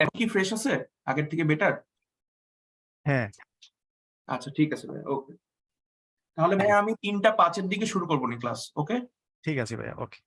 এখন কি ফ্রেশ আছে? আগের থেকে বেটার? হ্যাঁ, আচ্ছা ঠিক আছে ভাইয়া, ওকে। তাহলে ভাইয়া আমি 3:05 এর দিকে শুরু করবো নি ক্লাস, ওকে? ঠিক আছে ভাইয়া, ওকে।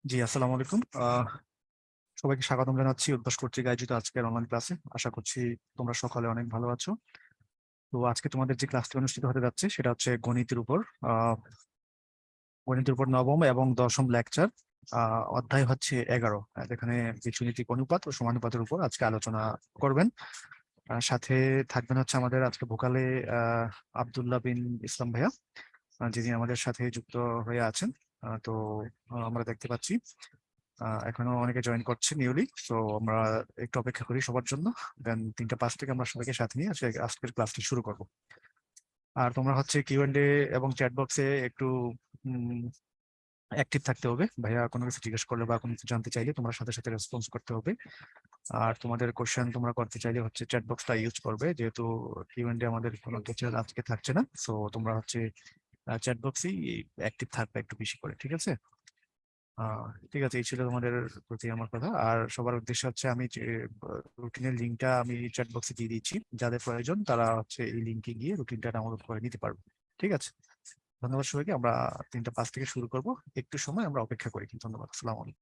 জি, আসসালামু আলাইকুম। সবাইকে স্বাগতম জানাচ্ছি উদ্ভাস কর্তৃক আয়োজিত আজকের অনলাইন ক্লাসে। আশা করছি তোমরা সকালে অনেক ভালো আছো। তো আজকে তোমাদের যে ক্লাসটি অনুষ্ঠিত হতে যাচ্ছে সেটা হচ্ছে গণিতের উপর নবম এবং দশম লেকচার। অধ্যায় হচ্ছে 11, যেখানে বীজগণিতিক অনুপাত ও সমানুপাতের উপর আজকে আলোচনা করবেন। সাথে থাকবেন হচ্ছে আমাদের আজকে ভোকালে আব্দুল্লাহ বিন ইসলাম ভাইয়া, যিনি আমাদের সাথে যুক্ত হয়ে আছেন। তো আমরা দেখতে পাচ্ছি এখনো অনেকে জয়েন করছে নিউলি, তো আমরা একটু অপেক্ষা করি সবার জন্য। দেন 3:05 থেকে আমরা সবাইকে সাথে নিয়ে আজকের ক্লাসটি শুরু করব। আর তোমরা হচ্ছে কিউএনডে এবং চ্যাট বক্সে একটু অ্যাক্টিভ থাকতে হবে। ভাইয়া কোনো কিছু জিজ্ঞেস করলে বা কোনো কিছু জানতে চাইলে তোমরা সাথে সাথে রেসপন্স করতে হবে। আর তোমাদের কোশ্চেন তোমরা করতে চাইলে হচ্ছে চ্যাট বক্সটা ইউজ করবে, যেহেতু কিউএনডে আমাদের কোনো টিচার আজকে থাকছে না। সো তোমরা হচ্ছে চ্যাট বক্সেই অ্যাক্টিভ থাকবে একটু বেশি করে, ঠিক আছে? ঠিক আছে, এই ছিল তোমাদের প্রতি আমার কথা। আর সবার উদ্দেশ্য হচ্ছে আমি যে রুটিনের লিঙ্কটা আমি চ্যাট বক্সে দিয়ে দিচ্ছি, যাদের প্রয়োজন তারা হচ্ছে এই লিঙ্কে গিয়ে রুটিনটা ডাউনলোড করে নিতে পারবে। ঠিক আছে, ধন্যবাদ সবাইকে। আমরা 3:05 থেকে শুরু করব, একটু সময় আমরা অপেক্ষা করি। ধন্যবাদ, আসসালামু আলাইকুম।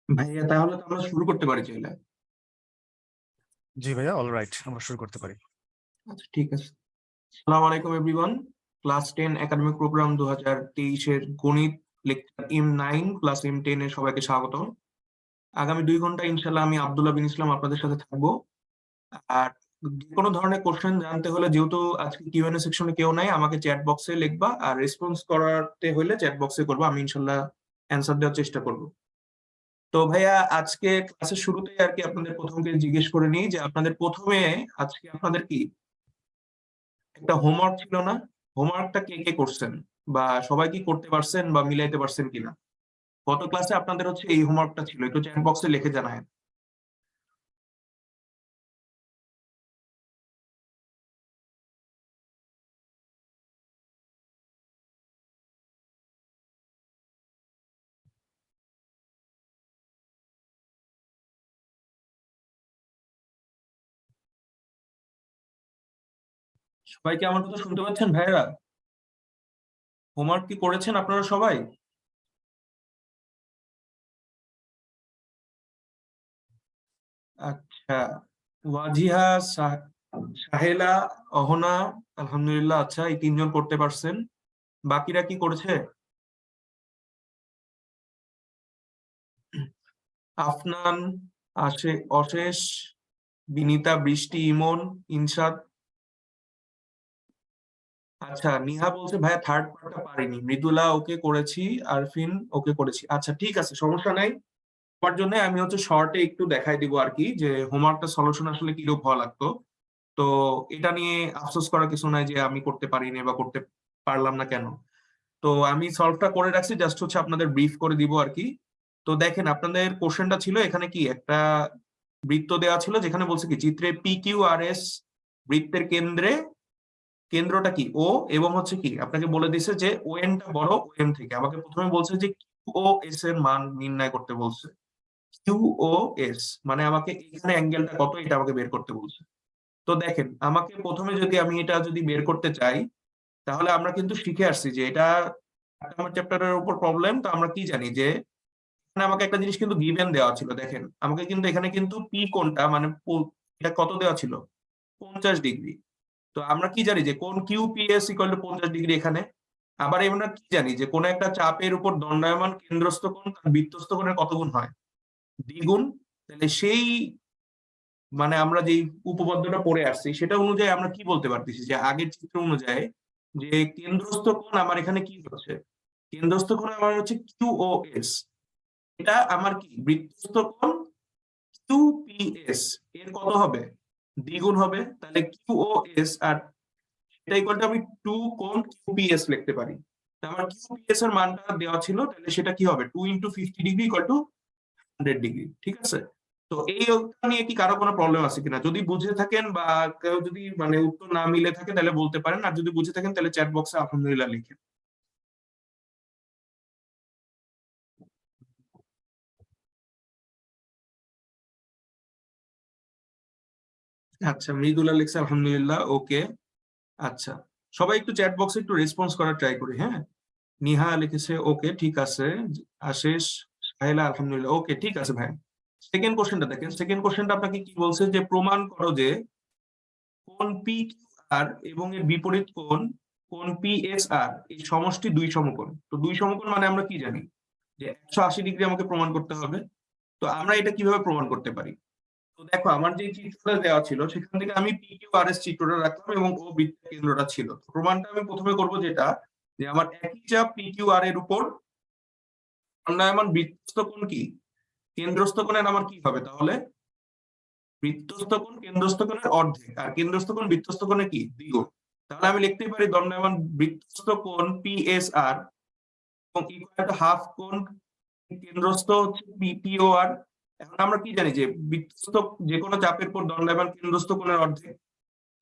ভাইয়া তাহলে তো আমরা শুরু করতে পারি চাইলে। জি ভাইয়া, অল রাইট, আমরা শুরু করতে পারি। আচ্ছা ঠিক আছে। আসসালামু আলাইকুম এভরিওয়ান। ক্লাস 10 একাডেমিক প্রোগ্রাম 2023 এর গণিত লেকচার M9 প্লাস M10 এর সবাইকে স্বাগত। আগামী 2 ঘন্টা ইনশাআল্লাহ আমি আব্দুল্লাহ বিন ইসলাম আপনাদের সাথে থাকবো। আর যে কোনো ধরনের কোশ্চেন জানতে হলে, যেহেতু আজকে কিউএনএ সেকশনে কেউ নাই, আমাকে চ্যাট বক্সে লিখবা, আর রেসপন্স করাতে হলে চ্যাট বক্সে করবো, আমি ইনশাআল্লাহ অ্যান্সার দেওয়ার চেষ্টা করব। তো ভাইয়া, আজকে ক্লাসের শুরুতেই আর কি আপনাদের প্রথমকে জিজ্ঞেস করে নিই যে আপনাদের প্রথমে আজকে আপনাদের কি একটা হোমওয়ার্ক ছিল না? হোমওয়ার্কটা কে কে করছেন, বা সবাই কি করতে পারছেন বা মিলাইতে পারছেন কিনা? গত ক্লাসে আপনাদের হচ্ছে এই হোমওয়ার্কটা ছিল, একটু চ্যাট বক্সে লিখে জানায়েন। সবাই কি আমার কথা শুনতে পাচ্ছেন ভাইয়েরা? হোমওয়ার্ক কি করেছেন আপনারা সবাই? আচ্ছা, ওয়াজিহা, সাহেলা, অহনা, আলহামদুলিল্লাহ। আচ্ছা, এই তিনজন করতে পারছেন। বাকিরা কি করেছে? আফনান, অশেষ, বিনিতা, বৃষ্টি, ইমন, ইনসাদ। আচ্ছা, নিহা বলছে ভাইয়া থার্ড পার্টটা পারিনি। মৃদুলা ওকে করেছি, আরফিন ওকে করেছি। আচ্ছা ঠিক আছে, সমস্যা নাই। তোমার জন্য আমি হচ্ছে শর্টে একটু দেখাই দিব আর কি, যে হোমওয়ার্কটা সলিউশন আসলে কিরকম হওয়া লাগতো। তো এটা নিয়ে আফসোস করার কিছু নাই যে আমি করতে পারিনি বা করতে পারলাম না কেন। তো আমি সলভটা করে রাখছি, জাস্ট হচ্ছে আপনাদের ব্রিফ করে দিব আর কি। তো দেখেন, আপনাদের কোশ্চেনটা ছিল এখানে কি একটা বৃত্ত দেওয়া ছিল, যেখানে বলছে কি চিত্রে পি কিউ আর এস বৃত্তের কেন্দ্রে, কেন্দ্রটা কি ও, এবং হচ্ছে কি আপনাকে বলে দিছে যে ও এনটা বড় ও এম থেকে। আমাকে প্রথমে বলছে যে কিউ ও এস এর মান নির্ণয় করতে বলছে। কিউ ও এস মানে আমাকে এখানে অ্যাঙ্গেলটা কত এটা আমাকে বের করতে বলছে। তো দেখেন, আমাকে প্রথমে যদি আমি এটা যদি বের করতে চাই, তাহলে আমরা কিন্তু শিখে আসছি যে এটা আমার চ্যাপ্টারের উপর প্রবলেম। তো আমরা কি জানি যে এখানে আমাকে একটা জিনিস কিন্তু গিভেন দেওয়া ছিল। দেখেন, আমাকে কিন্তু এখানে কিন্তু পি কোণটা মানে এটা কত দেওয়া ছিল, 50 ডিগ্রি। তো আমরা কি জানি যে কোণ কিউপিএস ইকুয়াল টু 50 ডিগ্রি এখানে। আবার আমরা কি জানি যে কোন একটা চাপের উপর দণ্ডায়মান কেন্দ্রস্থ কোণ তার বৃত্তস্থ কোণের কত গুণ হয়, দ্বিগুণ। তাহলে সেই মানে আমরা যে উপপাদ্যটা পড়ে আসছি সেটা অনুযায়ী আমরা কি বলতে পারতেছি যে আগের চিত্র অনুযায়ী যে কেন্দ্রস্থ কোণ আমার এখানে কি হচ্ছে, কেন্দ্রস্থ কোণ আমার হচ্ছে কিউওএস। এটা আমার কি বৃত্তস্থ কোণ কিউপিএস এর কত হবে, দ্বিগুণ হবে। তাহলে কিউওএস আর এটা ইকুয়াল টু আমি 2 কোণ কিউপিএস লিখতে পারি। আমার কিউপিএস এর মানটা দেওয়া ছিল, তাহলে সেটা কি হবে, 2 × 50 ডিগ্রি ইকুয়াল টু 100 ডিগ্রি। ঠিক আছে? তো এই উত্তর নিয়ে কি কারো কোনো প্রবলেম আছে কিনা? যদি বুঝে থাকেন বা কেউ যদি মানে উত্তর না মিলে থাকে তাহলে বলতে পারেন, আর যদি বুঝে থাকেন তাহলে চ্যাট বক্সে আলহামদুলিল্লাহ লিখেন। আচ্ছা, মৃদুলা লিখছে আলহামদুলিল্লাহ, ওকে। আচ্ছা, সবাই একটু চ্যাট বক্সে একটু রেসপন্স করার ট্রাই করি, হ্যাঁ। নিহা লিখেছে ওকে, ঠিক আছে। আশিস, সাহেলা, আলহামদুলিল্লাহ, ওকে, ঠিক আছে ভাই। সেকেন্ড কোশ্চেনটা দেখেন, সেকেন্ড কোশ্চেনটা আপনাকে কি বলছে, যে প্রমাণ করো যে কোণ পি কিউ আর এবং এর বিপরীত কোণ কোণ পি এস আর এই সমষ্টি দুই সমকোণ। তো দুই সমকোণ মানে আমরা কি জানি যে 180 ডিগ্রি আমাকে প্রমাণ করতে হবে। তো আমরা এটা কিভাবে প্রমাণ করতে পারি? তো দেখো, আমার যে চিত্রটা দেওয়া ছিল সেখান থেকে আমি পি কিউ আর এস চিত্রটা রাখলাম এবং ও বৃত্তের কেন্দ্রটা ছিল। তো প্রমাণটা আমি প্রথমে করব যেটা, যে আমার একই চাপ পি কিউ আর এর উপর দণ্ডায়মান বৃত্তস্থ কোণ কি, কেন্দ্রস্থ কোণের আমার কি হবে তাহলে, বৃত্তস্থ কোণ কেন্দ্রস্থ কোণের অর্ধেক, আর কেন্দ্রস্থ কোণ বৃত্তস্থ কোণের কি, দ্বিগুণ। তাহলে আমি লিখতেই পারি দণ্ডায়মান বৃত্তস্থ কোণ পি এস আর এবং ইকুয়াল টু হাফ কোণ কেন্দ্রস্থ হচ্ছে পিও আর। এখন আমরা কি জানি যে বৃত্তস্থ যে কোনো চাপের উপর দণ্ডায়মান কেন্দ্রস্থ কোণের অর্ধেক।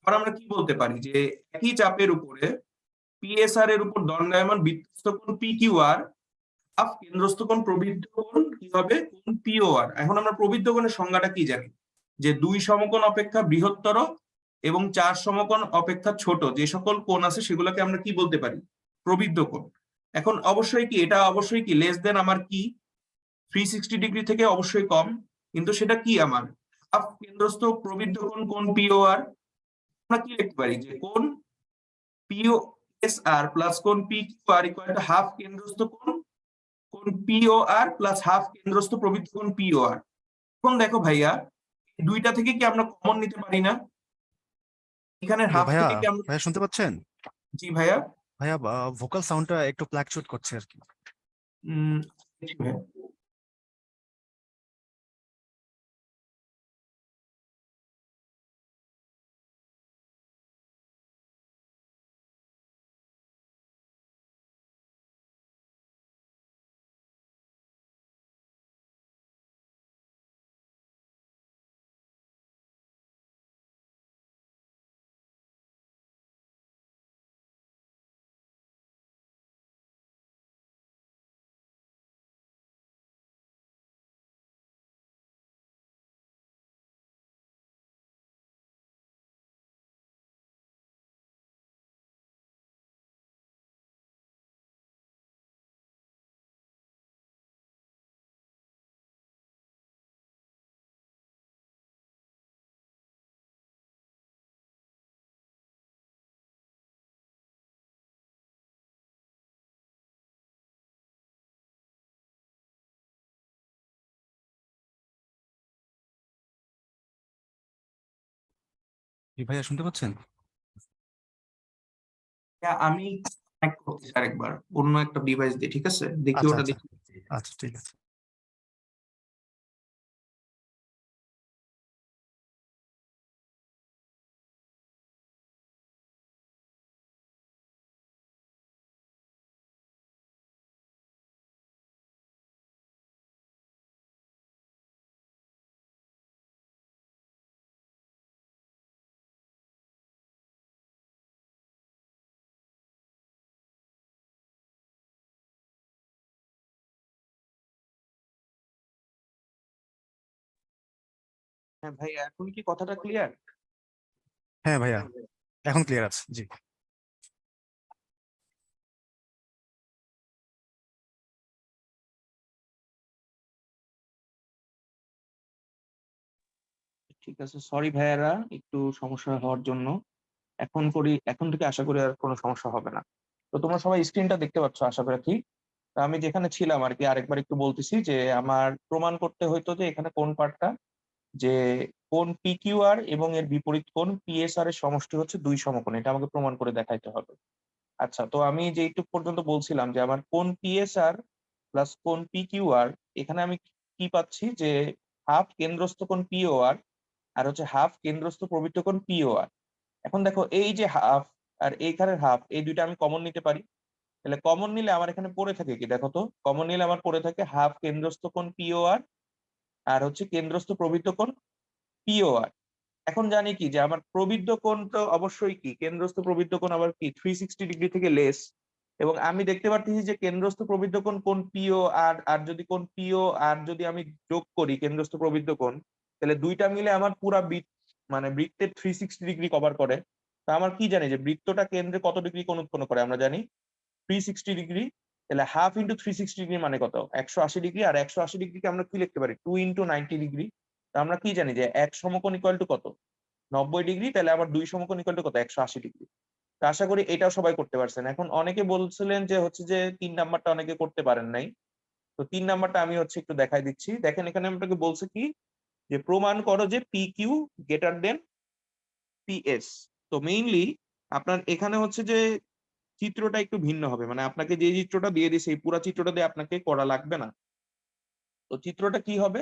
আর আমরা কি বলতে পারি যে একই চাপের উপরে পিএসআর এর উপর দণ্ডায়মান বৃত্তস্থ কোণ পি কিউ আর হাফ কেন্দ্রস্থ কোণ প্রবৃদ্ধ কোণ কি হবে, কোণ পিও আর। এখন আমরা প্রবৃদ্ধ কোণের সংজ্ঞাটা কি জানি, যে দুই সমকোণ অপেক্ষা বৃহত্তর এবং চার সমকোণ অপেক্ষা ছোট যে সকল কোণ আছে সেগুলোকে আমরা কি বলতে পারি, প্রবৃদ্ধ কোণ। এখন অবশ্যই কি এটা অবশ্যই কি লেস দেন আমার কি 360 ডিগ্রি থেকে অবশ্যই কম, কিন্তু সেটা কি আমার হাফ কেন্দ্রস্থ প্রবৃদ্ধ কোণ কোণ পিও আর। আমরা কি লিখতে পারি যে কোণ POSR প্লাস কোণ PQR ইকুয়াল টু হাফ কেন্দ্রস্থ কোণ POR প্লাস হাফ কেন্দ্রস্থ প্রবৃত্ত কোণ POR। এখন দেখো ভাইয়া, দুইটা থেকে কি আমরা কমন নিতে পারি না? এখানে হ্যালো হাফ ভাইয়া, থেকে কি আমরা, ভাইয়া শুনতে পাচ্ছেন? জি ভাইয়া। ভাইয়া ভোকাল সাউন্ডটা একটু ফ্ল্যাকচুয়েট করছে আর কি। উম জি ভাইয়া। জি ভাইয়া শুনতে পাচ্ছেন? হ্যাঁ, আমি connect করতেছি আরেকবার অন্য একটা ডিভাইস দিয়ে, ঠিক আছে? দেখি আচ্ছা ওটা আচ্ছা দেখি। আচ্ছা, ঠিক আছে। হ্যাঁ ভাই, এখন কি কথাটা ক্লিয়ার? হ্যাঁ ভাইয়া, এখন ক্লিয়ার আছে, জি। ঠিক আছে, সরি ভাইয়ারা একটু সমস্যা হওয়ার জন্য। এখন থেকে আশা করি আর কোনো সমস্যা হবে না। তো তোমরা সবাই স্ক্রিনটা দেখতে পাচ্ছ আশা করি, কি? তো আমি যেখানে ছিলাম আর কি, আরেকবার একটু বলতেছি যে আমার প্রমাণ করতে হইতো যে এখানে কোন পার্টটা, যে কোণ PQR এবং এর বিপরীত কোণ PSR এর সমষ্টি হচ্ছে দুই সমকোণ, এটা আমাকে প্রমাণ করে দেখাইতে হবে। আচ্ছা, তো আমি যে একটু পর্যন্ত বলছিলাম যে আমার কোণ PSR প্লাস কোণ PQR, এখানে আমি কি পাচ্ছি যে হাফ কেন্দ্রস্থ কোণ POR আর হচ্ছে হাফ কেন্দ্রস্থ প্রবৃত্ত কোণ POR। এখন দেখো, এই যে হাফ আর এইখানের হাফ, এই দুইটা আমি কমন নিতে পারি। তাহলে কমন নিলে আমার এখানে পড়ে থাকে কি, দেখো তো, কমন নিলে আমার পড়ে থাকে হাফ কেন্দ্রস্থ কোণ POR আর হচ্ছে কেন্দ্রস্থ প্রবৃত্ত কোণ POR। এখন জানি কি যে আমার প্রবৃদ্ধ কোণ তো অবশ্যই কি, কেন্দ্রস্থ প্রবৃদ্ধ কোণ আবার কি 360 ডিগ্রি থেকে লেস। এবং আমি দেখতে পাচ্ছি যে কেন্দ্রস্থ প্রবৃদ্ধ কোণ কোণ পিও আর যদি কোণ পিও আর যদি আমি যোগ করি কেন্দ্রস্থ প্রবৃদ্ধ কোণ, তাহলে দুইটা মিলে আমার পুরা বৃত্ত, মানে বৃত্তের 360 ডিগ্রি কভার করে। তা আমার কি জানি যে বৃত্তটা কেন্দ্রে কত ডিগ্রি কোণ উৎপন্ন করে, আমরা জানি 360 ডিগ্রি। তাহলে হাফ ইন্টু 360 ডিগ্রি মানে কত, 180 ডিগ্রি। আর 180 ডিগ্রিকে আমরা কি লিখতে পারি, 2 ইন্টু 90 ডিগ্রি। তো আমরা কি জানি যে এক সমকোণ ইকুয়াল টু কত, 90 ডিগ্রি। তাহলে আবার দুই সমকোণ ইকুয়াল টু কত, 180 ডিগ্রি। তো আশা করি এটাও সবাই করতে পারছেন। এখন অনেকে বলছিলেন যে হচ্ছে যে 3 নাম্বারটা অনেকে করতে পারেন নাই। তো 3 নাম্বারটা আমি হচ্ছে একটু দেখাই দিচ্ছি। দেখেন, এখানে আপনাকে বলছে কি, যে প্রমাণ করো যে PQ গ্রেটার দেন PS। তো মেইনলি আপনার এখানে হচ্ছে যে চিত্রটা একটু ভিন্ন হবে, মানে আপনাকে যে চিত্রটা দিয়ে দিয়েছে এই পুরো চিত্রটা দিয়ে আপনাকে করা লাগবে না। তো চিত্রটা কি হবে,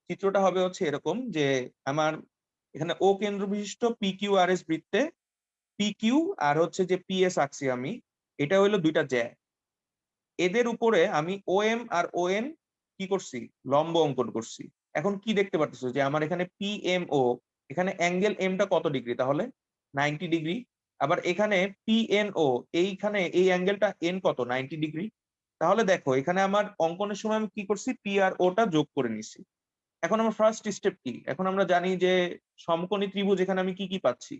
চিত্রটা হবে হচ্ছে এরকম যে আমার এখানে ও কেন্দ্র বিশিষ্ট PQRS বৃত্তে PQ আর হচ্ছে যে PS আঁকছি আমি, এটা হলো দুইটা জ্যা। এদের উপরে আমি OM আর ON কি করছি, লম্ব অঙ্কন করছি। এখন কি দেখতে পারতেছো যে আমার এখানে PMO, এখানে অ্যাঙ্গেল এমটা কত ডিগ্রি, তাহলে 90 ডিগ্রি। আবার এখানে PNO, এইখানে এই অ্যাঙ্গেলটা এন কত, 90 ডিগ্রি। তাহলে দেখো এখানে আমার অঙ্কনের সময় আমি কি করছি, পি আর ওটা যোগ করে নিছি। এখন আমার ফার্স্ট স্টেপ কি, এখন আমরা জানি যে সমকোণী ত্রিভুজ, এখানে আমি কি কি পাচ্ছি,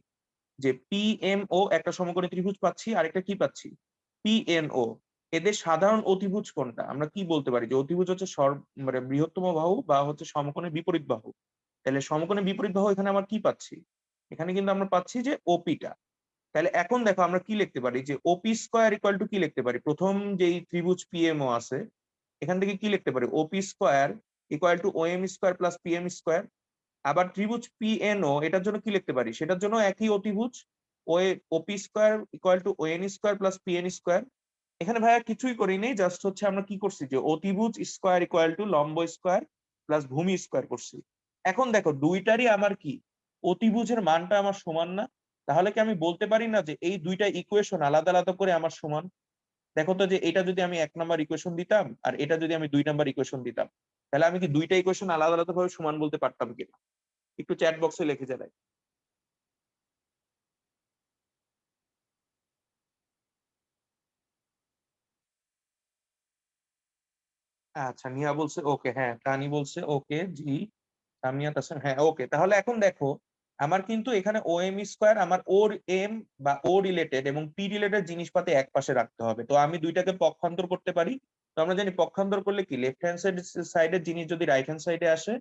যে PMO একটা সমকোণী ত্রিভুজ পাচ্ছি, আরেকটা কি পাচ্ছি, PNO। এদের সাধারণ অতিভুজ কোনটা, আমরা কি বলতে পারি যে অতিভুজ হচ্ছে মানে বৃহত্তম বাহু বা হচ্ছে সমকোণের বিপরীত বাহু। তাহলে সমকোণের বিপরীত বাহু এখানে আমার কি পাচ্ছি, এখানে কিন্তু আমরা পাচ্ছি যে ওপিটা। তাহলে এখন দেখো আমরা কি লিখতে পারি, যে ওপি স্কোয়ার ইকুয়াল টু কি লিখতে পারি, প্রথম যেই ত্রিভুজ পিএমও আছে এখান থেকে কি লিখতে পারি, ওপি square equal two OM square plus PM square. আবার ত্রিভুজ পিএনও এটার জন্য কি লিখতে পারি, সেটার জন্য একই অতিভুজ, ওপি square equal two ওএন square plus PN square. এখানে ভাইয়া কিছুই করিনি, জাস্ট হচ্ছে আমরা কি করছি, যে অতিভুজ স্কোয়ার ইকুয়াল টু লম্ব স্কোয়ার প্লাস ভূমি স্কোয়ার করছি। এখন দেখো দুইটারই আমার কি, অতিভুজের মানটা আমার সমান না, তাহলে কি আমি বলতে পারি না যে এই দুইটা ইকুয়েশন আলাদা আলাদা করে আমার সমান? দেখো তো, যে এটা যদি আমি 1 নম্বর ইকুয়েশন দিতাম আর এটা যদি আমি 2 নম্বর ইকুয়েশন দিতাম, তাহলে আমি কি দুইটা ইকুয়েশন আলাদা আলাদা ভাবে সমান বলতে পারতাম কিনা? একটু চ্যাট বক্সে লিখে জানাই। আচ্ছা, নিহা বলছে ওকে, হ্যাঁ তানি বলছে ওকে, জি সামিয়া তাসিন, হ্যাঁ ওকে। তাহলে এখন দেখো, আমার কিন্তু এখানে ও এম স্কোয়ার, আমার ওর এম বা ও রিলেটেড এবং পি রিলেটেড জিনিসপাতি এক পাশে রাখতে হবে, তো আমি দুইটাকে পক্ষান্তর করতে পারি। তো আমরা জানি পক্ষান্তর করলে কি, লেফট হ্যান্ড সাইডের জিনিস যদি রাইট হ্যান্ড সাইডে আসে,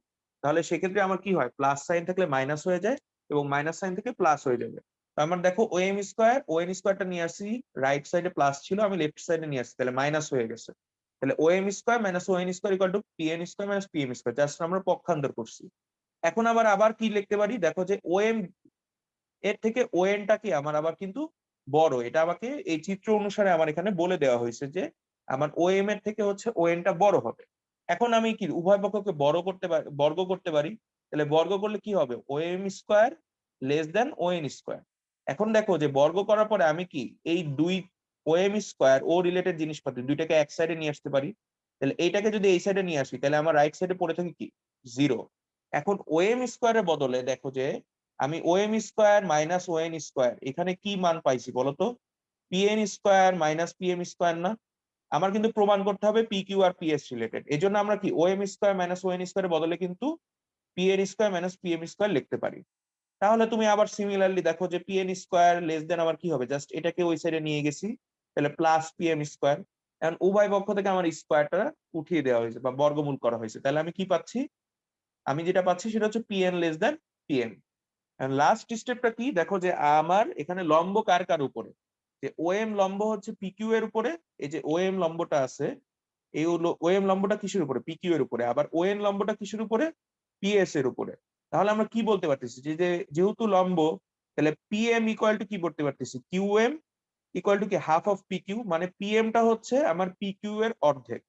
তাহলে সেক্ষেত্রে আমার কি হয়, প্লাস সাইন থাকলে মাইনাস হয়ে যায় এবং মাইনাস সাইন থেকে প্লাস হয়ে যাবে। তো আমার দেখো ও এম স্কোয়ার, ও এন স্কোয়ারটা নিয়ে আসি, রাইট সাইডে প্লাস ছিল, আমি লেফট সাইডে নিয়ে আসছি, তাহলে মাইনাস হয়ে গেছে। তাহলে O M square minus O N square equal to P N square minus P M square, just আমরা পক্ষান্তর করছি। এখন আবার আবার কি লিখতে পারি, দেখো যে ও এম এর থেকে ও এনটা কি আমার আবার কিন্তু বড়, এটা আমাকে এই চিত্র অনুসারে আমার এখানে বলে দেওয়া হয়েছে যে আমার ও এম এর থেকে হচ্ছে ও এনটা বড় হবে। এখন আমি কি উভয় পক্ষকে বড় করতে পারি, বর্গ করতে পারি, তাহলে বর্গ করলে কি হবে, O M square less than O N square. এখন দেখো যে বর্গ করার পরে আমি কি এই দুই ও এম স্কোয়ার ও রিলেটেড জিনিসপাতি দুইটাকে এক সাইডে নিয়ে আসতে পারি, তাহলে এইটাকে যদি এই সাইডে নিয়ে আসি তাহলে আমার রাইট সাইডে পড়ে থাকে কি, জিরো। এখন ও এম স্কোয়ারের বদলে দেখো যে আমি O M square minus O N square, এখানে কি মান পাইছি বলতো, P N square minus P M square না? আমার কিন্তু প্রমাণ করতে হবে পি কিউ আর পি এস রিলেটেড, এই জন্য আমরা কি O M square minus O N স্কোয়ারের বদলে কিন্তু P N square minus P M square লিখতে পারি। তাহলে তুমি আবার সিমিলারলি দেখো যে P N square less than আবার কি হবে, জাস্ট এটাকে ওই সাইডে নিয়ে গেছি, তাহলে প্লাস পি এম স্কোয়ার। এখন উভয় পক্ষ থেকে আমার স্কোয়ারটা উঠিয়ে দেওয়া হয়েছে বা বর্গমূল করা হয়েছে, তাহলে আমি কি পাচ্ছি, আমি যেটা পাচ্ছি সেটা হচ্ছে P N less than P M. Last স্টেপটা কি, দেখো যে আমার এখানে লম্ব কার কার উপরে, যে ও এম লম্ব হচ্ছে পিকিউ এর উপরে, এই যে ও এম লম্বটা আছে, এই ও এম লম্বটা কিসের উপরে, পিকিউ এর উপরে, আবার ও এন লম্বটা কিসের উপরে, পিএস এর উপরে। তাহলে আমরা কি বলতে পারতেছি, যেহেতু লম্ব, তাহলে পি এম ইকুয়াল টু কি করতে পারতেছি, কিউ এম ইকুয়াল টু কি হাফ অফ পি কিউ, মানে পি এমটা হচ্ছে আমার পি কিউ এর অর্ধেক।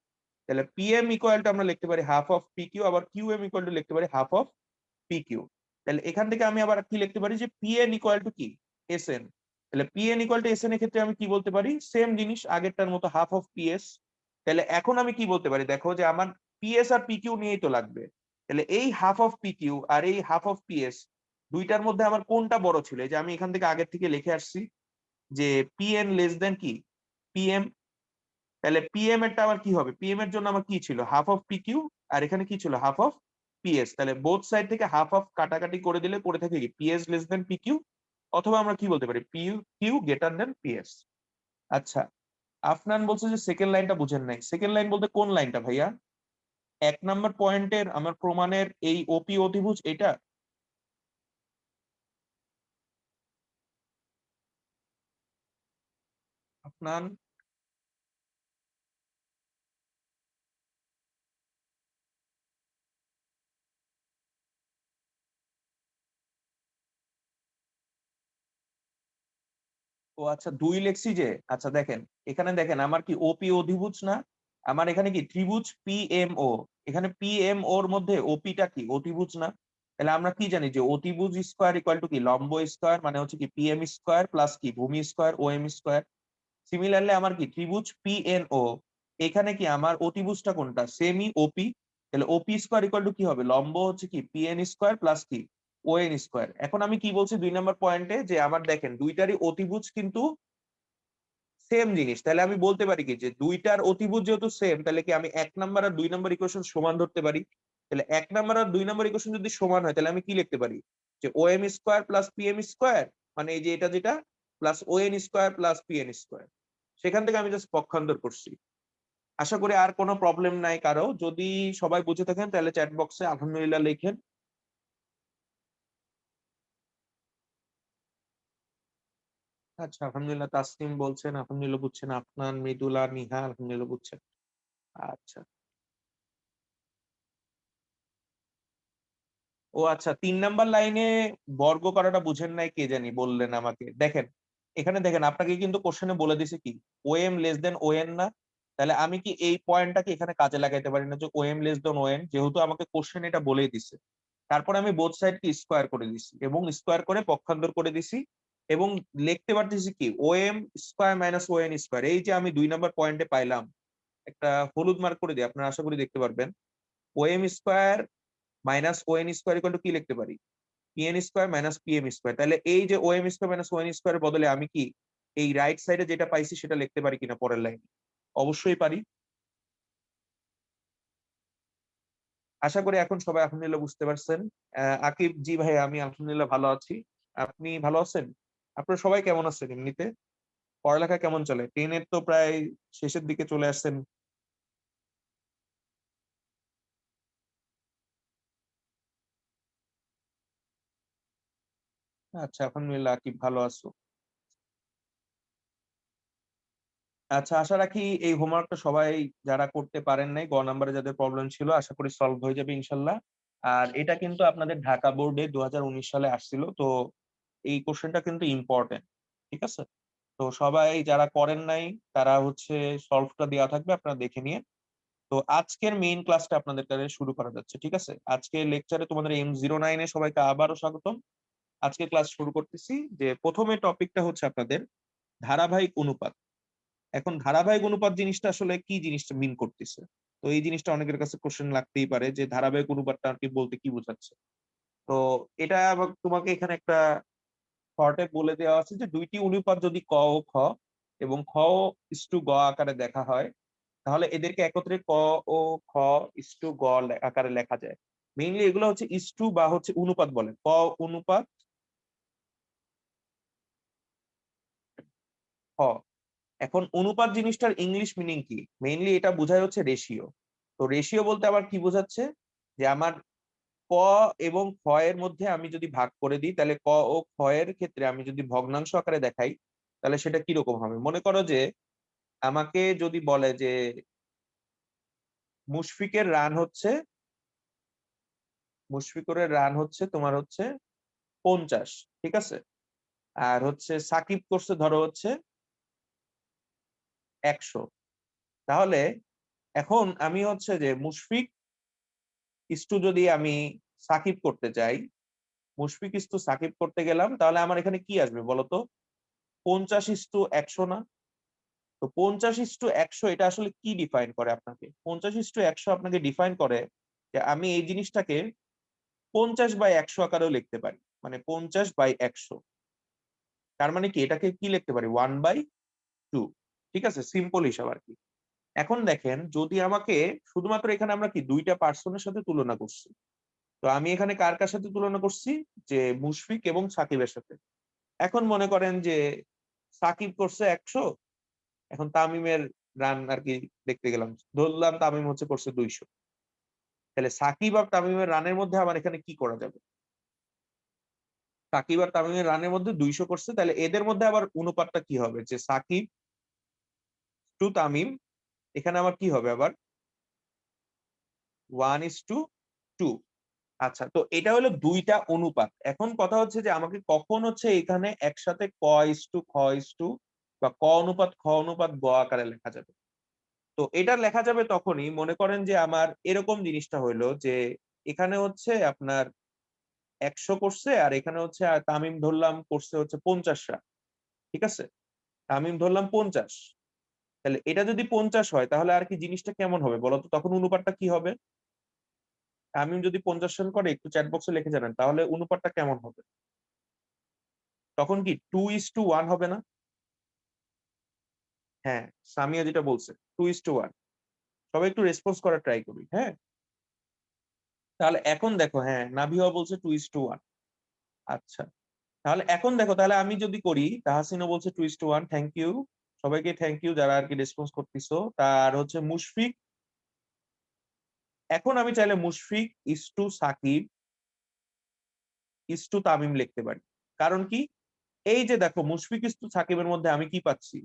তাহলে পি এম ইকুয়াল টু আমরা লিখতে পারি হাফ অফ পি কিউ, আবার কিউ এম ইকুয়াল টু লিখতে পারি হাফ অফ পি কিউ। তাহলে এখান থেকে আমি আবার কি লিখতে পারি, যে পি এন ইকুয়াল টু কি, এস এন। তাহলে P N equal to S N এর ক্ষেত্রে আমি কি বলতে পারি, সেম জিনিস আগেরটার মতো হাফ অফ পি এস। তাহলে এখন আমি কি বলতে পারি, দেখো যে আমার পিএস আর পি কিউ নিয়েই তো লাগবে, তাহলে এই হাফ অফ পি কিউ আর এই হাফ অফ পিএস দুইটার মধ্যে আমার কোনটা বড় ছিল, এই যে আমি এখান থেকে আগের থেকে লিখে আসছি যে পি এন লেস দেন কি, পিএম। তাহলে পিএম এরটা আবার কি হবে, পিএম এর জন্য আমার কি ছিল, হাফ অফ পি কিউ, আর এখানে কি ছিল, হাফ অফ পিএস। তাহলে বোথ সাইড থেকে হাফ অফ কাটাকাটি করে দিলে পড়ে থাকে কি, PS less than P Q, অথবা আমরা কি বলতে পারি, P Q greater than PS. আচ্ছা, আফনান বলছে যে সেকেন্ড লাইনটা বুঝেন নাই, সেকেন্ড লাইন বলতে কোন লাইনটা ভাইয়া, 1 নম্বর পয়েন্টের আমার প্রমাণের এই ওপি অধিভুজ এটা? আফনান, ও আচ্ছা দুই লেখছি যে, আচ্ছা দেখেন, এখানে দেখেন আমার কি ওপি অধিভুজ না, আমার এখানে কি ত্রিভুজ পিএমও, এখানে পিএমও এর মধ্যে ওপিটা কি অতিভুজ না? তাহলে আমরা কি জানি যে অতিভুজ স্কোয়ার ইকুয়াল টু কি লম্ব স্কোয়ার, মানে হচ্ছে কি পিএম স্কোয়ার প্লাস কি ভূমি স্কোয়ার ও এম স্কোয়ার। সিমিলারলি আমার কি ত্রিভুজ পিএনও, এখানে কি আমার অতিভুজটা কোনটা, সেমি ওপি, তাহলে ওপি স্কোয়ার ইকুয়াল টু কি হবে, লম্ব হচ্ছে কি পিএন স্কোয়ার প্লাস কি ও এন স্কোয়ার। এখন আমি কি বলছি 2 নম্বর পয়েন্টে, যে আমার দেখেন দুইটারই অতিভুজ কিন্তু সেম জিনিস, তাহলে আমি বলতে পারি কি যে দুইটার অতিভুজ যেহেতু সেম, তাহলে কি আমি 1 নম্বর আর 2 নম্বর ইকুয়েশন সমান ধরতে পারি। তাহলে 1 নম্বর আর 2 নম্বর ইকুয়েশন যদি সমান হয়, তাহলে আমি কি লিখতে পারি, যে O M square plus P M square, মানে এই যে এটা যেটা, plus O N square plus P N square. সেখান থেকে আমি জাস্ট পক্ষান্তর করছি। আশা করি আর কোনো প্রবলেম নাই কারো, যদি সবাই বুঝে থাকেন তাহলে চ্যাট বক্সে আলহামদুলিল্লাহ লিখেন। আচ্ছা, আলহামদুলিল্লাহ। তাসনিম বলছেন আলহামদুলিল্লাহ বুঝছেন, আফনান, মৃদুলা, নিহা আলহামদুলিল্লাহ বুঝছেন। আচ্ছা, ও আচ্ছা, 3 নাম্বার লাইনে বর্গ করাটা বুঝেন নাই, কে জানি বললেন আমাকে। দেখেন এখানে, দেখেন আপনাকে কিন্তু কোশ্চেনে বলে দিছে কি ওএম লেস দেন ওএন না। তাহলে আমি কি এই পয়েন্টটাকে এখানে কাজে লাগাইতে পারি না যে ওএম লেস দেন ওএন, যেহেতু আমাকে কোশ্চেন এটা বলেই দিছে। তারপর আমি বোথ সাইড কে স্কোয়ার করে দিছি এবং স্কোয়ার করে পক্ষান্তর করে দিছি এবং লিখতে পারতেছি কি ওএম স্কোয়ার মাইনাস ওএন স্কোয়ার। এই যে আমি 2 নাম্বার পয়েন্টে পাইলাম, একটা হলুদ মার্ক করে দিই, আপনারা আশা করি দেখতে পারবেন। OM square minus ওএন square equal two কি লিখতে পারি, PN square minus PM square. তাহলে এই যে ওএম স্কোয়ার মাইনাস ওএন স্কোয়ারের বদলে আমি কি এই রাইট সাইডে যেটা পাইছি সেটা লিখতে পারি কিনা পরের লাইনে? অবশ্যই পারি। আশা করি এখন সবাই আলহামদুলিল্লাহ বুঝতে পারছেন। আকিব, জি ভাই আমি আলহামদুলিল্লাহ ভালো আছি। আপনি ভালো আছেন? আপনারা সবাই কেমন আছেন এমনিতে? পড়ালেখা কেমন চলে? 10 এর তো প্রায় শেষের দিকে চলে আসছেন। আচ্ছা, আলহামদুলিল্লাহ আকিব ভালো আছো। আচ্ছা, আশা রাখি এই হোমওয়ার্কটা সবাই যারা করতে পারেন নাই, গ নাম্বারে যাদের প্রবলেম ছিল, আশা করি সলভ হয়ে যাবে ইনশাল্লাহ। আর এটা কিন্তু আপনাদের ঢাকা বোর্ডে 2019 সালে আসছিল, তো এই কোশ্চেনটা কিন্তু ইম্পর্টেন্ট। ঠিক আছে, তো সবাই যারা করেন নাই তারা হচ্ছে সলভটা দেওয়া থাকবে, আপনারা দেখে নিয়ে। তো আজকের মেইন ক্লাসটা আপনাদের কাছে শুরু করা যাচ্ছে। ঠিক আছে, আজকে লেকচারে তোমাদের M09-এ সবাইকে আবারও স্বাগতম। আজকে ক্লাস শুরু করতেছি। যে প্রথমে টপিকটা হচ্ছে আপনাদের ধারাবাহিক অনুপাত। এখন ধারাবাহিক অনুপাত জিনিসটা আসলে কি জিনিসটা মিন করতেছে? তো এই জিনিসটা অনেকের কাছে কোশ্চেন লাগতেই পারে যে ধারাবাহিক অনুপাতটা আর কি বলতে কি বোঝাচ্ছে। তো এটা তোমাকে এখানে একটা শর্টে বলে দেওয়া আছে যে দুইটি অনুপাত যদি ক ও খ এবং খ ইস্টু গ আকারে দেখা হয়, তাহলে এদেরকে একত্রে ক ও খ ইস্টু গ আকারে লেখা যায়। মেইনলি এগুলো হচ্ছে ইস্টু বা হচ্ছে অনুপাত বলে, ক অনুপাত খ। এখন অনুপাত জিনিসটার ইংলিশ মিনিং কি? মেইনলি এটা বোঝায় হচ্ছে রেশিও। তো রেশিও বলতে আবার কি বোঝাচ্ছে, যে আমার ক এবং খ এর মধ্যে আমি যদি ভাগ করে দিই, তাহলে ক ও খ এর ক্ষেত্রে আমি যদি ভগ্নাংশ আকারে দেখাই, তাহলে সেটা কিরকম হবে? মনে করো যে আমাকে যদি বলে যে মুশফিকের রান হচ্ছে, মুশফিকুরের রান হচ্ছে তোমার হচ্ছে 50, ঠিক আছে, আর হচ্ছে সাকিব করছে ধরো হচ্ছে 100। তাহলে এখন আমি হচ্ছে যে মুশফিক ইস্টু যদি আমি সাকিব করতে চাই, মুশফিক ইস্টু সাকিব করতে গেলাম, তাহলে আমার এখানে কি আসবে বলতো? 50:100 না? তো 50:100 এটা আসলে কি ডিফাইন করে আপনাকে? 50:100 আপনাকে ডিফাইন করে যে আমি এই জিনিসটাকে 50/100 আকারেও লিখতে পারি, মানে 50/100। তার মানে কি এটাকে কি লিখতে পারি? 1/2। ঠিক আছে, সিম্পল হিসাব আর কি। এখন দেখেন যদি আমাকে শুধুমাত্র এখানে আমরা কি দুইটা পার্সনের সাথে তুলনা করছি, তো আমি এখানে কার কার সাথে তুলনা করছি? যে মুশফিক এবং সাকিবের সাথে। এখন মনে করেন যে সাকিব করছে 100, এখন তামিমের রান আর কি দেখতে গেলাম, ধরলাম তামিম হচ্ছে করছে 200। তাহলে সাকিব আর তামিমের রানের মধ্যে আমার এখানে কি করা যাবে? সাকিব আর তামিমের রানের মধ্যে 200 করছে, তাহলে এদের মধ্যে আবার অনুপাতটা কি হবে? যে সাকিব টু তামিম, এখানে আমার কি হবে আবার? 1:2। আচ্ছা, তো এটা হলো দুইটা অনুপাত। এখন কথা হচ্ছে যে আমাকে কখন হচ্ছে এখানে একসাথে ক ইস্টু খ ইস্টু বা ক অনুপাত খ অনুপাত গ আকারে লেখা যাবে। তো এটা লেখা যাবে তখনই, মনে করেন যে আমার এরকম জিনিসটা হইলো যে এখানে হচ্ছে আপনার 100 করছে আর এখানে হচ্ছে তামিম ধরলাম করছে হচ্ছে 50 রান। ঠিক আছে, তামিম ধরলাম 50। তাহলে এটা যদি 50 হয় তাহলে আর কি জিনিসটা কেমন হবে বলতো? তখন অনুপাতটা কি হবে? তামিম যদি 50 রান করে, একটু চ্যাট বক্সে লিখে জানেন তাহলে অনুপাতটা কেমন হবে? তখন কি 2:1 হবে না? হ্যাঁ, সামিয়া যেটা বলছে 2:1। সবাই একটু রেসপন্স করার ট্রাই করি, হ্যাঁ। তাহলে এখন দেখো, হ্যাঁ নাভিয়া বলছে 2:1। আচ্ছা, তাহলে এখন দেখো, তাহলে আমি যদি করি, তাহসিনও বলছে 2:1, থ্যাংক ইউ। সবাইকে থ্যাংক ইউ যারা আর কি রেসপন্স করতেছো। তার হচ্ছে মুশফিক, এখন আমি চাইলে Mushfiq is to Shakib is to Tamim লিখতে পারি। কারণ কি? এই যে দেখো মুশফিকুর সাকিবের মধ্যে আমি কি পাচ্ছি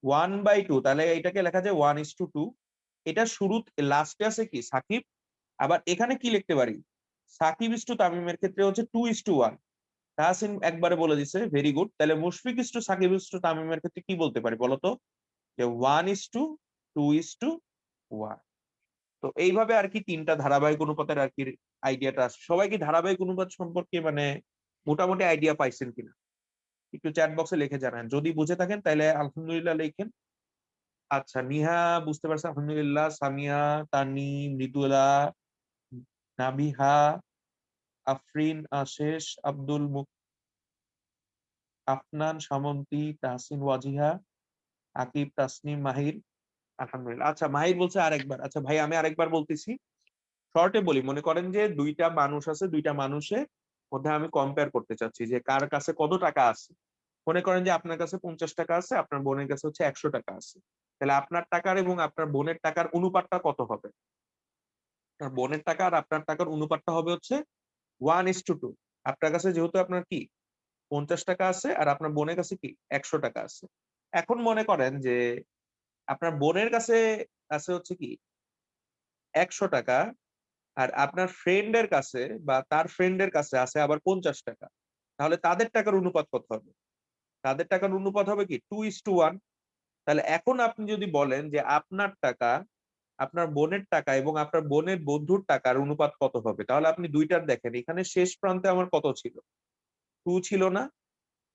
1/2, তাহলে এটাকে লেখা যায় 1:2। এটা শুরু লাস্টে আছে কি সাকিব, আবার এখানে কি লিখতে পারি সাকিব ইস টু তামিমের ক্ষেত্রে হচ্ছে 2:1। তাহসিন একবারে বলে দিছে ভেরি গুড। তাহলে Mushfiq is to Shakib is to তামিমের ক্ষেত্রে কি বলতে পারি বলতো, যে 1:2:1। তো এইভাবে আর কি তিনটা ধারাবাহিক অনুপাতের আর কি আইডিয়াটা আসে। সবাই কি ধারাবাহিক অনুপাত সম্পর্কে মানে মোটামুটি আইডিয়া পাইছেন কিনা একটু চ্যাট বক্সে লিখে জানান, যদি বুঝে থাকেন তাহলে আলহামদুলিল্লাহ লিখেন। আচ্ছা নিহা বুঝতে পারছে আলহামদুলিল্লাহ, সামিয়া, তানি, মৃদুলা, নাবিহা, আফরিন, আশেষ, আব্দুল আফনান, সামন্তী, তাহসিন, ওয়াজিহা, আকিব, তাসনিম, মাহির, আলহামদুলিল্লাহ। আচ্ছা মাহির বলছে আরেকবার। আচ্ছা ভাই আমি আরেকবার বলতেছি, শর্টে বলি। মনে করেন যে দুইটা মানুষ আছে, দুইটা মানুষের মধ্যে আমি কম্পেয়ার করতে চাচ্ছি যে কার কাছে কত টাকা আছে। মনে করেন যে আপনার কাছে 50 টাকা আছে, আপনার বোনের কাছে হচ্ছে 100 টাকা আছে। তাহলে আপনার টাকার এবং আপনার বোনের টাকার অনুপাতটা কত হবে? আপনার বোনের টাকা আর আপনার টাকার অনুপাতটা হবে হচ্ছে 1:2। আপনার কাছে যেহেতু আপনার কি 50 টাকা আছে আর আপনার বোনের কাছে কি 100 টাকা আছে। এখন মনে করেন যে আপনার বোনের কাছে আছে হচ্ছে কি 100 টাকা, আর আপনার ফ্রেন্ডের কাছে বা তার ফ্রেন্ডের কাছে আছে আবার 50 টাকা। তাহলে তাদের টাকার অনুপাত কত হবে? তাদের টাকার অনুপাত হবে কি 2:1। তাহলে এখন আপনি যদি বলেন যে আপনার টাকা, আপনার বোনের টাকা এবং আপনার বোনের বন্ধুর টাকার অনুপাত কত হবে, তাহলে আপনি দুইটার দেখেন এখানে শেষ প্রান্তে আমার কত ছিল 2 ছিল না,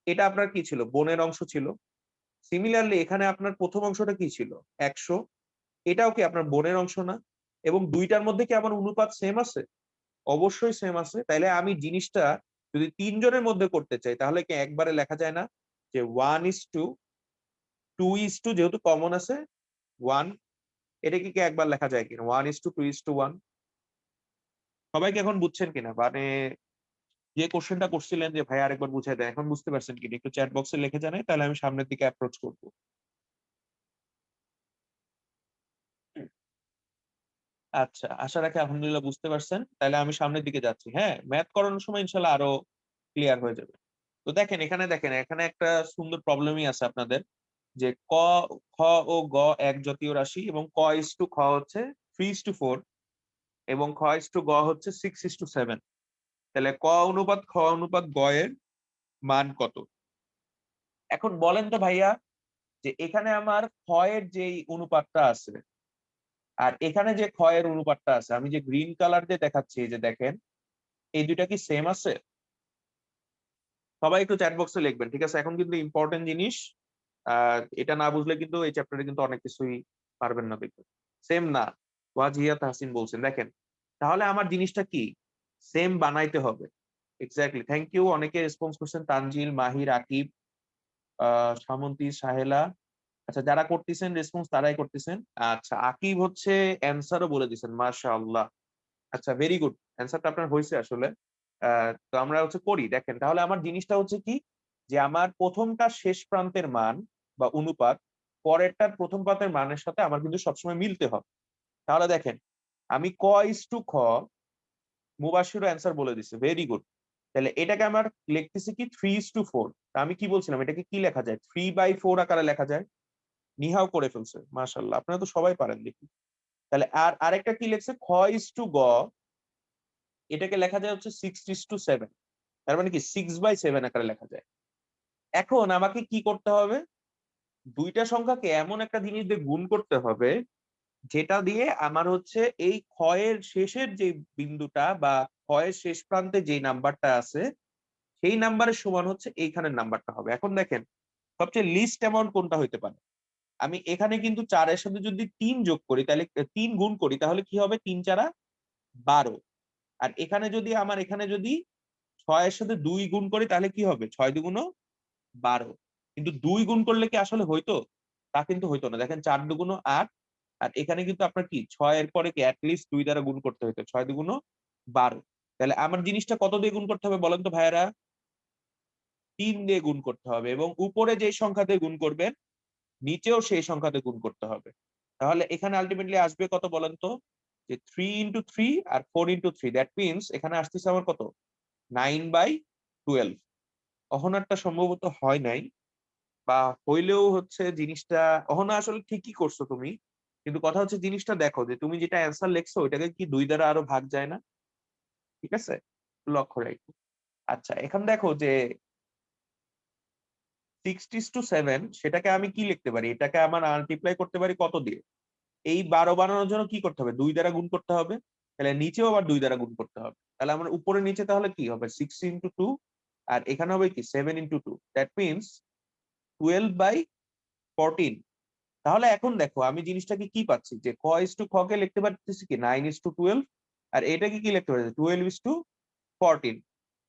এটা আপনার কি ছিল বোনের অংশ ছিল। সিমিলারলি এখানে আপনার প্রথম অংশটা কি ছিল 100, এটাও কি আপনার বোনের অংশ না? এবং দুইটার মধ্যে কি আমার অনুপাত সেম আছে? অবশ্যই সেম আছে। তাইলে আমি জিনিসটা যদি তিনজনের মধ্যে করতে চাই তাহলে কি একবারে লেখা যায় না যে 1:2, যেহেতু কমন আছে 1, এটা কি একবার লেখা যায় কিনা 1:2:1? সবাই কি এখন বুঝছেন কিনা? মানে যে কোশ্চেনটা করছিলেন যে ভাই আরেকবার বুঝাই দেন, এখন বুঝতে পারছেন কিনা একটু চ্যাট বক্সে লিখে জানাই, তাহলে আমি সামনের দিকে অ্যাপ্রোচ করবো। আচ্ছা আশা রাখি আলহামদুলিল্লাহ বুঝতে পারছেন, তাহলে আমি সামনের দিকে যাচ্ছি। হ্যাঁ ম্যাথ করানোর সময় ইনশাল্লাহ আরো ক্লিয়ার হয়ে যাবে। তো দেখেন এখানে একটা সুন্দর প্রবলেমই আছে আপনাদের, যে ক, খ ও গ এক জাতীয় রাশি এবং ক:(খ) হচ্ছে 3:4 এবং খ:(গ) হচ্ছে 6:7। তাহলে ক অনুপাত খ অনুপাত গ এর মান কত? এখন বলেন তো ভাইয়া, যে এখানে আমার খ এর যেই অনুপাতটা আছে আর এখানে যে খ এর অনুপাতটা আছে, আমি যে গ্রিন কালার দিয়ে দেখাচ্ছি এই যে দেখেন, এই দুইটা কি সেম আছে? সবাই একটু চ্যাট বক্সে লিখবেন, ঠিক আছে? এখন কিন্তু ইম্পর্টেন্ট জিনিস, এটা না বুঝলে কিন্তু এই চ্যাপ্টারে কিন্তু অনেক কিছুই পারবেন না দেখবেন। সেম না, ওয়াজিয়া তাহসিন বলছেন। দেখেন তাহলে আমার জিনিসটা কি সেম বানাইতে হবে। Exactly, thank you. অনেকে রেসপন্স করছেন, তানজিল, মাহির, আকিব, সামন্তী, সাহেলা। আচ্ছা যারা করতেছেন রেসপন্স তারাই করতেছেন। আচ্ছা আকিব হচ্ছে অ্যান্সারও বলে দিচ্ছেন, মাশাআল্লাহ। আচ্ছা ভেরি গুড, অ্যান্সারটা আপনার হয়েছে আসলে। তো আমরা হচ্ছে করি, দেখেন তাহলে আমার জিনিসটা হচ্ছে কি, যে আমার প্রথমটা শেষ প্রান্তের মান বা অনুপাত পরেরটার প্রথম প্রান্তের মানের সাথে আমার কিন্তু সবসময় মিলতে হবে। তাহলে দেখেন আমি ক:(খ) মুবাশিরও অ্যান্সার বলে দিচ্ছে, ভেরি গুড। তাহলে এটাকে আমার লিখতেছি কি 3:4। আমি কি বলছিলাম এটাকে কি লেখা যায় 3/4 আকারে লেখা যায়। নিহাও করে ফেলছে, মাশাআল্লাহ, আপনারা তো সবাই পারেন দেখি। তাহলে আর আরেকটা কি লিখছে খ:(গ), এটাকে লেখা যায় হচ্ছে 6:7। তার মানে কি 6/7 আকারে লেখা যায়। এখন আমাকে কি করতে হবে, দুইটা সংখ্যাকে এমন একটা জিনিস দিয়ে গুণ করতে হবে যেটা দিয়ে আমার হচ্ছে এই ক্ষয়ের শেষের যে বিন্দুটা বা ক্ষয়ের শেষ প্রান্তে যে নাম্বারটা আছে সেই নাম্বারের সমান হচ্ছে এইখানের নাম্বারটা হবে। এখন দেখেন সবচেয়ে লিস্ট অ্যামাউন্ট কোনটা হইতে পারে? আমি এখানে কিন্তু 4 এর সাথে যদি 3 যোগ করি, তাহলে 3 গুণ করি, তাহলে কি হবে 3×4 = 12। আর এখানে যদি 6 এর সাথে 2 গুণ করি তাহলে কি হবে 6×2 = 12। কিন্তু 2 গুণ করলে কি আসলে হইতো? তা কিন্তু হইতো না। দেখেন 4×2 = 8, আর এখানে কিন্তু আপনার কি 6 এর পরে কি অ্যাটলিস্ট 2 দ্বারা গুণ করতে হইতো, 6×2 = 12। তাহলে আমার জিনিসটা কত দিয়ে গুণ করতে হবে বলেন তো ভাইয়েরা? 3 দিয়ে গুণ করতে হবে, এবং উপরে যে সংখ্যা দিয়ে গুণ করবেন নিচেও সেই সংখ্যা দিয়ে গুণ করতে হবে। তাহলে এখানে আলটিমেটলি আসবে কত বলেন তো, যে 3 × 3 আর 4 × 3, দ্যাট মিনস এখানে আসতেছে আমার কত 9/12। অহনারটা সম্ভবত হয় নাই, বা হইলেও হচ্ছে জিনিসটা অহনা আসলে ঠিকই করছো তুমি, কিন্তু কথা হচ্ছে জিনিসটা দেখো যে তুমি যেটা অ্যান্সার লিখছো ওইটাকে কি 2 দ্বারা আরো ভাগ যায় না? ঠিক আছে, লক্ষ্য রাখো। আচ্ছা এখন দেখো যে 6:7 সেটাকে আমি কি লিখতে পারি, এটাকে আমার মাল্টিপ্লাই করতে পারি কত দিয়ে? এই 12 বানানোর জন্য কি করতে হবে, 2 দ্বারা গুণ করতে হবে, তাহলে নিচেও আবার 2 দ্বারা গুণ করতে হবে, তাহলে আমার উপরে নিচে তাহলে কি হবে 6 × 2, আর এখানে হবে কি 7 × 2, দ্যাট মিনস 12/14। তাহলে এখন দেখো আমি জিনিসটাকে কি পাচ্ছি, যে খ কে লিখতে পারতেছি কি 9:12, আর এটাকে কি লিখতে পারছি 12:14।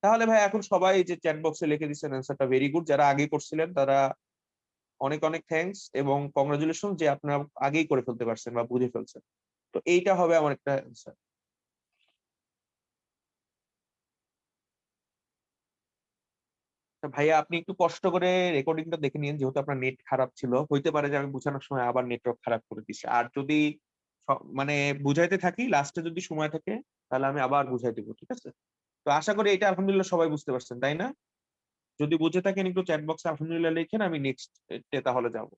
তাহলে ভাই এখন সবাই যে চ্যাট বক্সে লিখে দিচ্ছেন অ্যান্সারটা ভেরি গুড, যারা আগে করছিলেন তারা অনেক অনেক থ্যাঙ্কস এবং কংগ্রাচুলেশন যে আপনারা আগেই করে ফেলতে পারছেন বা বুঝে ফেলছেন। তো এইটা হবে আমার একটা অ্যান্সার। ভাইয়া আপনি একটু কষ্ট করে রেকর্ডিংটা দেখে নিন, যেহেতু আপনার নেট খারাপ ছিল, হইতে পারে যে আমি বুঝানোর সময় আবার নেটওয়ার্ক খারাপ করে দিচ্ছি। আর যদি মানে বুঝাইতে থাকি লাস্টে যদি সময় থাকে তাহলে আমি আবার বুঝাই দিব, ঠিক আছে? তো আশা করি এটা আলহামদুলিল্লাহ সবাই বুঝতে পারছেন, তাই না? যদি বুঝে থাকেন একটু চ্যাট বক্সে আলহামদুলিল্লাহ লিখেন, আমি নেক্সট তাহলে যাব।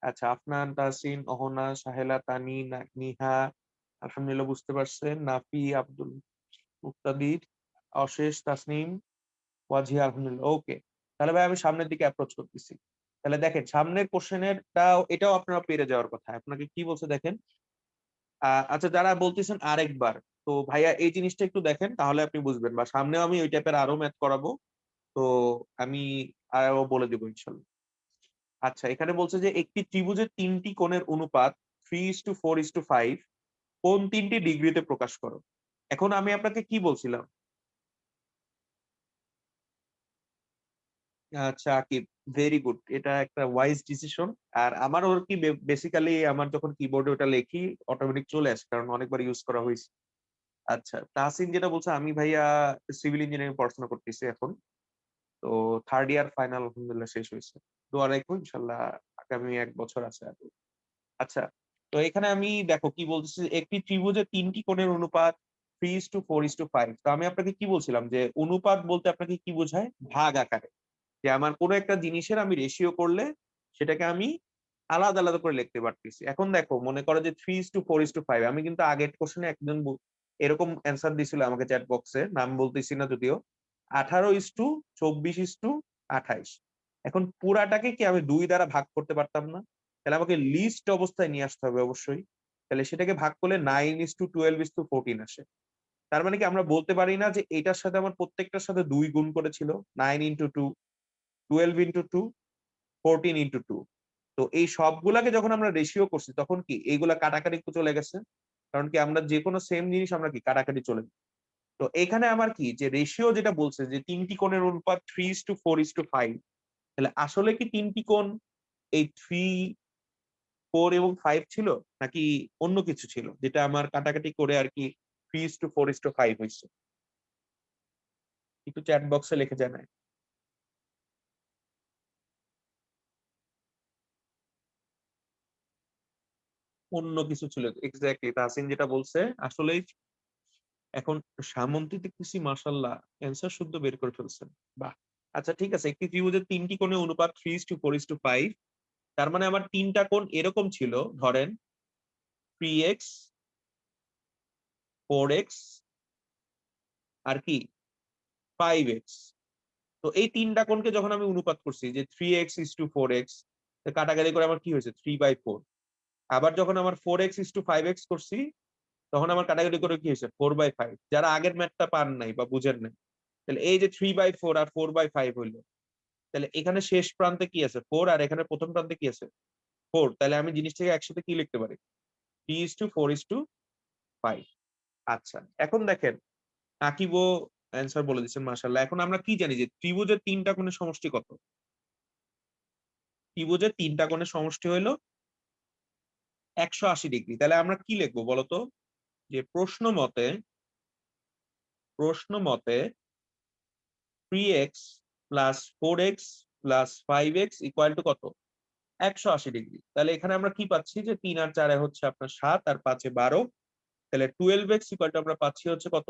আচ্ছা, আফনান, তাসিন, অহনা, সাহেলা, তানি, নিহা আলহামদুলিল্লাহ বুঝতে পারছেন, নাফি, আব্দুল মুক্তাদির, অশেষ, তাসনিম, ওয়াজিহা আলহামদুলিল্লাহ ওকে। তাহলে ভাই আমি সামনের দিকে অ্যাপ্রোচ করতেছি। তাহলে দেখেন সামনের কোশ্চেনেরটাও এটাও আপনারা পেরে যাওয়ার কথা, আপনাকে কি বলছে দেখেন। আচ্ছা যারা বলতেছেন আরেকবার, তো ভাইয়া এই জিনিসটা একটু দেখেন তাহলে আপনি বুঝবেন, বা সামনেও আমি ওই টাইপের আরো ম্যাথ করাবো, তো আমি আরো বলে দেবো ইনশাল্লাহ। আচ্ছা এখানে বলছে যে একটি ত্রিভুজের 3টি কোণের অনুপাত 3:4:5 কোন 3টি ডিগ্রিতে প্রকাশ করো। এখন আমি আপনাকে কি বলছিলাম, আচ্ছা আকিব, ভেরি গুড, এটা একটা ওয়াইজ ডিসিশন। আর আমার ওর কি বেসিক্যালি আমার যখন কিবোর্ডে ওটা লেখি অটোমেটিক চলে আসে, কারণ অনেকবার ইউজ করা হয়েছে। আচ্ছা তাহসিন যেটা বলছে, আমি ভাইয়া সিভিল ইঞ্জিনিয়ারিং পড়াশোনা করতেছি এখন, তো 3rd ইয়ার ফাইনাল আলহামদুলিল্লাহ শেষ হয়েছে। দোয়া রাখবো ইনশাল্লাহ, আগামী 1 বছর আছে আর কি। আচ্ছা, তো এখানে আমি দেখো কি বলতেছি, একটি ত্রিভুজের 3টি কোণের অনুপাত 3:4:5। তো আমি আপনাকে কি বলছিলাম যে অনুপাত বলতে আপনাকে কি বোঝায়, ভাগ আকারে, যে আমার কোনো একটা জিনিসের আমি রেশিও করলে সেটাকে আমি আলাদা আলাদা করে লিখতে পারতেছি। এখন দেখো মনে করো যে 3:4:5, আমি কিন্তু আগের কোশ্চেনে একজন এরকম অ্যান্সার দিছিল আমাকে চ্যাট বক্সে, নাম বলতেছি না যদিও, 18:24:28। এখন পুরাটাকে কি আমি 2 দ্বারা ভাগ করতে পারতাম না? তাহলে আমাকে লিস্ট অবস্থায় নিয়ে আসতে হবে অবশ্যই, তাহলে সেটাকে ভাগ করলে 9:12:14 আসে। তার মানে কি আমরা বলতে পারি না যে এটার সাথে আমার প্রত্যেকটার সাথে 2 গুণ করেছিল, 9:2, 12:2, 14:2। তো এই সবগুলাকে যখন আমরা রেশিও করছি তখন কি এইগুলা কাটাকাটি চলে গেছে, কারণ কি আমরা যে কোনো সেম জিনিস আমরা কি কাটাকাটি চলে যায়। তো এখানে আমার কি যে রেশিও যেটা বলছে যে 3টি কোণের অনুপাত 3:4:5, তাহলে আসলে কি 3টি কোণ এই 3, 4 এবং 5 ছিল, নাকি অন্য কিছু ছিল যেটা আমার কাটাকাটি করে আর কি 3:4:5 হয়েছে? একটু চ্যাট বক্সে লিখে জানায়। অন্য কিছু ছিল, এক্স্যাক্টলি তাহসিন যেটা বলছে আসলেই। এখন সামন্তী দেখতেছি মাশাআল্লাহ অ্যান্সার শুদ্ধ বের করে ফেলছেন, বাহ। আচ্ছা ঠিক আছে, একটি ত্রিভুজের 3টি কোণের অনুপাত 3:4:5, তার মানে আমার 3টা কোণ এরকম ছিল, ধরেন 3x, 4x আর কি 5x। তো এই 3টা কোণকে যখন আমি অনুপাত করছি যে 3x:4x, কাটাকাটি করে আমার কি হয়েছে 3/4। আবার যখন আমার 4x:5x করছি তখন আমার কাটাকাটি করে কি হয়েছে 4/5। যারা আগের ম্যাথটা পান নাই বা বুঝেন নাই, তাহলে এই যে 3/4 আর 4/5 হইলো, তাহলে এখানে শেষ প্রান্তে কি আছে 4, আর এখানে প্রথম প্রান্তে কি আছে 4। তাহলে আমি জিনিসটাকে একসাথে কি লিখতে পারি 3:4:5। আচ্ছা এখন দেখেন আকিবও অ্যান্সার বলে দিচ্ছেন মাশাআল্লাহ। এখন আমরা কি জানি যে ত্রিভুজের 3টা কোণের সমষ্টি কত? ত্রিভুজের 3টা কোণের সমষ্টি হইলো 180 ডিগ্রি। তাহলে আমরা কি লিখবো বলতো, যে প্রশ্ন মতে 3x + 4x + 5x = কত? 180 ডিগ্রি। তাহলে এখানে আমরা কি পাচ্ছি যে 3 আর 4 হচ্ছে আপনার 7, আর 5 12, তাহলে 12x = আমরা পাচ্ছি হচ্ছে কত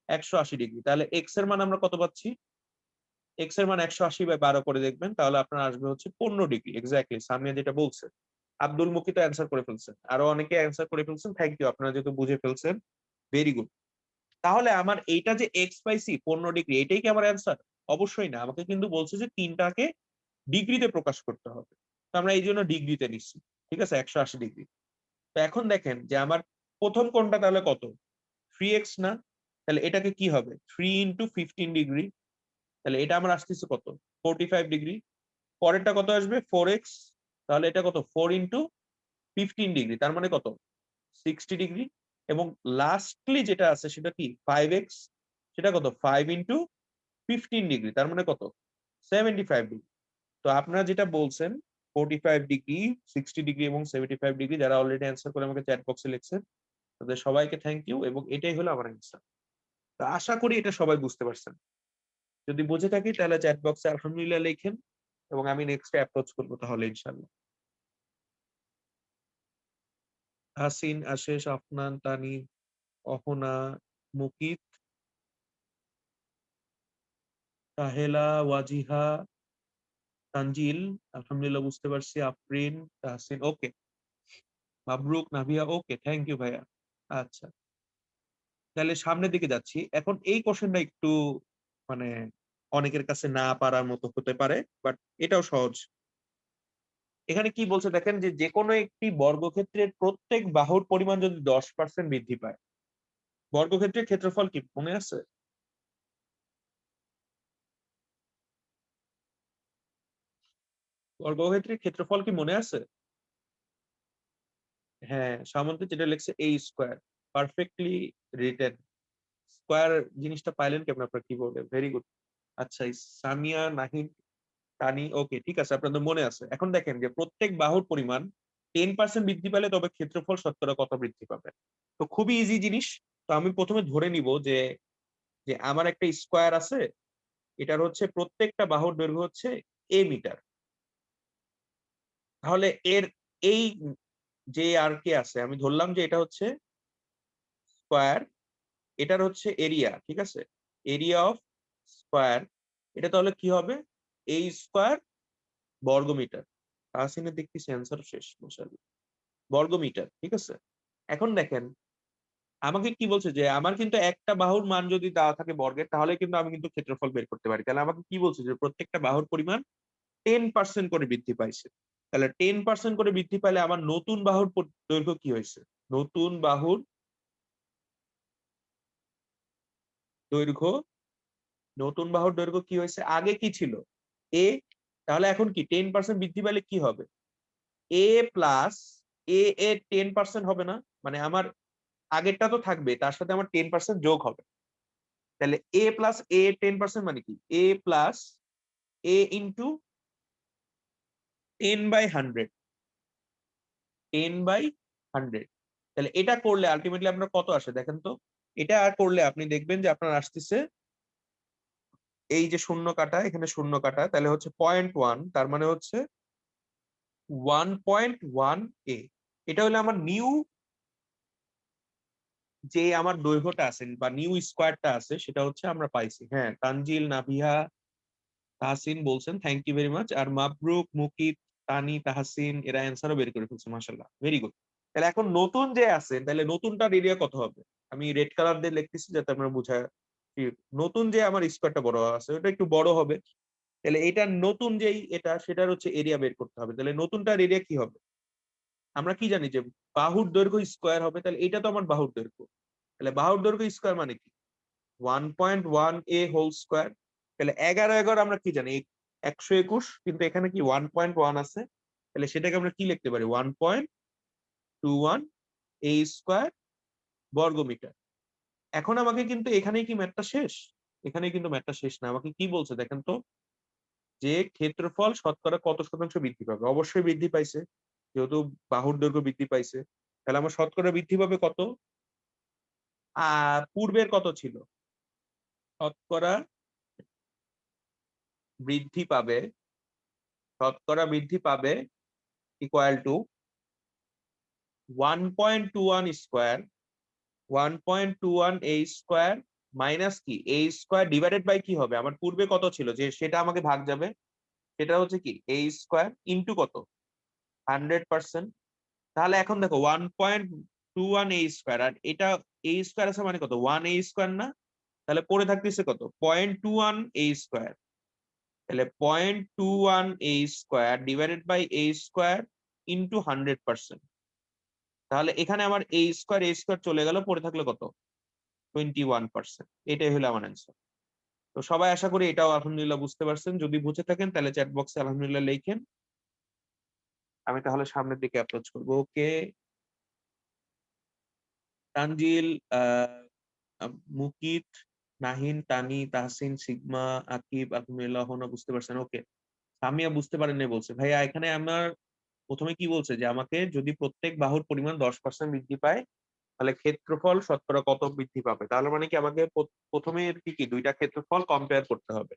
180 ডিগ্রি। তাহলে এক্স এর মান আমরা কত পাচ্ছি? এক্স এর মান 180/12 করে দেখবেন, তাহলে আপনার আসবে হচ্ছে 15 ডিগ্রি। এক্স্যাক্টলি সামিয়া যেটা বলছে। আব্দুল মুকিত অ্যান্সার করে ফেলছেন, আরো অনেকে অ্যান্সার করে ফেলছেন। থ্যাংক ইউ, আপনারা যেহেতু বুঝে ফেলছেন, ভেরি গুড। তাহলে আমার এইটা যে এক্স পাইছি 15 ডিগ্রি, এটাই কি আমার অ্যান্সার? অবশ্যই না, আমাকে কিন্তু বলছে যে তিনটাকে ডিগ্রিতে প্রকাশ করতে হবে। তো আমরা এই জন্য ডিগ্রিতে নিচ্ছি, ঠিক আছে, 180 ডিগ্রি। তো এখন দেখেন যে আমার প্রথম কোণটা তাহলে কত? 3x না? তাহলে এটাকে কি হবে? 3 ইন্টু 15 ডিগ্রি। তাহলে এটা আমার আসতেছে কত? 45 ডিগ্রি। পরেরটা কত আসবে? 4x। তাহলে এটা কত? 4 ইন্টু 15 ডিগ্রি, তার মানে কত? 60 ডিগ্রি। এবং লাস্টলি যেটা আছে সেটা কি? 5x। সেটা কত? 5 ইন্টু 15 ডিগ্রি, তার মানে কত? 75 ডিগ্রি। তো আপনারা যেটা বলছেন 45 ডিগ্রি, 60 ডিগ্রি এবং 75 ডিগ্রি, যারা অলরেডি অ্যান্সার করে আমাকে চ্যাট বক্সে লিখছেন, তাদের সবাইকে থ্যাংক ইউ। এবং এটাই হলো আমার অ্যান্সার। তো আশা করি এটা সবাই বুঝতে পারছেন। যদি বুঝে থাকি তাহলে চ্যাট বক্সে আলহামদুলিল্লাহ লিখেন, এবং আমি নেক্সট অ্যাপ্রোচ করবো তাহলে ইনশাল্লাহ। হাসিন, আশেষ, আফনান, তানি, অহনা, মুকিত, তাহেলা, ওয়াজিহা, তানজিল, আলহামদুলিল্লাহ বুঝতে পারছি। আফরিন, তাহসিন, ওকে। মাবরুক, নাভিয়া, ওকে, থ্যাংক ইউ ভাইয়া। আচ্ছা, তাহলে সামনের দিকে যাচ্ছি। এখন এই কোশ্চেনটা একটু মানে অনেকের কাছে না পারার মতো হতে পারে, বাট এটাও সহজ। এখানে কি বলছে দেখেন, যে যে কোনো একটি বর্গক্ষেত্রের প্রত্যেক বাহুর পরিমাণ যদি 10% বৃদ্ধি পায়, বর্গক্ষেত্রের ক্ষেত্রফল কি মনে আছে? বর্গক্ষেত্রের ক্ষেত্রফল কি মনে আছে? হ্যাঁ, সামন্ত যেটা লিখছে a square, perfectly written. Square জিনিসটা পাইলেন কেমন আপনার কিবোর্ডে? Very good. আচ্ছা, সামিয়া, নাহিদ, তানি, ওকে, ঠিক আছে, আপনাদের মনে আছে। এখন দেখেন যে প্রত্যেক বাহুর পরিমাণ 10% বৃদ্ধি পেলে তবে ক্ষেত্রফল শতকরা কত বৃদ্ধি পাবে? তো খুবই ইজি জিনিস। তো আমি প্রথমে ধরে নিব যে যে আমার একটা স্কয়ার আছে, এটার হচ্ছে প্রত্যেকটা বাহুর দৈর্ঘ্য হচ্ছে a মিটার। তাহলে এর এই যে আর কে আছে, আমি ধরলাম যে এটা হচ্ছে স্কয়ার, এটার হচ্ছে এরিয়া, ঠিক আছে, এরিয়া অফ স্কয়ার। এটা তাহলে কি হবে? a স্কয়ার বর্গমিটার। তাহসিনের দেখতেছি অ্যান্সার শেষ, মাশাআল্লাহ। বর্গমিটার, ঠিক আছে। এখন দেখেন আমাকে কি বলছে, যে আমার কিন্তু একটা বাহুর মান যদি দেওয়া থাকে বর্গের, তাহলে কিন্তু আমি কিন্তু ক্ষেত্রফল বের করতে পারি। তাহলে আমাকে কি বলছে, যে প্রত্যেকটা বাহুর পরিমাণ 10% করে বৃদ্ধি পাইছে। তাহলে 10% করে বৃদ্ধি পাইলে আমার নতুন বাহুর দৈর্ঘ্য কি হয়েছে? নতুন বাহুর দৈর্ঘ্য, নতুন বাহুর দৈর্ঘ্য কি হয়েছে? আগে কি ছিল? এ। তাহলে এখন কি 10% বৃদ্ধি পাইলে কি হবে? এ প্লাস এ এর 10% হবে না? মানে আমার আগেরটা তো থাকবে, তার সাথে আমার 10% যোগ হবে। তাহলে এ প্লাস এ 10% মানে কি? এ প্লাস এ ইন্টু 10/100, 10/100। তাহলে এটা করলে আলটিমেটলি আপনার কত আসে দেখেন তো? এটা করলে আপনি দেখবেন যে আপনার আসতেছে, এই যে শূন্য কাটা, এখানে শূন্য কাটা, তাহলে হচ্ছে 0.1, তার মানে হচ্ছে 1.1 এ। এটা হলো আমার নিউ, যে আমার দৈর্ঘ্যটা আছে বা নিউ স্কোয়ারটা আছে, সেটা হচ্ছে আমরা পাইছি। হ্যাঁ, তানজিল, নাভিহা, তাহসিন বলছেন থ্যাংক ইউ ভেরি মাচ। আর মাবরুক, মুকিত, তানি, তাহসিন এরা অ্যান্সারও বের করে ফেলছে, মাশাআল্লাহ, ভেরি গুড। তাহলে এখন নতুন যে আছে, তাহলে নতুনটার এরিয়া কত হবে? আমি রেড কালার দিয়ে লিখতেছি যাতে আমরা বুঝা। নতুন যে আমার স্কোয়ারটা বড় আছে, ওটা একটু বড় হবে। তাহলে এটা নতুন যেই এটা, সেটার হচ্ছে এরিয়া বের করতে হবে। তাহলে নতুনটার এরিয়া কি হবে? আমরা কি জানি যে বাহুর দৈর্ঘ্য স্কোয়ার হবে। তাহলে এটা তো আমার বাহুর দৈর্ঘ্য। তাহলে বাহুর দৈর্ঘ্য স্কোয়ার মানে কি? 1.1 এ হোল স্কোয়ার। তাহলে 11 আমরা কি জানি? 121, কিন্তু এখানে কি 1.1 আছে। তাহলে সেটাকে আমরা কি লিখতে পারি? 1.21 এ স্কোয়ার বর্গমিটার। এখন আমাকে কিন্তু এখানেই কি ম্যাথটা শেষ? এখানেই কিন্তু ম্যাথটা শেষ না। আমাকে কি বলছে দেখেন তো, যে ক্ষেত্রফল শতকরা কত শতাংশ বৃদ্ধি পাবে? অবশ্যই বৃদ্ধি পাইছে, যেহেতু বাহুর দৈর্ঘ্য বৃদ্ধি পাইছে। তাহলে আমার শতকরা বৃদ্ধি পাবে কত? পূর্বের কত ছিল? শতকরা বৃদ্ধি পাবে, শতকরা বৃদ্ধি পাবে equal to 1.21 square, 1.21 A square minus কি এ স্কোয়ার ডিভাইডেড বাই কি হবে, আমার পূর্বে কত ছিল যে সেটা আমাকে ভাগ যাবে, সেটা হচ্ছে কি এ স্কোয়ার ইন্টু কত 100%। তাহলে এখন দেখো 1.21 এ স্কোয়ার, আর এটা এ স্কোয়ার আছে মানে কত 1 এ স্কোয়ার না, তাহলে পড়ে থাকতেছে কত 0.21 এ স্কোয়ার। তাহলে 0.21 A square divided by A square into 100%। তাহলে এখানে আমার এ স্কোয়ার চলে গেল, পড়ে থাকলো কত 21%। এটাই হলো আমার অ্যান্সার। তো সবাই আশা করি এটাও আলহামদুলিল্লাহ বুঝতে পারছেন। যদি বুঝে থাকেন তাহলে চ্যাট বক্সে আলহামদুলিল্লাহ লিখেন, আমি তাহলে সামনের দিকে অ্যাপ্রোচ করবো। ওকে, তানজিল, মুকিত, নাহিন, তানি, তাহসিন, সিগমা, আকিব, আলহামদুলিল্লাহ হনা বুঝতে পারছেন। ওকে, সামিয়া বুঝতে পারেন নাই বলছে। ভাইয়া এখানে আমার প্রথমে কি বলছে যে আমাকে যদি প্রত্যেক বাহুর পরিমাণ 10% বৃদ্ধি পায় তাহলে ক্ষেত্রফল শতকরা কত বৃদ্ধি পাবে। তাহলে মানে কি আমাকে প্রথমে আর কি দুইটা ক্ষেত্রফল কম্পেয়ার করতে হবে।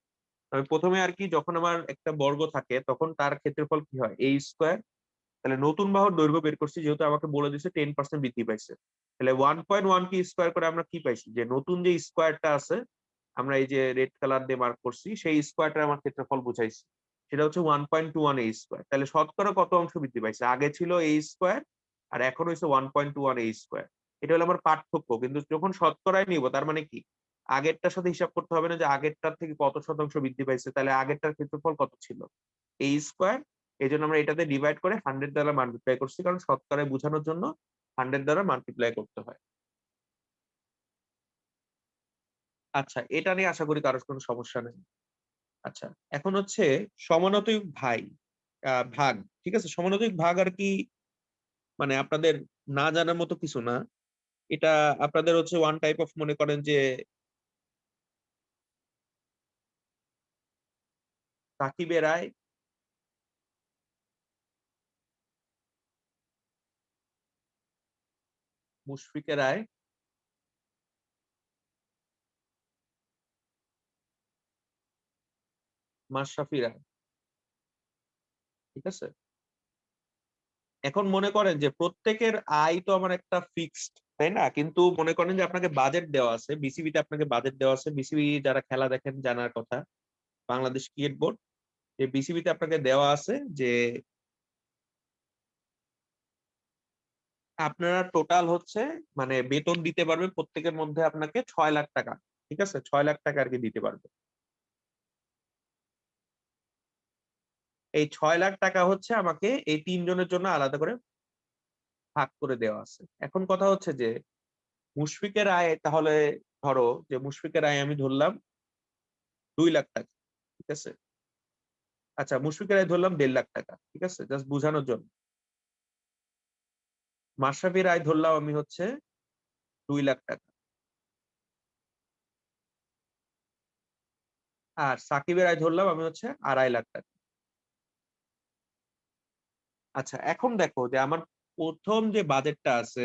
আমি প্রথমে আর কি যখন আমার একটা বর্গ থাকে তখন তার ক্ষেত্রফল কি হয় এ স্কোয়ার। তাহলে নতুন বাহুর দৈর্ঘ্য বের করছি, যেহেতু আমাকে বলে দিচ্ছে 10% বৃদ্ধি পাইছে, তাহলে 1.1 কি স্কোয়ার করে আমরা কি পাইছি যে নতুন যে স্কোয়ারটা আছে, আমরা এই যে রেড কালার দিয়ে মার্ক করছি সেই স্কোয়ারটা আমার ক্ষেত্রফল বুঝাইছি, সেটা হচ্ছে 1.21 এ স্কোয়ার। তাহলে শতকরা কত অংশ বৃদ্ধি পাইছে, আগে ছিল এ স্কোয়ার আর এখন হয়েছে 1.21 এ স্কোয়ার। এটা হলো আমার পার্থক্য। কিন্তু যখন শতকরায় নিব তার মানে কি আগেরটার সাথে হিসাব করতে হবে না যে আগেরটার থেকে কত শতাংশ বৃদ্ধি পাইছে, তাহলে আগেরটার ক্ষেত্রফল কত ছিল এ স্কোয়ার। এই জন্য আমরা এটাতে ডিভাইড করে 100 দ্বারা মাল্টিপ্লাই করছি, কারণ শতকরায় বোঝানোর জন্য 100 দ্বারা মাল্টিপ্লাই করতে হয়। আচ্ছা, এটা নিয়ে আশা করি কারোর কোনো সমস্যা নেই। আচ্ছা, এখন হচ্ছে সমানুপাতিক ভাগ। ঠিক আছে, সমানুপাতিক ভাগ আর কি মানে আপনাদের না জানার মতো কিছু না। এটা আপনাদের হচ্ছে ওয়ান টাইপ অফ, মনে করেন যে সাকিবের আয়, মুশফিকের আয়, মাশরাফির আয়। ঠিক আছে, এখন মনে করেন যে প্রত্যেকের আয় তো আমার একটা ফিক্সড, তাই না? কিন্তু মনে করেন যে আপনাকে বাজেট দেওয়া আছে, বিসিবিতে আপনাকে বাজেট দেওয়া আছে, বিসিবি যারা খেলা দেখেন জানার কথা, বাংলাদেশ ক্রিকেট বোর্ড, যে বিসিবিতে আপনাকে দেওয়া আছে যে আপনারা টোটাল হচ্ছে মানে বেতন দিতে পারবে প্রত্যেকের মধ্যে আপনাকে 6 লাখ টাকা। ঠিক আছে, 6 লাখ টাকা আর কি দিতে পারবে। এই 6 লাখ টাকা হচ্ছে আমাকে এই 3 জনের জন্য আলাদা করে ভাগ করে দেওয়া আছে। এখন কথা হচ্ছে যে মুশফিকের আয়, তাহলে ধরো যে মুশফিকের আয় আমি ধরলাম 2 লাখ টাকা। ঠিক আছে, আচ্ছা মুশফিকের আয় ধরলাম 1.5 লাখ টাকা। ঠিক আছে, জাস্ট বোঝানোর জন্য। মাশরাফির আয় ধরলাম আমি হচ্ছে 2 লাখ টাকা, আর সাকিবের আয় ধরলাম আমি হচ্ছে 2.5 লাখ টাকা। আচ্ছা, এখন দেখো যে আমার প্রথম যে বাজেটটা আছে,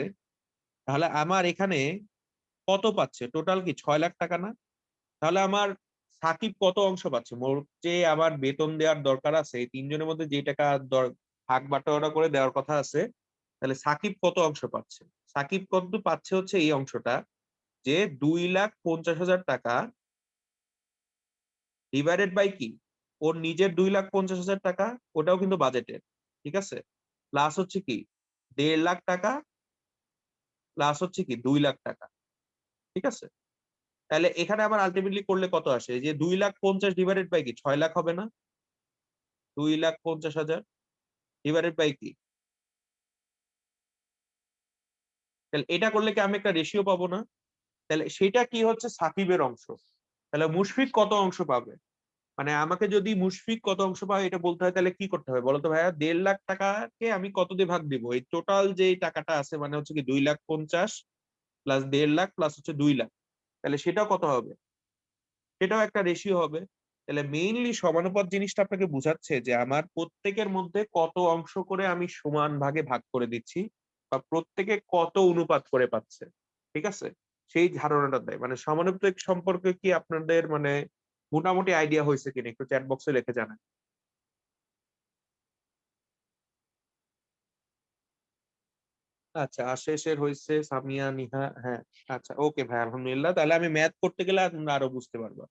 তাহলে আমার এখানে কত পাচ্ছে, টোটাল কি 6 লাখ টাকা না? তাহলে আমার সাকিব কত অংশ পাচ্ছে, মোট যে আমার বেতন দেওয়ার দরকার আছে এই 3 জনের মধ্যে যে টাকা ভাগ বাটোয়ারা করে দেওয়ার কথা আছে, তাহলে সাকিব কত অংশ পাচ্ছে? সাকিব কত পাচ্ছে হচ্ছে এই অংশটা, যে 2,50,000 টাকা ডিভাইডেড বাই কি ওর নিজের 2,50,000 টাকা, ওটাও কিন্তু বাজেটের। ঠিক আছে, প্লাস হচ্ছে কি 1.5 লাখ টাকা, প্লাস হচ্ছে কি 2 লাখ টাকা। ঠিক আছে, তাহলে এখানে আবার আলটিমেটলি করলে কত আসে, যে 2,50,000 ডিভাইডেড বাই কি 6 লাখ হবে না? 2,50,000 ডিভাইডেড বাই কি, তাহলে এটা করলে কি আমি একটা রেশিও পাবো না? তাহলে সেটা কি হচ্ছে সাকিবের অংশ। তাহলে মুশফিক কত অংশ পাবে, মানে আমাকে যদি মুশফিক কত অংশ পাবে এটা বলতে হয়, তাহলে কি করতে হবে বলতো ভাইয়া? 1.5 লাখ টাকাকে আমি কত দিয়ে ভাগ দিব, এই টোটাল যে টাকাটা আছে মানে হচ্ছে কি 2,50,000 প্লাস 1.5 লাখ প্লাস হচ্ছে 2 লাখ, তাহলে সেটাও কত হবে? সেটাও একটা রেশিও হবে। তাহলে মেইনলি সমানুপাত জিনিসটা আপনাকে বুঝাচ্ছে যে আমার প্রত্যেকের মধ্যে কত অংশ করে আমি সমান ভাগে ভাগ করে দিচ্ছি, বা প্রত্যেকে কত অনুপাত করে পাচ্ছে। ঠিক আছে, সেই ধারণাটা দেয়। মানে সমানুপাতিক সম্পর্কে কি আপনাদের মানে মোটামুটি আইডিয়া হয়েছে কিনা একটু চ্যাট বক্সে লিখে জানান। আচ্ছা, আশেষের হয়েছে, সামিয়া, নিহা, হ্যাঁ। আচ্ছা, ওকে ভাই, আলহামদুলিল্লাহ। তাহলে আমি ম্যাথ করতে গেলে তোমরা আরো বুঝতে পারবা।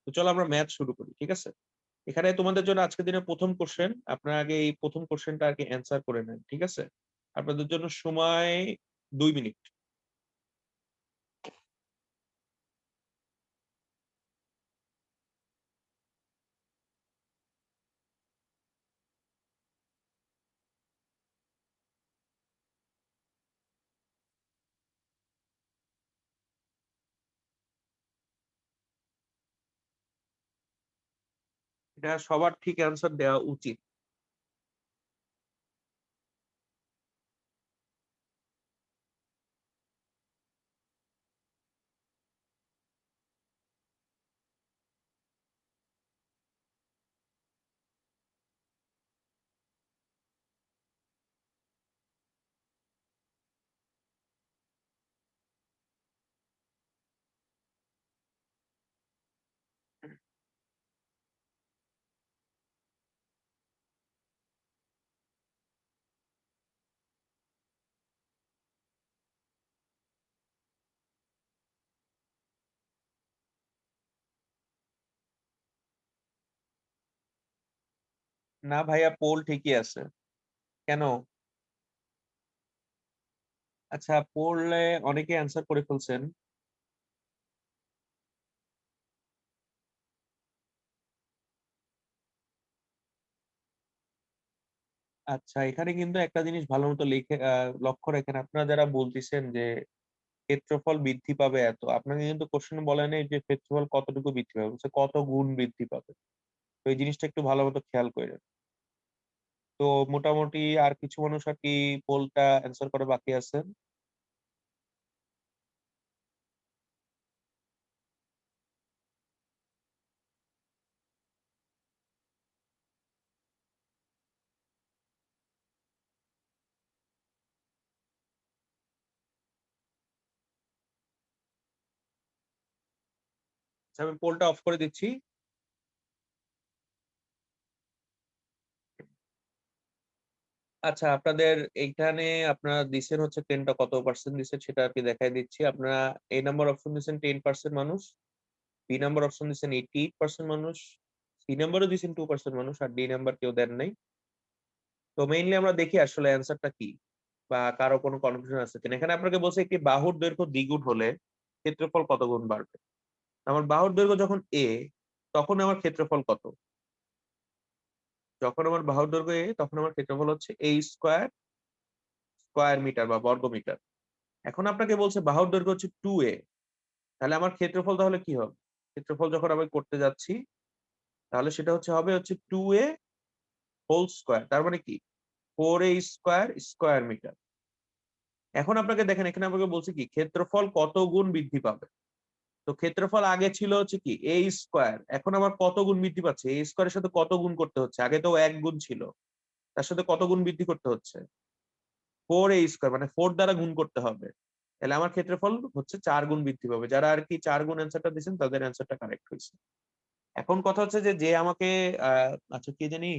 তো চলো আমরা ম্যাথ শুরু করি, ঠিক আছে? এখানে তোমাদের জন্য আজকের দিনের প্রথম কোশ্চেন, আপনারা আগে এই প্রথম কোশ্চেনটা আর কি অ্যান্সার করে নেন, ঠিক আছে? আপনাদের জন্য সময় 2 মিনিট। এটা সবার ঠিক অ্যান্সার দেওয়া উচিত। না ভাইয়া, পোল ঠিকই আছে। কেন? আচ্ছা, পোলে অনেকে অ্যান্সার করে ফেলছেন। আচ্ছা, এখানে কিন্তু একটা জিনিস ভালো মতো লিখে লক্ষ্য রাখেন, আপনারা যারা বলতেছেন যে ক্ষেত্রফল বৃদ্ধি পাবে এত, আপনাকে কিন্তু কোশ্চেন বলে নেই যে ক্ষেত্রফল কতটুকু বৃদ্ধি পাবে, বলছে কত গুণ বৃদ্ধি পাবে। তো এই জিনিসটা একটু ভালো মতো খেয়াল করে। তো মোটামুটি আর কিছু মানুষ আর কি পোলটা অ্যান্সার করে বাকি আছে। আচ্ছা, আমি পোলটা অফ করে দিচ্ছি। আচ্ছা, আপনাদের এইখানে আপনারা দিচ্ছেন হচ্ছে 10টা কত পার্সেন্ট দিচ্ছেন সেটা আর কি দেখাই দিচ্ছি। আপনারা এ নাম্বার অপশন দিচ্ছেন 10% মানুষ, বি নাম্বার অপশন দিচ্ছেন 88% মানুষ, সি নাম্বারও দিচ্ছেন 2% মানুষ, আর ডি নাম্বার কেউ দেন নাই। তো মেইনলি আমরা দেখি আসলে অ্যান্সারটা কি, বা কারো কোনো কনফিউশন আছে কিনা। এখানে আপনাকে বলছে একটি বাহুর দৈর্ঘ্য দ্বিগুণ হলে ক্ষেত্রফল কত গুণ বাড়বে। আমার বাহুর দৈর্ঘ্য যখন তখন আমার ক্ষেত্রফল কত? যখন আমার বাহুর দৈর্ঘ্য তখন আমার ক্ষেত্রফল হচ্ছে স্কোয়ার, স্কোয়ার মিটার বা বর্গ মিটার। এখন আপনাকে বলছে বাহুর দৈর্ঘ্য হচ্ছে 2a, তাহলে আমার ক্ষেত্রফল তাহলে কি হবে? ক্ষেত্রফল যখন আমি করতে যাচ্ছি তাহলে সেটা হবে 2a হোল স্কোয়ার, তার মানে কি 4a স্কোয়ার স্কোয়ার মিটার। এখন আপনাকে দেখেন, এখানে আপনাকে বলছে কি ক্ষেত্রফল কত গুণ বৃদ্ধি পাবে। তো ক্ষেত্রফল আগে ছিল হচ্ছে কি এ স্কোয়ার, এখন আবার কত গুণ বৃদ্ধি পাচ্ছে, এ স্কোয়ারের সাথে কত গুণ করতে হচ্ছে, আগে তো 1 গুণ ছিল, তার সাথে কত গুণ বৃদ্ধি করতে হচ্ছে, 4a স্কোয়ার, মানে 4 দ্বারা গুণ করতে হবে। তাহলে আমার ক্ষেত্রফল হচ্ছে 4 গুণ বৃদ্ধি পাবে। যারা আর কি 4 গুণ অ্যান্সারটা দিচ্ছেন তাদের অ্যান্সারটা কারেক্ট হয়েছে। এখন কথা হচ্ছে যে যে আমাকে আচ্ছা কে জানি,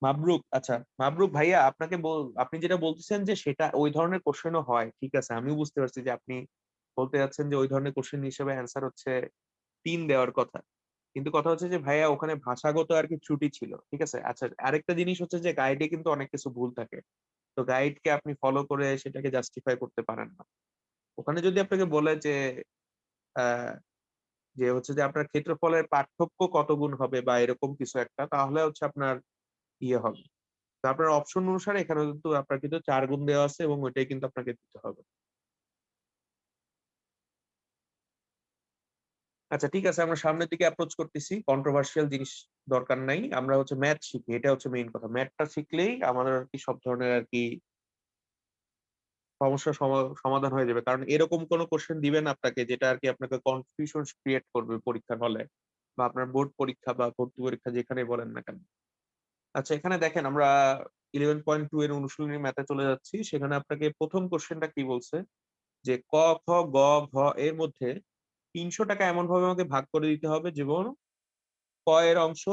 মাবরুক। আচ্ছা মাবরুক ভাইয়া, আপনি যেটা বলতেছেন যে সেটা ওই ধরনের কোশ্চেনও হয়, ঠিক আছে, আমিও বুঝতে পারছি যে আপনি বলতে যাচ্ছেন যে ওই ধরনের কোশ্চেন হিসেবে অ্যান্সার হচ্ছে 3 দেওয়ার কথা। কিন্তু কথা হচ্ছে যে ভাইয়া ওখানে ভাষাগত আর কি ত্রুটি ছিল, ঠিক আছে। আচ্ছা, আরেকটা জিনিস হচ্ছে যে গাইডে কিন্তু অনেক কিছু ভুল থাকে। তো গাইডকে আপনি ফলো করে সেটাকে জাস্টিফাই করতে পারেন না। ওখানে যদি আপনাকে বলে যে আহ হচ্ছে যে আপনার ক্ষেত্রফলের পার্থক্য কত গুণ হবে বা এরকম কিছু একটা, তাহলে হচ্ছে আপনার ইয়ে হবে। তো আপনার অপশন অনুসারে এখানে কিন্তু আপনার কিন্তু 4 গুণ দেওয়া আছে এবং ওইটাই কিন্তু আপনাকে দিতে হবে। আচ্ছা ঠিক আছে, আমরা সামনের দিকে অ্যাপ্রোচ করতেছি, কন্ট্রোভার্সিয়াল জিনিস দরকার নাই, আমরা হচ্ছে ম্যাথ শিখি, এটা হচ্ছে মেইন কথা। ম্যাথটা শিখলেই আমাদের আর কি সব ধরনের আর কি সমস্যার সমাধান হয়ে যাবে। কারণ এরকম কোনো কোশ্চেন দিবেন আপনাকে যেটা আর কি আপনাকে কনফিউশন ক্রিয়েট করবে পরীক্ষার হলে, বা আপনার বোর্ড পরীক্ষা বা ভর্তি পরীক্ষা যেখানে বলেন না কেন। আচ্ছা, এখানে দেখেন আমরা 11.2 এর অনুশীলনী ম্যাথে চলে যাচ্ছি। সেখানে আপনাকে প্রথম কোশ্চেনটা কি বলছে যে ক, খ, গ, ঘ এর মধ্যে 300 টাকা এমন ভাবে আমাকে ভাগ করে দিতে হবে যেমন ক এর অংশ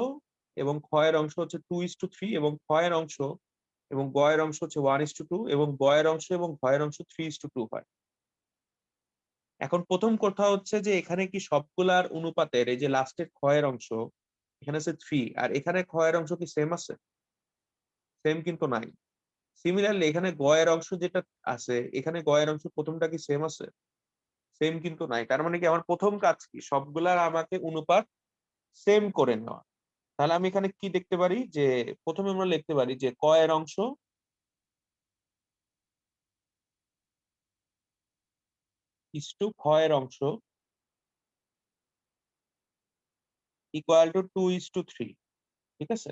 এবং খ এর অংশ হচ্ছে 2:3 এবং খ এর অংশ এবং গয়ের অংশ হচ্ছে 1:2 এবং গয়ের অংশ এবং ঘয়ের অংশ 3:2 হয়। এখন প্রথম কথা হচ্ছে যে এখানে কি সবগুলার অনুপাতের এই যে লাস্টের ক্ষয়ের অংশ এখানে আছে 3 আর এখানে ক্ষয়ের অংশ কি সেম আছে? সেম কিন্তু নাই। সিমিলারলি এখানে গয়ের অংশ যেটা আছে এখানে গয়ের অংশ প্রথমটা কি সেম আছে? সেম কিন্তু নাই। তার মানে কি আমার প্রথম কাজ কি সবগুলার আমাকে অনুপাত সেম করে নেওয়া। তাহলে আমি এখানে কি দেখতে পারি যে প্রথমে আমরা লিখতে পারি যে কয়ের অংশ ইসটু ক্ষয়ের অংশ ইকুয়াল টু 2:3। ঠিক আছে?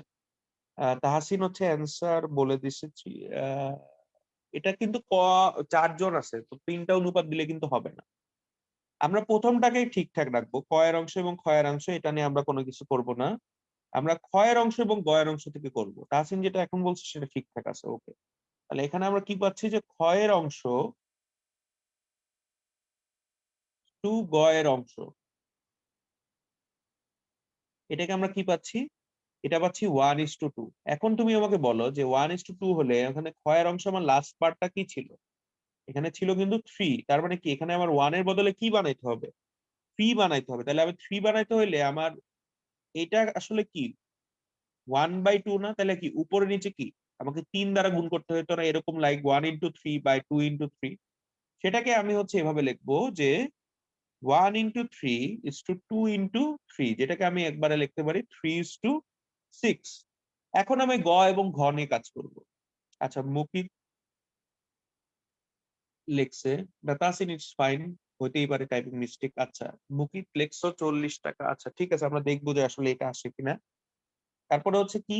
তাহসিন হচ্ছে অ্যান্সার বলে দিচ্ছি। এটা কিন্তু 4 জন আছে, তো 3টা অনুপাত দিলে কিন্তু হবে না। আমরা প্রথমটাকেই ঠিকঠাক রাখবো, কয়ের অংশ এবং ক্ষয়ের অংশ, এটা নিয়ে আমরা কোনো কিছু করব না। আমরা ক্ষয়ের অংশ এবং গয়ের অংশ থেকে করব। তাহসিন যেটা এখন বলছে সেটা ঠিকঠাক আছে, ওকে। তাহলে এখানে আমরা কি পাচ্ছি যে ক্ষয়ের অংশ টু গয়ের অংশ, এটাকে আমরা কি পাচ্ছি? এটা পাচ্ছি 1:2। এখন তুমি আমাকে বলো যে 1:2 হলে ওখানে ক্ষয়ের অংশ আমার লাস্ট পার্টটা কি ছিল? এখানে ছিল কিন্তু 3। তার মানে কি এখানে আমার 1 এর বদলে কি বানাইতে হবে? 3 বানাইতে হবে। তাহলে আমি 3 বানাইতে হইলে আমার এটা আসলে কি 1/2 না? তাহলে কি উপরে নিচে কি আমাকে 3 দ্বারা গুণ করতে হতো না? এরকম লাইক 1:3/2:3। সেটাকে আমি হচ্ছে এভাবে লিখবো যে 1:3:2:3, যেটাকে আমি একবারে লিখতে পারি 3:6। এখন আমি গ এবং ঘ নিয়ে কাজ করব। আচ্ছা, মুকিত লেখছে তাসিন, ইটস ফাইন, হতেই পারে টাইপিং মিস্টেক। আচ্ছা, মুকিত লেখছো 40 টাকা। আচ্ছা ঠিক আছে, আমরা দেখবো যে আসলে এটা আসে কিনা। তারপরে হচ্ছে কি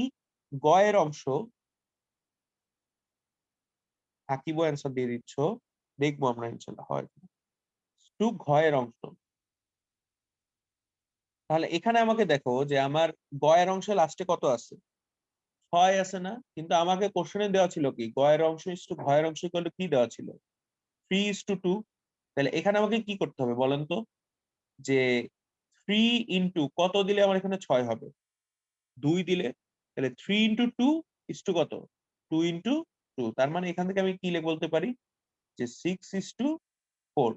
গয়ের অংশ, আকিবও অ্যান্সার দিয়ে দিচ্ছ, দেখবো আমরা ইনশাল্লাহ হয় কিনা। টু ঘয়ের অংশ, তাহলে এখানে আমাকে দেখো যে আমার গয়ের অংশে লাস্টে কত আছে? 6 আছে না? কিন্তু আমাকে কোশ্চেনে দেওয়া ছিল কি গয়ের অংশ ইসটু ঘয়ের অংশ ইকুয়াল টু কি দেওয়া ছিল? 3:2। তাহলে এখানে আমাকে কি করতে হবে বলেন তো? যে 3 ইন্টু কত দিলে আমার এখানে 6 হবে? 2 দিলে। তাহলে 3 ইন্টু 2 ইসটু কত? 2 ইন্টু 2। তার মানে এখান থেকে আমি কি বলতে পারি যে 6:4।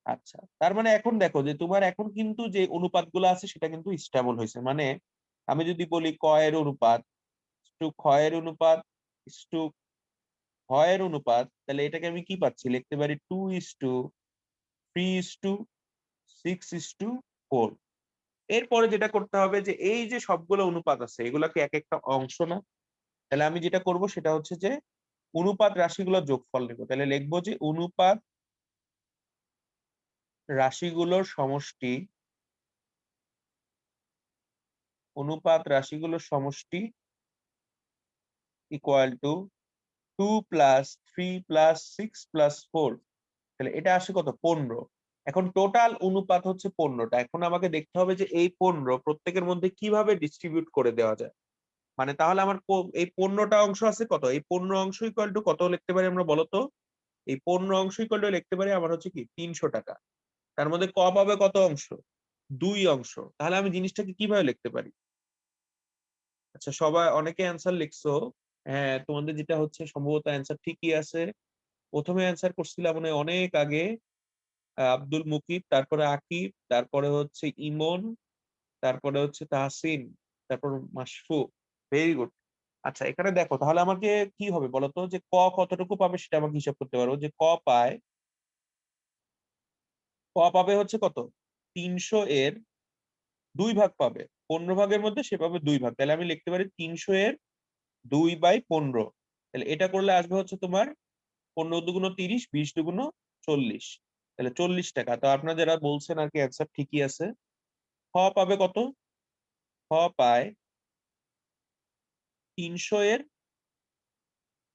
আচ্ছা, তার মানে এখন দেখো যে তোমার এখন কিন্তু যে অনুপাতগুলো আছে সেটা কিন্তু স্টেবল হয়েছে। মানে আমি যদি বলি ক এর অনুপাত টু ক্ষয়ের অনুপাত টু ক্ষয়ের অনুপাত, তাহলে এটাকে আমি কি পাচ্ছি? লিখতে পারি 2:3:6:4। এরপরে যেটা করতে হবে যে এই যে সবগুলো অনুপাত আছে এগুলা কি এক একটা অংশ না? তাহলে আমি যেটা করব সেটা হচ্ছে যে অনুপাত রাশিগুলোর যোগফল নেব। তাহলে লিখবো যে অনুপাত রাশিগুলোর সমষ্টি, অনুপাত রাশিগুলোর সমষ্টি equal to 2 plus 3 plus 6 plus 4। তাহলে এটা আসে কত? 15। এখন টোটাল অনুপাত হচ্ছে 15টা। এখন আমাকে দেখতে হবে যে এই 15 প্রত্যেকের মধ্যে কিভাবে ডিস্ট্রিবিউট করে দেওয়া যায়। মানে তাহলে আমার এই 15টা অংশ আছে কত? এই 15 অংশ ইকুয়াল টু কত লিখতে পারি আমরা বলতো? এই 15 অংশ ইকুয়াল টু লিখতে পারি আমার হচ্ছে কি 300 টাকা। তার মধ্যে ক পাবে কত অংশ? 2 অংশ। তাহলে আমি জিনিসটাকে কিভাবে লিখতে পারি? আচ্ছা, সবাই অনেকে অ্যান্সার লিখছো। হ্যাঁ, তোমাদের যেটা হচ্ছে সম্ভবত অ্যান্সার ঠিকই আছে। প্রথমে অ্যান্সার করছিলাম মানে অনেক আগে আব্দুল মুকিত, তারপরে আকিব, তারপরে হচ্ছে ইমন, তারপরে হচ্ছে তাহসিন, তারপর মাশফু। Very good. আচ্ছা, এখানে দেখো তাহলে আমাকে কি হবে বলতো যে ক কতটুকু পাবে সেটা আমাকে হিসাব করতে পারবো যে ক পাবে হচ্ছে কত? 300 এর 2 ভাগ পাবে। 15 ভাগের মধ্যে সে পাবে 2 ভাগ। তাহলে আমি লিখতে পারি 300 এর 2/15। তাহলে এটা করলে আসবে হচ্ছে তোমার 15 দুগুণ 30, 20 দুগুণ 40। তাহলে 40 টাকা। তো আপনারা যারা বলছেন আর কি অ্যান্সার ঠিকই আছে। খ পাবে কত? খ পায় 300 এর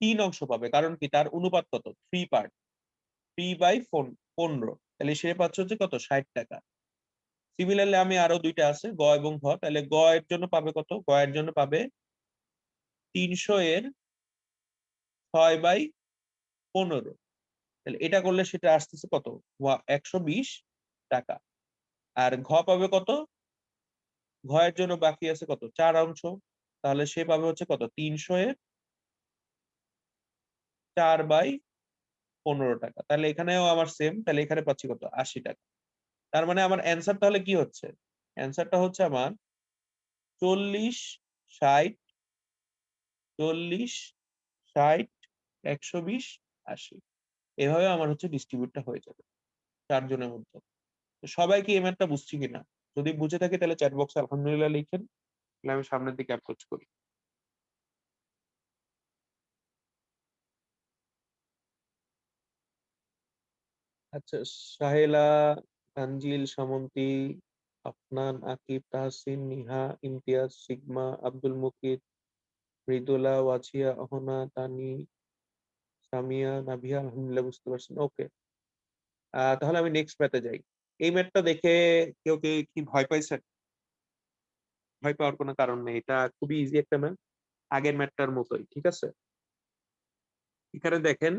3 অংশ পাবে। কারণ কি তার অনুপাত কত? 3 পার্ট, 3/15। তাহলে সে পাচ্ছে হচ্ছে কত? 60 টাকা। সিমিলারলি আমি আরো দুইটা আছে গ এবং ঘ। তাহলে গ এর জন্য পাবে কত? গ এর জন্য পাবে 300 এর 6/15। তাহলে এটা করলে সেটা আসতেছে কত? 120 টাকা। আর ঘ পাবে কত? ঘ এর জন্য বাকি আছে কত? 4 অংশ। তাহলে সে পাবে হচ্ছে কত? 300 এর 4/15 টাকা। তাহলে এখানেও আমার সেম, তাহলে এখানে পাচ্ছি কত 80 টাকা। তার মানে আমার অ্যান্সার তাহলে কি হচ্ছে? অ্যান্সারটা হচ্ছে আমার 40, 60, 40, 60, 120, 80। এভাবে আমার হচ্ছে ডিস্ট্রিবিউটটা হয়ে যাবে 4 জনের মধ্যে। তো সবাই কি এই ম্যাথটা বুঝছি কিনা? যদি বুঝে থাকে তাহলে চ্যাট বক্সে আলহামদুলিল্লাহ লিখেন। তাহলে আমি সামনের দিকে অ্যাপ্রোচ করি। আচ্ছা, সাহেলা, তানজিল, সামন্তী, আফনান, আকিব, তাহসিন, নিহা, ইমতিয়াজ, সিগমা, আব্দুল মুকিত, মৃদুলা, ওয়াজিয়া, অহনা, তানি, সামিয়া, নাভিয়া, আলহামদুলিল্লাহ বুঝতে পারছেন। ওকে, তাহলে আমি নেক্সট ম্যাথে যাই। এই ম্যাথটা দেখে কেউ কি ভয় পাইছেন? ভয় পাওয়ার কোনো কারণ নেই, এটা খুবই ইজি একটা ম্যাথ, আগের ম্যাথটার মতোই, ঠিক আছে? এখানে দেখেন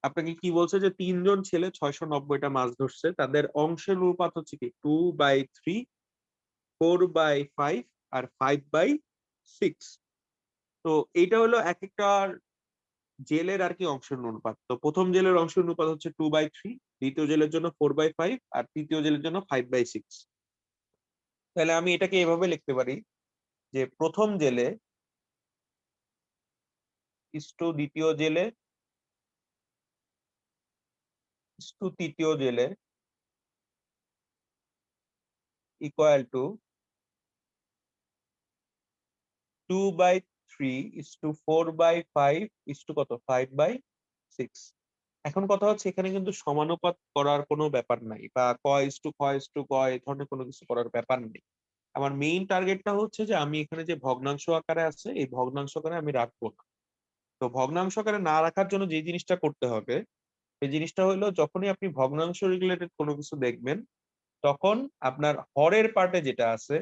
আপনাকে কি বলছে যে 3 জন ছেলে 690টা মাছ ধরছে, তাদের অংশের অনুপাত হচ্ছে কি 2/3, 4/5 আর 5/6। তো এইটা হলো এক একটা জেলের আর কি অংশের অনুপাত। তো প্রথম জেলের অংশের অনুপাত হচ্ছে 2/3, দ্বিতীয় জেলের জন্য 4/5 আর তৃতীয় জেলের জন্য 5/6। তাহলে আমি এটাকে এভাবে লিখতে পারি যে প্রথম জেলে ইস্টু দ্বিতীয় জেলে ইস্টু তৃতীয় জেলে ইকুয়াল টু 2/3 ইস্টু 4/5 ইস্টু কত 5/6। এখন কথা হচ্ছে এখানে কিন্তু সমানুপাত করার কোনো ব্যাপার নাই, বা ক এই ধরনের কোনো কিছু করার ব্যাপার নেই। আমার মেইন টার্গেটটা হচ্ছে যে আমি এখানে যে ভগ্নাংশ আকারে আছে এই ভগ্নাংশ আকারে আমি রাখবো না। তো ভগ্নাংশ আকারে না রাখার জন্য যে জিনিসটা করতে হবে সেই জিনিসটা হলো যখনই আপনি ভগ্নাংশ রিলেটেড কোনো কিছু দেখবেন তখন আপনার হরের পার্টে যেটা আছে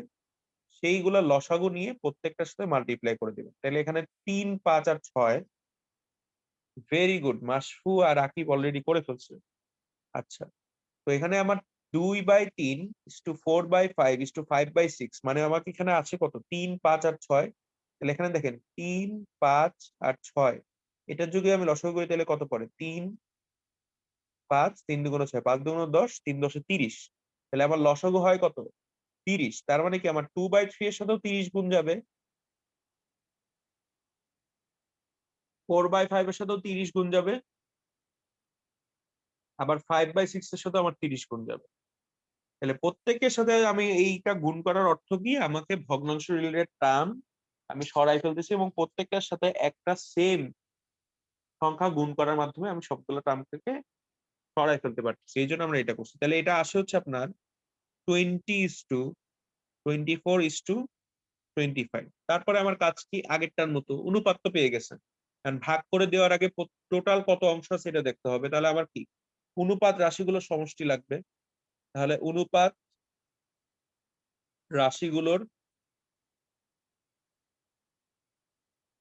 সেইগুলো লসাগু নিয়ে প্রত্যেকটার সাথে মাল্টিপ্লাই করে দিবেন। তাহলে এখানে 3, 5 আর 6, ভেরি গুড, মাসফু আর আকিব অলরেডি করে ফেলছে। আচ্ছা, তো এখানে আমার 2/3 ইস্টু 4/5 ইস্টু 5/6, মানে আমাকে এখানে আছে কত 3, 5 আর 6। তাহলে এখানে দেখেন 3, 5 আর 6, এটার যদি আমি লসাগু করি তাহলে কত পড়ে 3, 5, 3 দুগুণ 6, 5 দুগুণ 10, 3 10 30। তাহলে আমার লসাগু হয় কত 30। তার মানে কি আমার 2/3 এর সাথেও 30 গুণ যাবে, 4/5 এর সাথেও 30 গুণ যাবে, আবার 5/6 এর সাথে আমার 30 গুণ যাবে। তাহলে প্রত্যেকের সাথে আমি এইটা গুণ করার অর্থ কি আমাকে ভগ্নাংশ রিলেটেড টার্ম আমি সরাই ফেলতেছি এবং প্রত্যেকটার সাথে একটা সেম সংখ্যা গুণ করার মাধ্যমে আমি সবগুলো টার্ম থেকে সরাই ফেলতে পারছি, সেই জন্য আমরা এটা করছি। তাহলে এটা আসে হচ্ছে আপনার 20:24:25। তারপরে আমার কাজ কি আগেরটার মতো অনুপাত তো পেয়ে গেছেন, কারণ ভাগ করে দেওয়ার আগে টোটাল কত অংশ আছে এটা দেখতে হবে। তাহলে আমার কি অনুপাত রাশিগুলোর সমষ্টি লাগবে। তাহলে অনুপাত রাশিগুলোর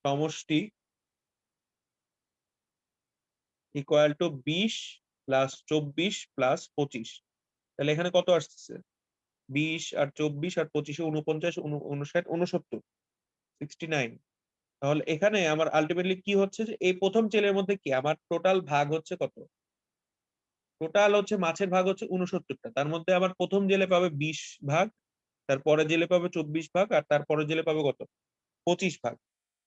সমষ্টি ইকুয়াল টু 20 প্লাস 24 প্লাস 25। তাহলে এখানে কত আসতেছে 20 আর 24 আর 25, 49, 59, 69, 69। তাহলে এখানে আমার আলটিমেটলি কি হচ্ছে যে এই প্রথম ছেলের মধ্যে কি আমার টোটাল ভাগ হচ্ছে কত, টোটাল হচ্ছে মাছের ভাগ হচ্ছে 69টা, তার মধ্যে আমার প্রথম জেলে পাবে 20 ভাগ, তারপরে জেলে পাবে 24 ভাগ, আর তারপরে জেলে পাবে কত 25 ভাগ।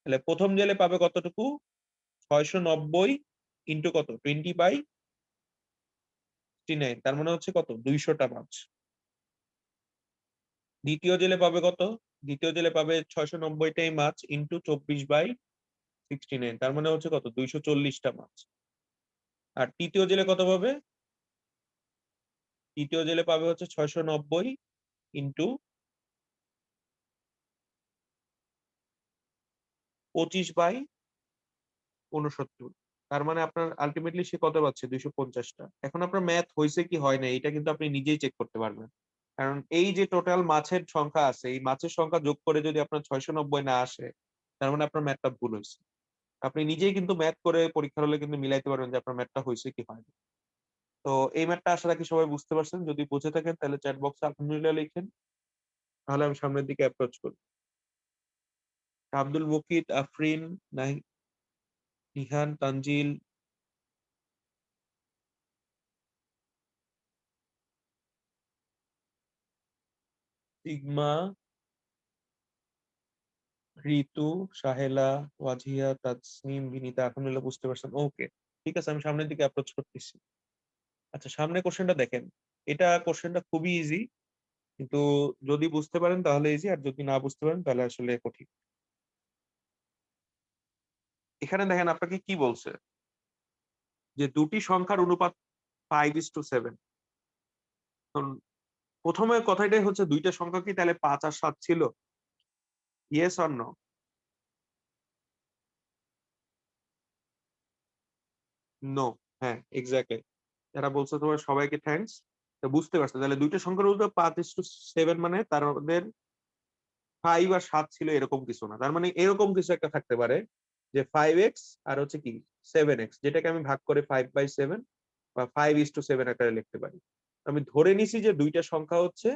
তাহলে প্রথম জেলে পাবে কতটুকু 690 ইন্টু কত 20/69, তার মানে হচ্ছে কত 200টা মাছ। দ্বিতীয় জেলে পাবে কত, দ্বিতীয় জেলে পাবে 690টাই মাছ ইন্টু 24/69, তার মানে হচ্ছে কত 240টা মাছ। আর তৃতীয় জেলে কত পাবে, তৃতীয় জেলে পাবে হচ্ছে 690 ইন্টু 25/69, তার মানে আপনার আলটিমেটলি সে কত পাচ্ছে 250টা। এখন আপনার ম্যাথ হয়েছে কি হয় না এটা কিন্তু আপনি নিজেই চেক করতে পারবেন, কারণ এই যে টোটাল মাছের সংখ্যা আছে এই মাছের সংখ্যা যোগ করে যদি আপনার 690 না আসে তার মানে আপনার ম্যাথটা ভুল হয়েছে। আপনি নিজেই কিন্তু ম্যাথ করে পরীক্ষার হলে কিন্তু মিলাইতে পারবেন যে আপনার ম্যাথটা হয়েছে কি হয়নি। তো এই ম্যাথটা আশা রাখি সবাই বুঝতে পারছেন, যদি বুঝে থাকেন তাহলে চ্যাট বক্সে আলহামদুলিল্লাহ লিখেন, তাহলে আমি সামনের দিকে অ্যাপ্রোচ করি। আব্দুল মুকিত, আফরিন, নাহি, নিহান, তানজিল, সিগমা, ঋতু, সাহেলা, ওয়াজিয়া, তাসনিম, বিনিতা, আলহামদুলিল্লাহ বুঝতে পারছেন। ওকে, ঠিক আছে, আমি সামনের দিকে অ্যাপ্রোচ করতেছি। আচ্ছা, সামনে কোশ্চেনটা দেখেন। এটা কোশ্চেনটা খুবই ইজি, কিন্তু যদি বুঝতে পারেন তাহলে ইজি, আর যদি না বুঝতে পারেন তাহলে আসলে কঠিন। এখানে দেখেন আপনাকে কি বলছে, যে দুটি সংখ্যার অনুপাত 5:7। প্রথমে কথাটাই হচ্ছে, দুইটা সংখ্যা কি তাহলে 5 আর 7 ছিল? Yes or no? নো। হ্যাঁ, এক্স্যাক্টলি। যারা বলছে তোমার সবাইকে থ্যাঙ্কস। তো বুঝতে পারছো, তাহলে দুইটা সংখ্যার অনুপাত 5:7, মানে তার মধ্যে 5 আর 7 ছিল এরকম কিছু না। তার মানে এরকম কিছু একটা থাকতে পারে, যে 5x আর হচ্ছে কি 7x, যেটাকে আমি ভাগ করে 5/7 বা 5:7 আকারে লিখতে পারি। আমি ধরে নিছি যে দুইটা সংখ্যা হচ্ছে,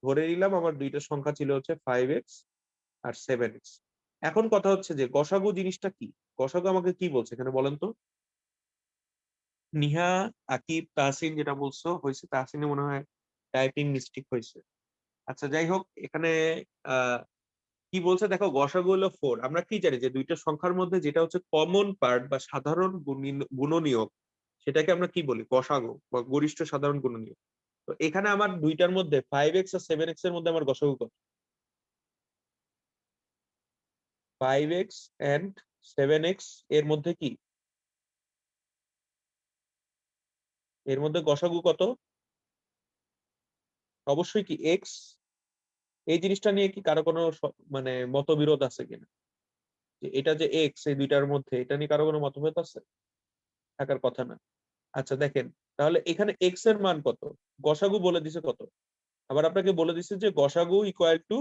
ধরে নিলাম আমার দুইটা সংখ্যা ছিল হচ্ছে 5x আর 7x। এখন কথা হচ্ছে যে গসাগু জিনিসটা কি? গসাগু আমাকে কি বলছে এখানে বলেন তো? নিহা, আকিব, তাহসিন যেটা বলছো হয়েছে, তাহসিনে মনে হয় টাইপিং মিস্টেক হয়েছে। আচ্ছা, যাই হোক, এখানে আহ কি বলছে দেখো, গসাগু হলো 4। আমরা কি জানি যে দুইটা সংখ্যার মধ্যে যেটা হচ্ছে কমন পার্ট বা সাধারণ গুণনীয়ক, সেটাকে আমরা কি বলি? গসাগু বা গরিষ্ঠ সাধারণ গুণনীয়ক। তো এখানে আমার দুইটার মধ্যে 5x আর 7x এর মধ্যে আমার গসাগু কত? 5x এন্ড 7x এর মধ্যে কি, এর মধ্যে গসাগু কত? অবশ্যই কি এক্স। এই জিনিসটা নিয়ে কি কারো কোনো মানে মতবিরোধ আছে কিনা, যে এটা যে এক্স এই দুইটার মধ্যে, এটা নিয়ে কারো কোনো মতভেদ আছে? থাকার কথা না। আচ্ছা দেখেন, তাহলে এখানে এক্স এর মান কত? গসাগু বলে দিছে কত? আবার আপনাকে বলে দিছে যে গসাগু ইকুয়াল টু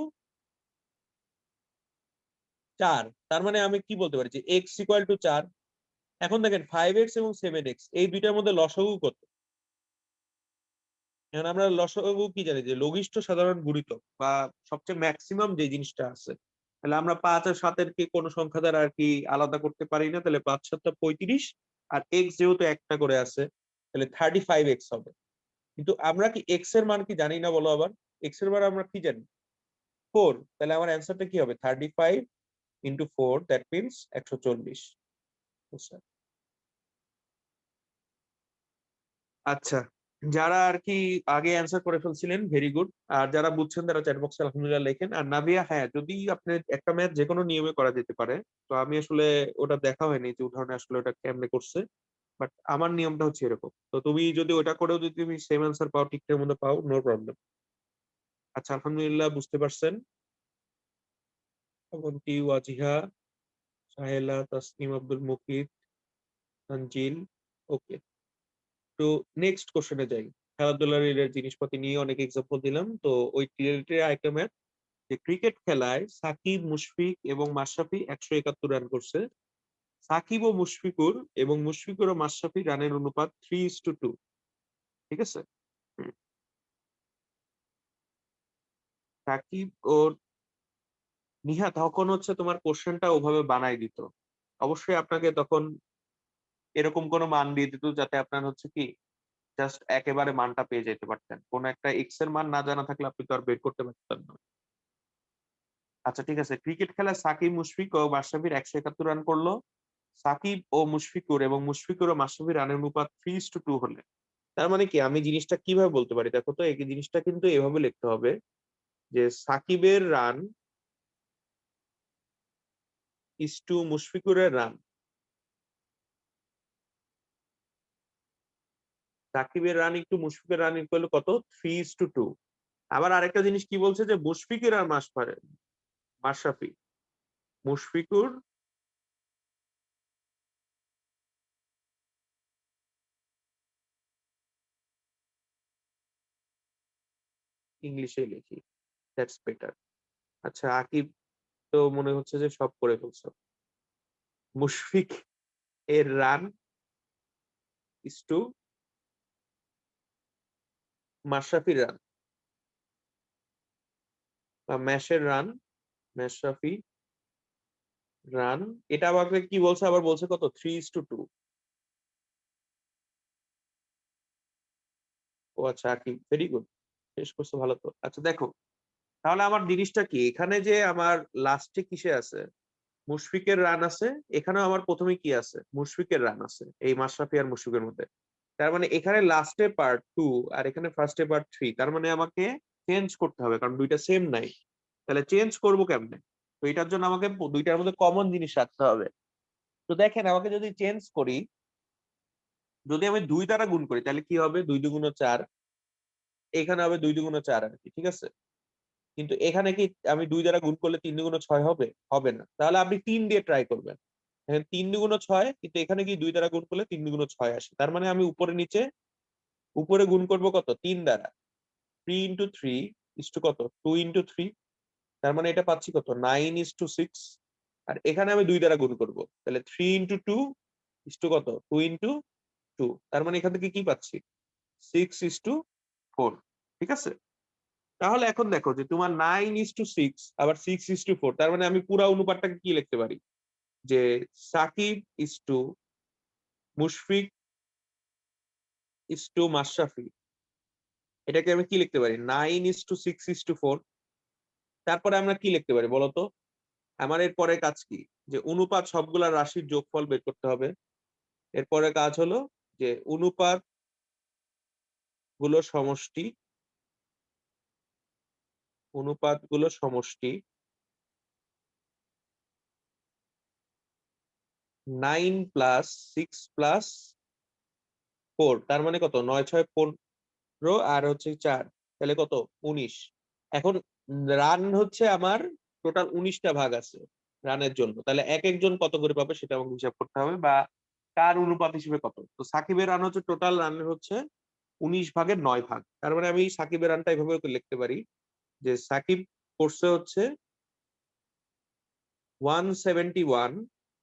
4। তার মানে আমি কি বলতে পারি, যে এক্স ইকুয়াল টু 4। এখন দেখেন 5x এবং 7x এই দুইটার মধ্যে লসাগু কত? এখন আমরা লসাগু কি জানি, যে লঘিষ্ঠ সাধারণ গুণিতক বা সবচেয়ে ম্যাক্সিমাম যে জিনিসটা আছে। তাহলে আমরা 5 আর 7 কে কোনো সংখ্যা দ্বারা আর কি আলাদা করতে পারি না, তাহলে 5 7 35, আর এক্স যেহেতু একটা করে আছে, তাহলে 35x হবে। কিন্তু আমরা কি এক্স এর মান কি জানি না বলো আবার? এক্স এর মান আমরা কি জানি? 4। তাহলে আমার অ্যান্সারটা কি হবে? 35 × 4, দ্যাট মিনস 140। আচ্ছা, যারা আর কি আগে অ্যান্সার করে ফেলছিলেন, ভেরি গুড। আর যারা বুঝছেন তারা চ্যাট বক্সে আলহামদুলিল্লাহ লেখেন। আর নাভিয়া, হ্যাঁ, যদি আপনি একটা ম্যাথ যে কোনো নিয়মে করা যেতে পারে। তো আমি আসলে ওটা দেখা হয়নি যে উদাহরণে আসলে ওটা কেমনে করছে, বাট আমার নিয়মটা হচ্ছে এরকম। তো তুমি যদি ওটা করেও যদি তুমি সেম অ্যান্সার পাও, ঠিকঠাক মতো পাও, নো প্রবলেম। আচ্ছা, আলহামদুলিল্লাহ বুঝতে পারছেন। অবন্তি, ওয়াজিহা, সাহেলা, তাসনিম, আব্দুল মুকিত, তানজিল। ওকে, তো নেক্সট কোশ্চেনে যাই। খেলাধুলা রিলেটেড জিনিসপাতি নিয়ে অনেক এক্সাম্পল দিলাম, তো ওই রিলেটেড আরেকটা ম্যাথ, যে ক্রিকেট খেলায় সাকিব, মুশফিক এবং মাশরাফি 171 রান করছে। সাকিব ও মুশফিকুর এবং মুশফিকুর ও মাশরাফি রানের অনুপাত 3:2। ঠিক আছে? হুম। সাকিব ও নিহা তখন হচ্ছে তোমার কোশ্চেনটা ওভাবে বানাই দিত। অবশ্যই আপনাকে তখন এরকম কোনো মান দিয়ে দিত যাতে আপনার হচ্ছে কি জাস্ট একেবারে মানটা পেয়ে যেতে পারতেন। কোন একটা এক্স এর মান না জানা থাকলে আপনি তো আর বের করতে পারতেন না। আচ্ছা, ঠিক আছে, ক্রিকেট খেলায় সাকিব, মুশফিক ও মাশরাফির 171 রান করলো। সাকিব ও মুশফিকুর এবং মুশফিকুর ও মাশরাফির রানের অনুপাত 3:2 হলে, তার মানে কি আমি জিনিসটা কিভাবে বলতে পারি? দেখো তো, এই জিনিসটা কিন্তু এভাবে লিখতে হবে, যে সাকিবের রান ইস টু মুশফিকুরের রান। সাকিবের রান একটু মুশফিকের রান ইকুয়াল কত? 3:2। আবার আরেকটা জিনিস কি বলছে, যে মুশফিকের আর মাশরাফি, মুশফিকুর ইংলিশে লিখি, দ্যাটস বেটার। আচ্ছা, আকিব তো মনে হচ্ছে যে সব করে ফেলছো। মুশফিক এর রান ইস টু মাশরাফির রান, বা ম্যাশের রান, মাশরাফি রান, এটা আমাকে কি বলছে, আবার বলছে কত, 3:2। ও আচ্ছা, কি ভেরি গুড, শেষ করছো ভালো তো। আচ্ছা দেখো, তাহলে আমার জিনিসটা কি, এখানে যে আমার লাস্টে কিসে আছে, মুশফিকের রান আছে, এখানেও আমার প্রথমে কি আছে, মুশফিকের রান আছে, এই মাশরাফি আর মুশফিকের মধ্যে। তার মানে এখানে লাস্টে পার্ট 2 আর এখানে ফার্স্টে পার্ট 3, তার মানে আমাকে চেঞ্জ করতে হবে, কারণ দুইটা সেম নাই। তাহলে চেঞ্জ করব কেমনে? তো এটার জন্য আমাকে দুইটার মধ্যে কমন জিনিস রাখতে হবে। তো দেখেন, আমাকে যদি চেঞ্জ করি, যদি আমি 2 দ্বারা গুণ করি তাহলে কি হবে, 2 2 4, এখানে হবে 2 2 4 আর কি, ঠিক আছে। কিন্তু এখানে কি আমি 2 দ্বারা গুণ করলে 3 2 6 হবে? হবে না। তাহলে আপনি 3 দিয়ে ট্রাই করবেন। এখানে 3 2 6, কিন্তু এখানে কি 2 দ্বারা গুণ করলে 3 2 6 আসে। তার মানে আমি উপরে নিচে, উপরে গুণ করব কত, 3 দ্বারা। 3 ইন্টু 3 ইস টু কত, 2 ইন্টু 3। তার মানে এটা পাচ্ছি কত, 9:6। আর এখানে আমি 2 দ্বারা গুণ করব, তাহলে 3 ইন্টু 2 ইস টু কত, 2 ইন্টু 2। তার মানে এখান থেকে কি পাচ্ছি, 6:4। ঠিক আছে। তাহলে এখন দেখো যে তোমার 9:6 আবার 6:4, তার মানে আমি পুরা অনুপাতটাকে কি লিখতে পারি, যে Shakib is to Mushfiq is to Mashrafe, এটাকে আমি কি লিখতে পারি, 9:6:4। তারপরে আমরা কি লিখতে পারি বলতো, আমার এর পরে কাজ কি, যে অনুপাত সবগুলা রাশির যোগফল বের করতে হবে। এরপরে কাজ হলো যে অনুপাত গুলো সমষ্টি, অনুপাত গুলো সমষ্টি 9 প্লাস 6 প্লাস 4, তার মানে কত, 9 6 15 আর হচ্ছে 4, তাহলে কত, 19। এখন রান হচ্ছে আমার টোটাল 19টা ভাগ আছে রানের জন্য, তাহলে এক একজন কত করে পাবে সেটা আমাকে হিসাব করতে হবে, বা কার অনুপাত হিসেবে কত। তো সাকিবের রান হচ্ছে, টোটাল রানের হচ্ছে 19 ভাগের 9 ভাগ। তার মানে আমি সাকিবের রানটা এভাবে লিখতে পারি, যে সাকিব করছে হচ্ছে 171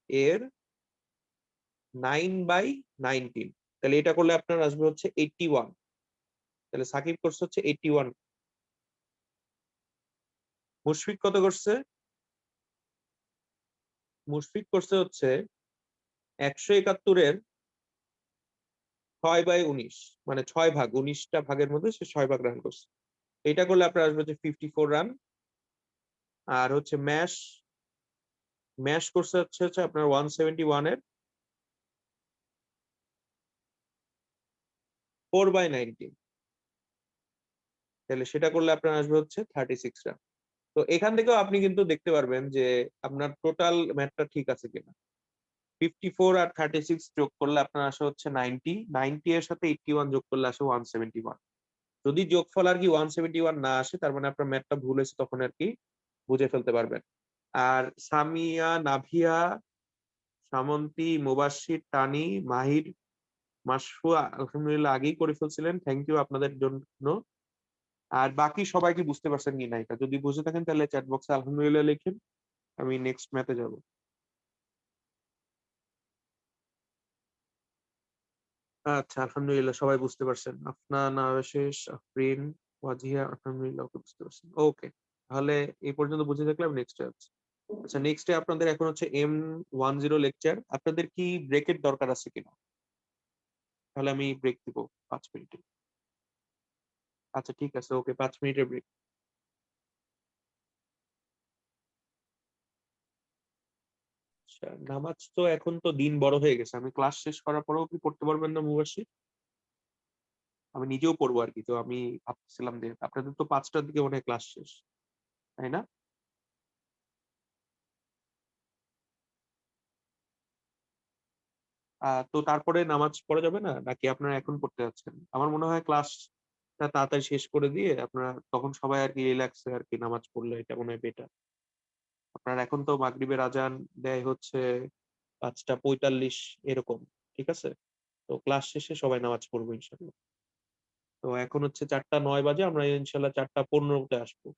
এর 9/19। তাহলে এটা করলে আপনার আসবে হচ্ছে 81। তাহলে সাকিব করছে হচ্ছে 81। মুশফিক কত করছে, মুশফিক করছে হচ্ছে 171-এর 6/19, মানে 6 ভাগ, 19টা ভাগের মধ্যে সে 6 ভাগ রান করছে। এটা করলে আপনার আসবে হচ্ছে 54 রান। আর হচ্ছে ম্যাশ, ম্যাশ করছে হচ্ছে আপনার 171-এর 4/19, তাহলে সেটা করলে আপনার আসবে হচ্ছে 36 রান। তো এখান থেকেও আপনি কিন্তু দেখতে পারবেন যে আপনার টোটাল ম্যাথটা ঠিক আছে কিনা। 54 আর 36 যোগ করলে আপনার আসে হচ্ছে 90, 90 এর সাথে 81 যোগ করলে আসে 171। যদি যোগফল আর কি 171 না আসে, তার মানে আপনার ম্যাথটা ভুল হয়েছে, তখন আর কি বুঝে ফেলতে পারবেন। আর সামিয়া, নাভিয়া, সামন্তী, মুবাশশির, টানি, মাহির, মাসফু আলহামদুলিল্লাহ আগেই করে ফেলছিলেন, থ্যাংক ইউ আপনাদের জন্য। আর বাকি সবাই কি বুঝতে পারছেন কি না, এটা যদি বুঝে থাকেন তাহলে চ্যাট বক্সে আলহামদুলিল্লাহ লিখেন, আমি নেক্সট ম্যাথে যাব। আচ্ছা, আলহামদুলিল্লাহ সবাই বুঝতে পারছেন, আফনান, আবেশেষ, আফরিন, ওয়াজিয়া, আলহামদুলিল্লাহ ওকে বুঝতে পারছেন। ওকে, তাহলে এই পর্যন্ত বুঝে থাকলে আমি নেক্সটে যাচ্ছি। আচ্ছা, নেক্সটে আপনাদের এখন হচ্ছে M10 লেকচার। আপনাদের কি ব্রেকের দরকার আছে কিনা? তাহলে আমি ব্রেক দিব 5 মিনিটে। আচ্ছা ঠিক আছে, ওকে, 5 মিনিটের ব্রেক। আচ্ছা, নামাজ তো এখন তো দিন বড় হয়ে গেছে, আমি ক্লাস শেষ করার পরেও কি পড়তে পারবেন না মুবাশশির? আমি নিজেও পড়বো আর কি, তো আমি ভাবছিলাম যে আপনাদের তো 5টার দিকে মনে হয় ক্লাস শেষ, তাই না? তো তারপরে নামাজ পড়া যাবে না, নাকি আপনারা এখন পড়তে যাচ্ছেন? আমার মনে হয় ক্লাসটা তাড়াতাড়ি শেষ করে দিয়ে আপনারা তখন সবাই আর কি রিল্যাক্সে আর কি নামাজ পড়লে এটা মনে হয় বেটার। আপনার এখন তো মাগরিবের আজান দেয় হচ্ছে 5টা 45 এরকম, ঠিক আছে। তো ক্লাস শেষে সবাই নামাজ পড়বো ইনশাল্লাহ। তো এখন হচ্ছে 4টা 9 বাজে, আমরা ইনশাল্লাহ 4টা 15-তে আসবো।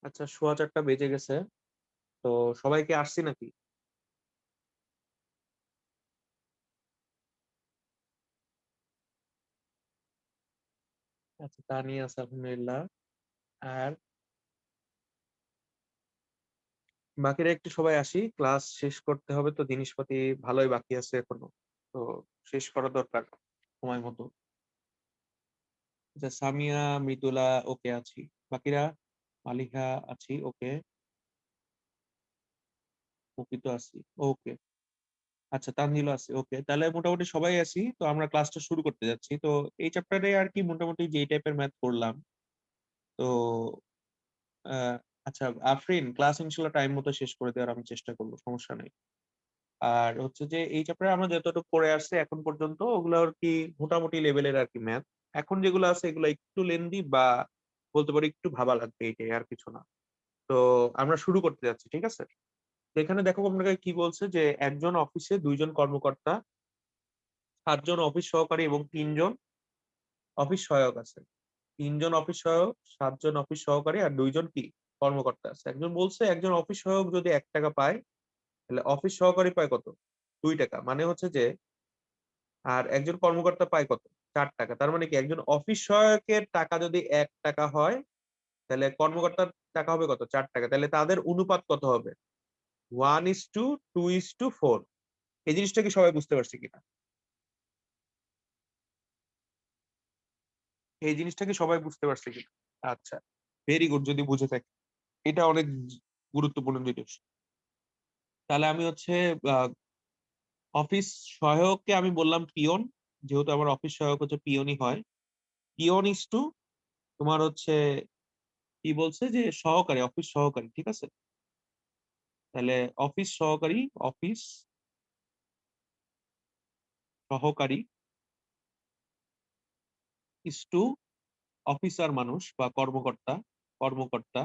আচ্ছা, 4:15 বেজে গেছে। তো সবাই কি আসছি নাকি? আচ্ছা, তানিয়া আছে আলহামদুলিল্লাহ। আর বাকিরা একটু সবাই আসি, ক্লাস শেষ করতে হবে তো, জিনিসপাতি ভালোই বাকি আছে এখনো। তো শেষ করা দরকার সময় মতো। আচ্ছা, সামিয়া, মৃদুলা ওকে আছি। বাকিরা? মালিহা আছি, ওকে। মুকিত আছি, ওকে। আচ্ছা, তানজিল আছে, ওকে। তাহলে মোটামুটি সবাই আছি, তো আমরা ক্লাসটা শুরু করতে যাচ্ছি। তো এই চ্যাপ্টারে আর কি মোটামুটি যে টাইপের ম্যাথ করলাম, তো আহ, আচ্ছা আফরিন, ক্লাস ইনশাল্লাহ টাইম মতো শেষ করে দেওয়ার আমি চেষ্টা করবো, সমস্যা নেই। আর হচ্ছে যে এই চ্যাপ্টারে আমরা যতটুকু পড়ে আসছে এখন পর্যন্ত, ওগুলো আর কি মোটামুটি লেভেলের আর কি ম্যাথ। এখন যেগুলো আছে এগুলো একটু লেন্দি বা বলতে পারি একটু ভাবা লাগবে, এটাই আর কিছু না। তো আমরা শুরু করতে যাচ্ছি, ঠিক আছে? তো এখানে দেখো আপনাকে কি বলছে, যে একজন অফিসে 2জন কর্মকর্তা, 7জন অফিস সহকারী এবং 3জন অফিস সহায়ক আছে। 3জন অফিস সহায়ক, 7জন অফিস সহকারী আর 2জন কি কর্মকর্তা আছে। একজন বলছে একজন অফিস সহায়ক যদি 1 টাকা পায়, তাহলে অফিস সহকারী পায় কত? 2 টাকা। মানে হচ্ছে যে, আর একজন কর্মকর্তা পায় কত? 4 টাকা। তার মানে কি একজন অফিস সহায়কের টাকা যদি 1 টাকা হয়, তাহলে কর্মকর্তার টাকা হবে কত? 4 টাকা। তাহলে তাদের অনুপাত কত হবে? 1:2:4। এই জিনিসটা কি সবাই বুঝতে পারছে কিনা? এই জিনিসটা কি সবাই বুঝতে পারছে কিনা? আচ্ছা, ভেরি গুড যদি বুঝে থাকে। এটা অনেক গুরুত্বপূর্ণ জিনিস। তাহলে আমি হচ্ছে আহ, অফিস সহায়ককে আমি বললাম পিয়ন, যেহেতু আমার অফিস সহায়ক হচ্ছে পিয়নই হয়। পিয়ন ইস টু তোমার হচ্ছে কি বলছে, যে সহকারী, অফিস সহকারী, ঠিক আছে? তাহলে অফিস সহকারী, অফিস সহকারী ইস টু অফিসার মানুষ বা কর্মকর্তা, কর্মকর্তা।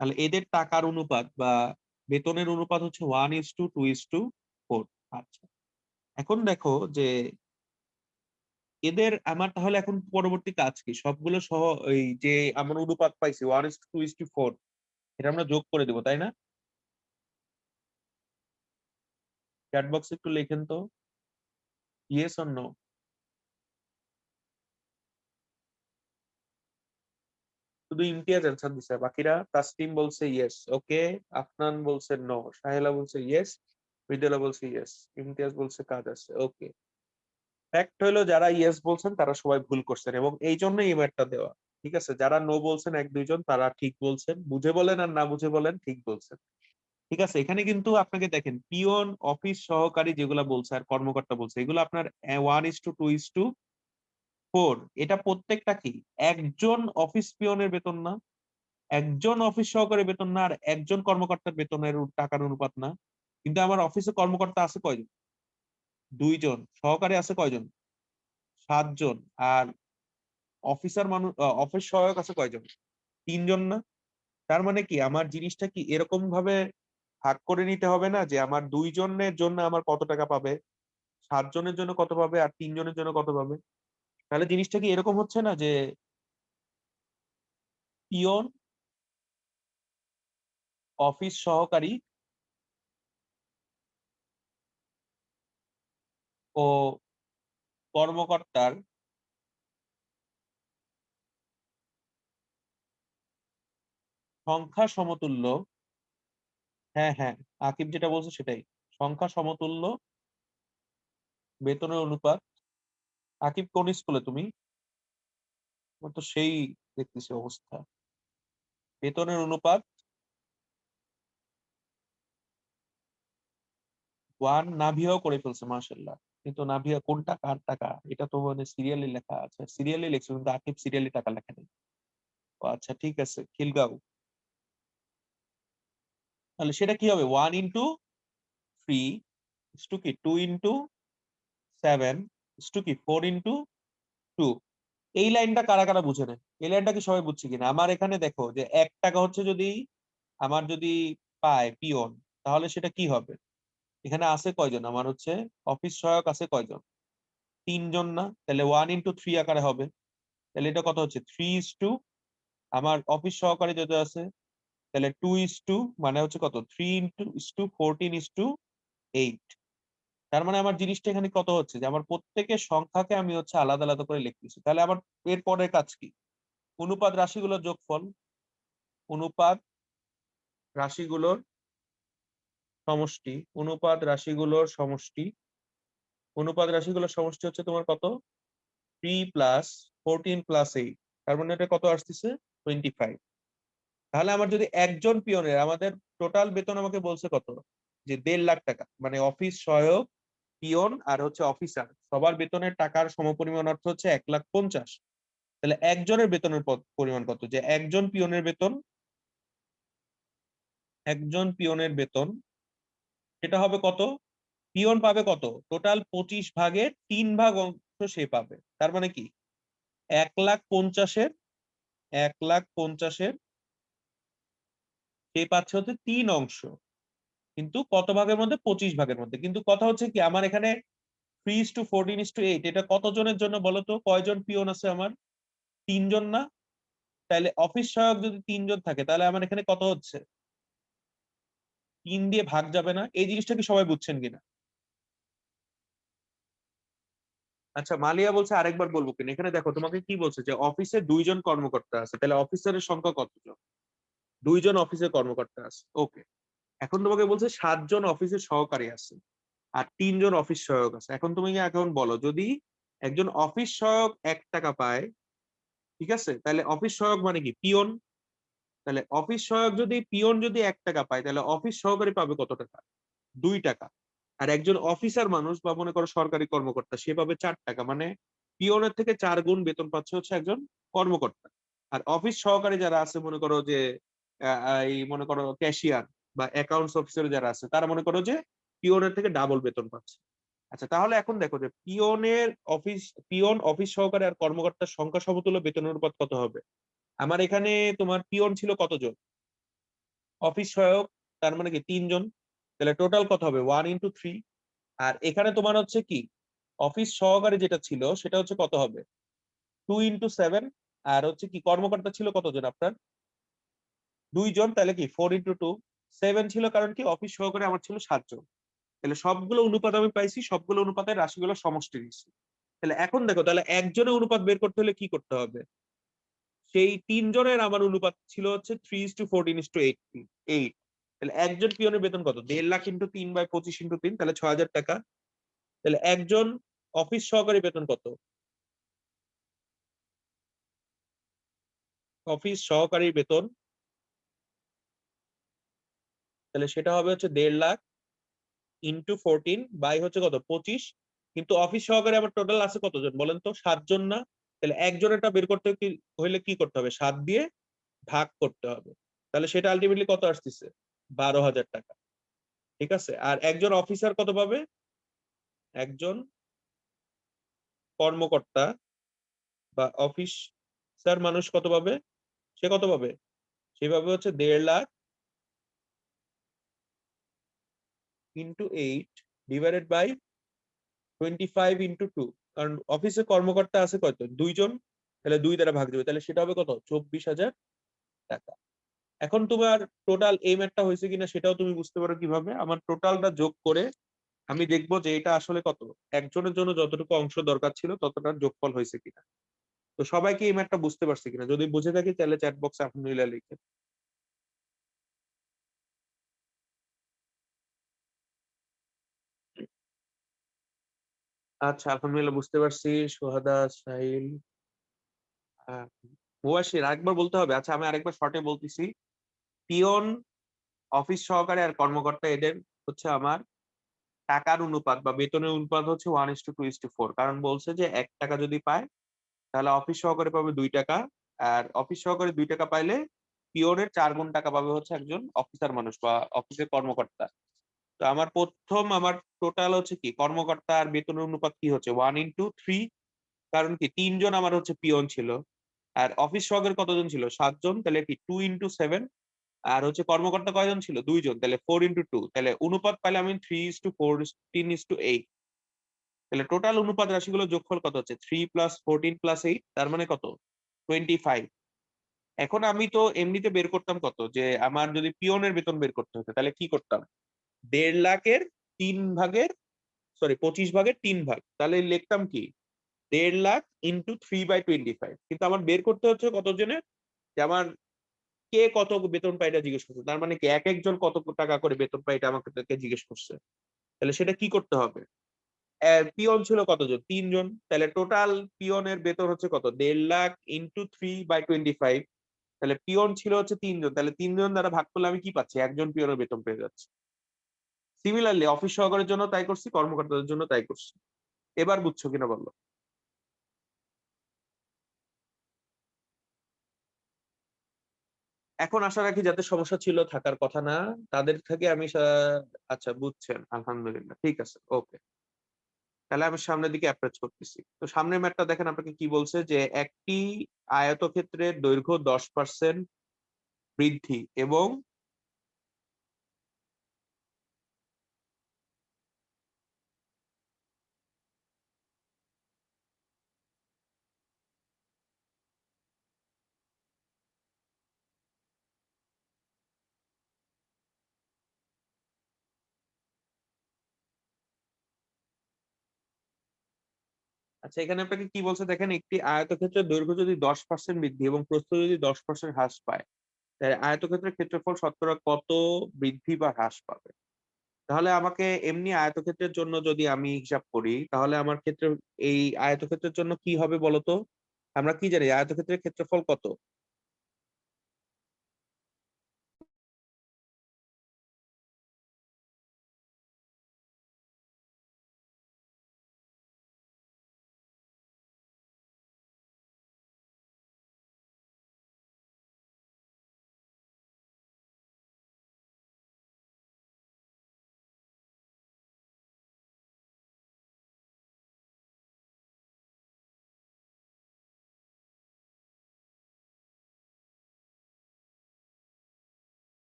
তাহলে এদের টাকার অনুপাত বা বেতনের অনুপাত হচ্ছে 1:2:4। আচ্ছা, এখন দেখো যে এদের আমার তাহলে এখন পরবর্তী কাজ কি, সবগুলো সহ এই যে আমার অনুপাত পাইছি 1:2:4, এটা আমরা যোগ করে দেবো, তাই না? চ্যাট বক্সে একটু লেখেন তো, ইয়েস অর নো। শুধু ইমতিয়াজ অ্যান্সার দিছে, বাকিরা তাসলিম বলছে ইয়েস, ওকে। আফনান বলছে নো, সাহেলা বলছে ইয়েস, মৃদুলা বলছে ইয়েস, ইমতিয়াজ বলছে কাজ আছে, ওকে। ফ্যাক্ট হলো যারা ইয়েস বলছেন তারা সবাই ভুল করছেন, এবং এই জন্যই এই ম্যাটটা দেওয়া। ঠিক আছে, যারা নো বলছেন 1-2 জন, তারা ঠিক বলছেন, বুঝে বলেন আর না বুঝে বলেন, ঠিক বলছেন। ঠিক আছে, এখানে কিন্তু আপনাকে দেখেন পিয়ন, অফিস সহকারী যেগুলা বলছে আর কর্মকর্তা বলছে, এগুলো আপনার 1:2:4। এটা প্রত্যেকটা কি একজন অফিস পিয়নের বেতন না, একজন অফিস সহকারী বেতন না, আর একজন কর্মকর্তার বেতনের টাকার অনুপাত না। কিন্তু আমার অফিসে কর্মকর্তা আছে কয়জন? 2 জন। সহকারী আছে কয়জন? 7 জন। আর অফিসার মানুষ, অফিস সহায়ক আছে কয়জন? 3 জন না? তার মানে কি আমার জিনিসটা কি এরকম ভাবে ভাগ করে নিতে হবে না, যে আমার 2 জনের জন্য আমার কত টাকা পাবে, 7 জনের জন্য কত পাবে, আর 3 জনের জন্য কত পাবে? তাহলে জিনিসটা কি এরকম হচ্ছে না, যে পিয়ন, অফিস সহকারী ও কর্মকর্তার সংখ্যা সমতুল্য। হ্যাঁ হ্যাঁ, আকিব যেটা বলছে সেটাই, সংখ্যা সমতুল্য বেতনের অনুপাত। আকিব কোন স্কুলে তুমি? তোমার তো সেই দেখতেছি অবস্থা। বেতনের অনুপাত 1। নাভিয়াও করে ফেলছে, মাশাআল্লাহ। কিন্তু নাভিয়া কোনটা কার টাকা, এটা তো মানে সিরিয়ালি লেখা আছে, সিরিয়ালি লেখছে, কিন্তু আকিব সিরিয়ালি টাকা লেখা নেই। ও আচ্ছা, ঠিক আছে, খিলগাঁও। তাহলে সেটা কি হবে? 1:3 ইস টু কি 2:7 ইস টু কি 4:2। এই লাইনটা কারা কারা বুঝে নেয়? এই লাইনটা কি সবাই বুঝছে কিনা? আমার এখানে দেখো যে 1 টাকা হচ্ছে যদি আমার যদি পায় পিয়ন, তাহলে সেটা কি হবে? এখানে আছে কয়জন আমার হচ্ছে অফিস সহায়ক আছে কয়জন? 3 জন না? তাহলে 1:3 আকারে হবে। তাহলে এটা কত হচ্ছে? 3:2 আমার অফিস সহকারী যত আছে তাহলে 2:, মানে হচ্ছে কত 3:14:8। তার মানে আমার জিনিসটা এখানে কত হচ্ছে যে আমার প্রত্যেকের সংখ্যাকে আমি হচ্ছে আলাদা আলাদা করে লিখতেছি। তাহলে আমার এর পরের কাজ কি? অনুপাত রাশিগুলোর যোগফল, অনুপাত রাশিগুলোর সমষ্টি, অনুপাত রাশিগুলোর সমষ্টি, অনুপাত রাশিগুলোর সমষ্টি হচ্ছে তোমার কত 3+14+8, তার মানে এটা কত আসতেছে 25। তাহলে আমার যদি একজন পিয়নের, আমাদের টোটাল বেতন আমাকে বলছে কত যে 1.5 লাখ টাকা, মানে অফিস সহায়ক, পিয়ন আর হচ্ছে অফিসার সবার বেতনের টাকার সমপরিমাণ অর্থ হচ্ছে 1,50,000। তাহলে একজনের বেতনের পরিমাণ কত, যে একজন পিয়নের বেতন, একজন পিয়নের বেতন সেটা হবে কত, পিয়ন পাবে কত, টোটাল 25 ভাগের 3 ভাগ অংশ সে পাবে। তার মানে কি 1,50,000-এর 1,50,000-এর সে পাচ্ছে হচ্ছে 3 অংশ, কিন্তু কত ভাগের মধ্যে, 25 ভাগের মধ্যে। কিন্তু কথা হচ্ছে কি আমার এখানে 3:14:8, এটা কতজনের জন্য বলো তো, কয়জন পিয়ন আছে আমার, 3 জন না? তাহলে অফিস সহায়ক যদি 3 জন থাকে তাহলে আমার এখানে কত হচ্ছে, 3 দিয়ে ভাগ যাবে না। এই জিনিসটা কি সবাই বুঝছেন কিনা? আচ্ছা, মালিয়া বলছে আরেকবার বলবো কিনা। এখানে দেখো তোমাকে কি বলছে যে অফিসে 2 জন কর্মকর্তা আছে, তাহলে অফিসারের সংখ্যা কতজন, 2 জন অফিসের কর্মকর্তা আছে। ওকে, এখন তোমাকে বলছে 7 জন অফিসের সহকারী আছে আর 3 জন অফিস সহায়ক আছে। এখন তুমি এখন বলো, যদি একজন অফিস সহায়ক 1 টাকা পায়, ঠিক আছে, তাহলে অফিস সহায়ক মানে কি পিয়ন, তাহলে অফিস সহায়ক যদি পিয়ন যদি 1 টাকা পায় তাহলে অফিস সহকারী পাবে কত টাকা, 2 টাকা। আর একজন অফিসার মানুষ বা মনে করো সরকারি কর্মকর্তা সে পাবে 4 টাকা, মানে পিয়নের থেকে 4 গুণ বেতন পাচ্ছে হচ্ছে একজন কর্মকর্তা। আর অফিস সহকারী যারা আছে, মনে করো যে এই মনে করো ক্যাশিয়ার বা অ্যাকাউন্টস অফিসার যারা আছে, তারা মনে করো যে পিয়নের থেকে ডাবল বেতন পাচ্ছে। আচ্ছা, তাহলে এখন দেখো যে পিয়ন অফিস সহকারী আর কর্মকর্তার সংখ্যা সমতুল্য বেতন অনুপাত কত হবে। আমার এখানে তোমার পিয়ন ছিল কতজন, অফিস সহায়ক তার মানে কি 3 জন, তাহলে টোটাল কত হবে 1:3। আর এখানে তোমার হচ্ছে কি অফিস সহকারী যেটা ছিল সেটা হচ্ছে কত হবে 2:7। আর হচ্ছে কি কর্মকর্তা ছিল কতজন আপনার, 2 জন, তাহলে কি 4:2। 7 ছিল কারণ কি অফিস সহকারী আমার ছিল 7 জন। তাহলে সবগুলো অনুপাত আমি পাইছি, সবগুলো অনুপাতের রাশিগুলো সমষ্টি দিচ্ছি। তাহলে এখন দেখো, তাহলে একজনের অনুপাত বের করতে হলে কি করতে হবে, সেই 3 জনের আমার অনুপাত ছিল হচ্ছে 3:14:8। তাহলে একজন পিয়নের বেতন কত, 1.5 লাখ ইন্টু 3/25 ইন্টু 3, তাহলে 6,000 টাকা। তাহলে একজন অফিস সহকারী বেতন কত, অফিস সহকারীর বেতন, তাহলে সেটা হবে হচ্ছে 1.5 লাখ ইন্টু 14 বাই হচ্ছে কত 25। কিন্তু অফিস সহকারী আমার টোটাল আছে কতজন বলেন তো, 7 জন না? তাহলে একজনেরটা বের করতে হইলে কি করতে হবে, 7 দিয়ে ভাগ করতে হবে। তাহলে সেটা আলটিমেটলি কত আসতেছে, 12,000 টাকা। ঠিক আছে, আর একজন অফিসার কত পাবে, একজন কর্মকর্তা বা অফিসার মানুষ কত পাবে, সে কত পাবে, সে পাবে হচ্ছে 1.5 lakh into 8 divided by 25 into 2। কারণ অফিসে কর্মকর্তা আছে কত, 2 জন, তাহলে 2 দ্বারা ভাগ দেবে, তাহলে সেটা হবে কত 24,000 টাকা। এখন তোমার টোটাল এই ম্যাথটা হয়েছে কিনা সেটাও তুমি বুঝতে পারো কিভাবে, আমার টোটালটা যোগ করে আমি দেখবো যে এটা আসলে কত, একজনের জন্য যতটুকু অংশ দরকার ছিল ততটার যোগফল হয়েছে কিনা। তো সবাইকে এই ম্যাথটা বুঝতে পারছে কিনা, যদি বুঝে থাকি তাহলে চ্যাট বক্সে আপনি লিখে। আচ্ছা, আলহামদুলিল্লাহ বুঝতে পারছি। সোহাদা, সাহিল, আহ, মুবাশির আরেকবার বলতে হবে। আচ্ছা, আমি আরেকবার শর্টে বলতেছি। পিয়ন, অফিস সহকারী আর কর্মকর্তা এদের হচ্ছে আমার টাকার অনুপাত বা বেতনের অনুপাত হচ্ছে 1:2:4। কারণ বলছে যে 1 টাকা যদি পায় তাহলে অফিস সহকারী পাবে 2 টাকা, আর অফিস সহকারী 2 টাকা পাইলে পিওনের 4 গুণ টাকা পাবে হচ্ছে একজন অফিসার মানুষ বা অফিসের কর্মকর্তা। তো আমার প্রথম আমার টোটাল হচ্ছে কি কর্মকর্তা আর বেতনের অনুপাত কি হচ্ছে 1:3। কারণ কি 3 জন আমার হচ্ছে পিয়ন ছিল, আর অফিস সহকারী কতজন ছিল 7 জন, তাহলে কি 2:7। আর হচ্ছে কর্মকর্তা কয়জন ছিল 2 জন, তাহলে 4:2। তাহলে অনুপাত পাইলে আমি 3:14:8। তাহলে টোটাল অনুপাত রাশিগুলো যোগফল কত হচ্ছে 3+14+8, তার মানে কত 25। এখন আমি তো এমনিতে বের করতাম কত, যে আমার যদি পিয়নের বেতন বের করতে হতো তাহলে কি করতাম, 1.5 লাখের 3 ভাগের, সরি 25 ভাগের 3 ভাগ, তাহলে লিখতাম কি 1.5 লাখ ইন্টু 3/25। কিন্তু আমার বের করতে হচ্ছে কতজনের, যে আমার কে কত বেতন পায় এটা জিজ্ঞেস করছে, তার মানে কি এক একজন কত টাকা করে বেতন পায় এটা আমাকে জিজ্ঞেস করছে। তাহলে সেটা কি করতে হবে, পিয়ন ছিল কতজন, 3 জন, তাহলে টোটাল পিয়নের বেতন হচ্ছে কত, 1.5 লাখ ইন্টু 3/25। তাহলে পিয়ন ছিল হচ্ছে 3 জন, তাহলে 3 জন দ্বারা ভাগ করলে আমি কি পাচ্ছি, একজন পিয়নের বেতন পেয়ে যাচ্ছে। সিমিলারলি অফিস সহকারের জন্য তাই করছি, কর্মকর্তাদের জন্য তাই করছি। এবার বুঝছো কিনা বললো। এখন আশা রাখি যাদের সমস্যা ছিল, থাকার কথা না, তাদের থেকে আমি আচ্ছা বুঝছেন, আলহামদুলিল্লাহ, ঠিক আছে, ওকে। তাহলে আমি সামনের দিকে অ্যাপ্রোচ করতেছি। তো সামনের ম্যাটটা দেখেন আপনাকে কি বলছে, যে একটি আয়তক্ষেত্রের দৈর্ঘ্য 10% বৃদ্ধি এবং আচ্ছা এখানে আপনাকে কি বলছে দেখেন, একটি আয়তক্ষেত্রের দৈর্ঘ্য যদি 10% বৃদ্ধি এবং প্রস্থ যদি 10% হ্রাস পায়, তাহলে আয়তক্ষেত্রের ক্ষেত্রফল শতকরা কত বৃদ্ধি বা হ্রাস পাবে। তাহলে আমাকে এমনি আয়তক্ষেত্রের জন্য যদি আমি হিসাব করি, তাহলে আমার ক্ষেত্রে এই আয়তক্ষেত্রের জন্য কি হবে বলতো, আমরা কি জানি আয়তক্ষেত্রের ক্ষেত্রফল কত,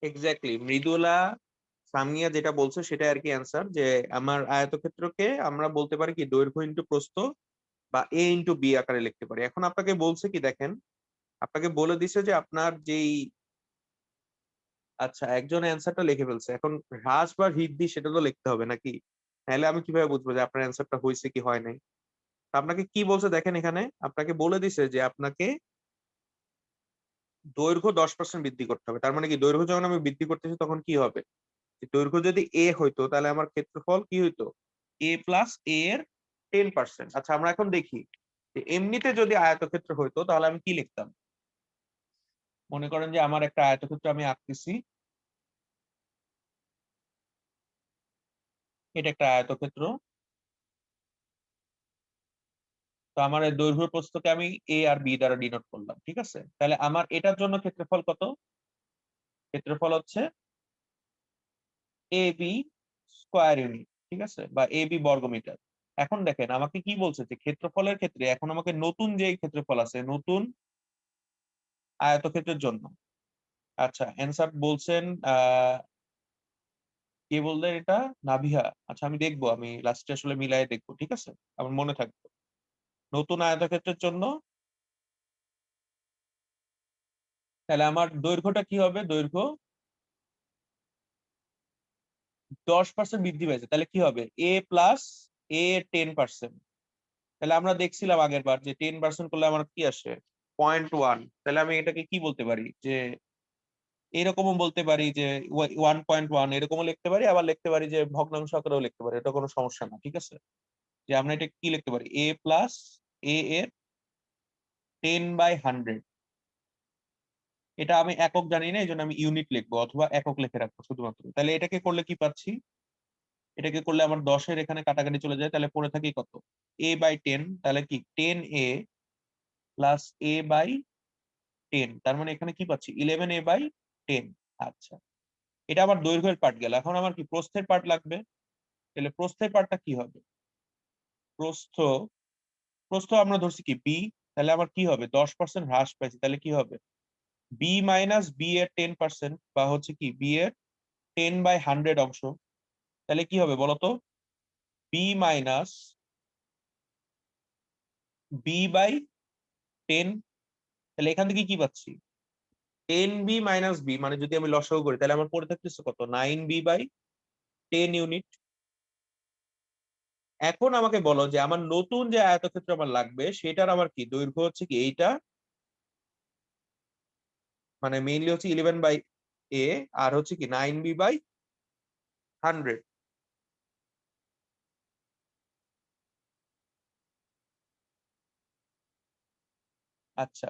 এক্স্যাক্টলি মৃদুলা সামিয়া যেটা বলছে সেটা আর কি অ্যান্সার, যে আমার আয়তক্ষেত্রকে আমরা বলতে পারি কি দৈর্ঘ্য ইন্টু প্রস্থ বা এ ইন্টু বি আকারে লিখতে পারি। এখন আপনাকে বলছে কি দেখেন, আপনাকে বলে দিছে যে আপনার যেই, আচ্ছা একজন অ্যান্সারটা লিখে ফেলছে, এখন হ্রাস বা বৃদ্ধি সেটা তো লিখতে হবে নাকি, তাহলে আমি কিভাবে বুঝবো যে আপনার অ্যান্সারটা হয়েছে কি হয় নাই। তো আপনাকে কি বলছে দেখেন, এখানে আপনাকে বলে দিছে যে আপনাকে দৈর্ঘ্য 10% বৃদ্ধি করতে হবে। তার মানে কি দৈর্ঘ্য যখন আমি বৃদ্ধি করতেছি তখন কি হবে, যে দৈর্ঘ্য যদি এ হইতো তাহলে আমার ক্ষেত্রফল কি হইতো, এ প্লাস এ এর 10%। আচ্ছা আমরা এখন দেখি যে এমনিতে যদি আয়তক্ষেত্র হইতো তাহলে আমি কি লিখতাম। মনে করেন যে আমার একটা আয়তক্ষেত্র আমি আঁকতেছি, এটা একটা আয়তক্ষেত্র, তো আমার এই দৈর্ঘ্য প্রস্থকে আমি এ আর বি দ্বারা ডিনোট করলাম, ঠিক আছে। তাহলে আমার এটার জন্য ক্ষেত্রফল কত, ক্ষেত্রফল হচ্ছে এ বি স্কোয়ার ইউনিট, ঠিক আছে, বা এ বি বর্গমিটার। এখন দেখেন আমাকে কি বলছে, যে ক্ষেত্রফলের ক্ষেত্রে এখন আমাকে নতুন যে ক্ষেত্রফল আছে, নতুন আয়তক্ষেত্রের জন্য, আচ্ছা অ্যান্সার বলছেন কে বললেন এটা, নাভিহা। আচ্ছা আমি দেখবো, আমি লাস্টে আসলে মিলাই দেখবো, ঠিক আছে, আমার মনে থাকবে। নতুন আয়তক্ষেত্রের জন্য তাহলে আমার দৈর্ঘ্যটা কি হবে, দৈর্ঘ্য 10% বৃদ্ধি পেয়েছে, তাহলে কি হবে এ প্লাস এ 10%। তাহলে আমরা দেখছিলাম আগের বার যে 10% করলে আমার কি আসে 0.1। তাহলে আমি এটাকে কি বলতে পারি, যে এরকমও বলতে পারি যে 1.1 এরকমও লিখতে পারি, আবার লিখতে পারি যে ভগ্নাংশ আকারেও লিখতে পারি, এটা কোনো সমস্যা না, ঠিক আছে। যে আমরা এটা কি লিখতে পারি, এ প্লাস এ এর 10/100। এটা আমি একক জানি না, এই জন্য আমি ইউনিট লিখবো অথবা একক লিখে রাখবো শুধুমাত্র। তাহলে এটাকে করলে কি পাচ্ছি, এটাকে করলে আমার 10-এর এখানে কাটাকাটি চলে যায়, তাহলে পড়ে থাকি কত, a/10, তাহলে কি 10a প্লাস a/10, তার মানে এখানে কি পাচ্ছি 11a/10। আচ্ছা এটা আমার দৈর্ঘ্যের পার্ট গেল, এখন আমার কি প্রস্থের পার্ট লাগবে। তাহলে প্রস্থের পার্টটা কি হবে, প্রস্থ, প্রস্থ আমরা ধরছি কি বি, তাহলে আমার কি হবে 10% হ্রাস পাইছি, তাহলে কি হবে বি মাইনাস বি এর 10%, বা হচ্ছে কি বি এর 10/100 অংশ। তাহলে কি হবে বলতো, বি মাইনাস বি/10 তাহলে এখান থেকে কি পাচ্ছি 10b মাইনাস b, মানে যদি আমি লসাগু করি তাহলে আমার পড়ে থাকতেছে কত 9b বাই 10 ইউনিট। এখন আমাকে বলো যে আমার নতুন যে আয়তক্ষেত্র আমার লাগবে সেটার আমার কি দৈর্ঘ্য হচ্ছে কি এইটা, মানে মেইনলি হচ্ছে 11 বাই a, আর হচ্ছে কি 9b বাই 100। আচ্ছা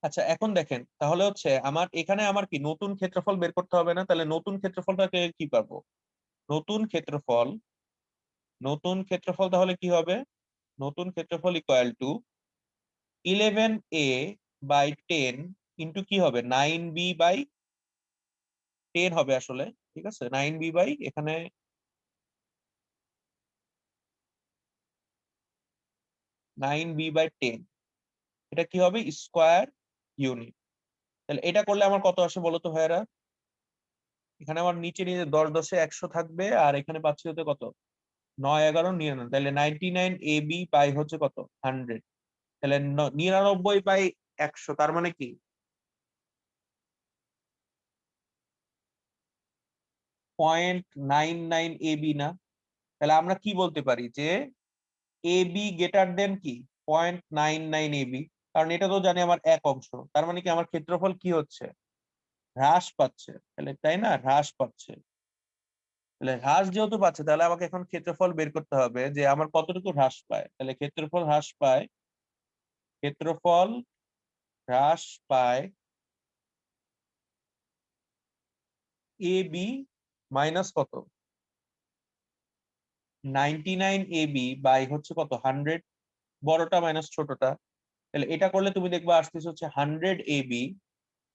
আচ্ছা, এখন দেখেন তাহলে হচ্ছে আমার এখানে আমার কি নতুন ক্ষেত্রফল বের করতে হবে না? তাহলে নতুন ক্ষেত্রফলটাকে কি পাবো? নতুন ক্ষেত্রফল, নতুন ক্ষেত্রফল তাহলে কি হবে? নতুন ক্ষেত্রফল equal to 11a by 10 into কি হবে 9b বাই 10 হবে আসলে, ঠিক আছে 9b বাই এখানে 9b বাই 10, এটা কি হবে স্কোয়ার ইউনিট। তাহলে এটা করলে আমার কত আসে বলো তো ভাইয়েরা? এখানে আমার নিচে নিচে 10 10 100 থাকবে, আর এখানে পাচ্ছি হতে কত 9 11 99, তাহলে 99ab বাই হচ্ছে কত 100। তাহলে 99 বাই 100, তার মানে কি 0.99ab না? তাহলে আমরা কি বলতে পারি যে ab গ্রেটার দেন কি 0.99ab, কারণ এটা তো জানি আমার এক অংশ, তার মানে কি আমার ক্ষেত্রফল কি হচ্ছে হ্রাস পাচ্ছে, তাহলে তাই না হ্রাস পাচ্ছে। তাহলে হ্রাস যেহেতু পাচ্ছে তাহলে আমাকে এখন ক্ষেত্রফল বের করতে হবে যে আমার কতটুকু হ্রাস পায়। তাহলে ক্ষেত্রফল হ্রাস পায়, ক্ষেত্রফল হ্রাস পায় এ বি মাইনাস কত 99ab বাই হচ্ছে কত 100, বড়টা মাইনাস ছোটটা। তাহলে এটা করলে তুমি দেখবা আসতেছে হচ্ছে 100ab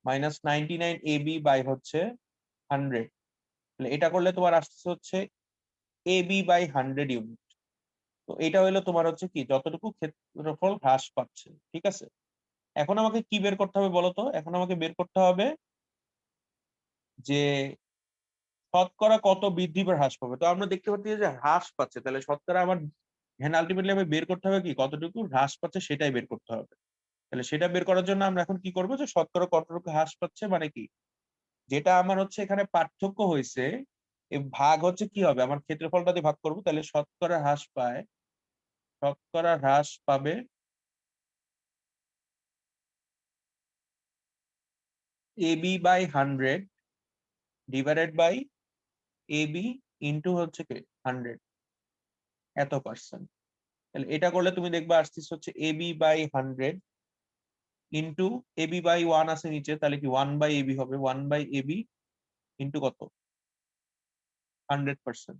মাইনাস 99ab বাই হচ্ছে 100। তাহলে এটা করলে তোমার আসতেছে হচ্ছে ab বাই 100 ইউনিট। তো এটা হইলো তোমার হচ্ছে কি যতটুকু ক্ষেত্রফল হ্রাস পাচ্ছে, ঠিক আছে। এখন আমাকে কি বের করতে হবে বলতো? এখন আমাকে বের করতে হবে যে শতকরা কত বৃদ্ধি বা হ্রাস পাবে। তো আমরা দেখতে পাচ্ছি যে হ্রাস পাচ্ছে, তাহলে শতকরা আমার এখানে আলটিমেটলি আমি বের করতে হবে কি কতটুকু হ্রাস পাচ্ছে সেটাই বের করতে হবে। তাহলে সেটা বের করার জন্য আমরা এখন কি করবো যে শতকরা কতটুকু হ্রাস পাচ্ছে মানে কি যেটা আমার হচ্ছে এখানে পার্থক্য হয়েছে এই ভাগ হচ্ছে কি হবে আমার ক্ষেত্রফলটা দিয়ে ভাগ করবো, তাহলে শতকরা হ্রাস পায়, শতকরা হ্রাস পাবে AB by 100 divided by AB into হচ্ছে কি 100 এত পার্সেন্ট। তাহলে এটা করলে তুমি দেখবে আসতেছে হচ্ছে AB by 100 into AB by 1 আছে নিচে, তাহলে কি 1 বাই এবি হবে, 1 বাই এবি ইন্টু কত 100%।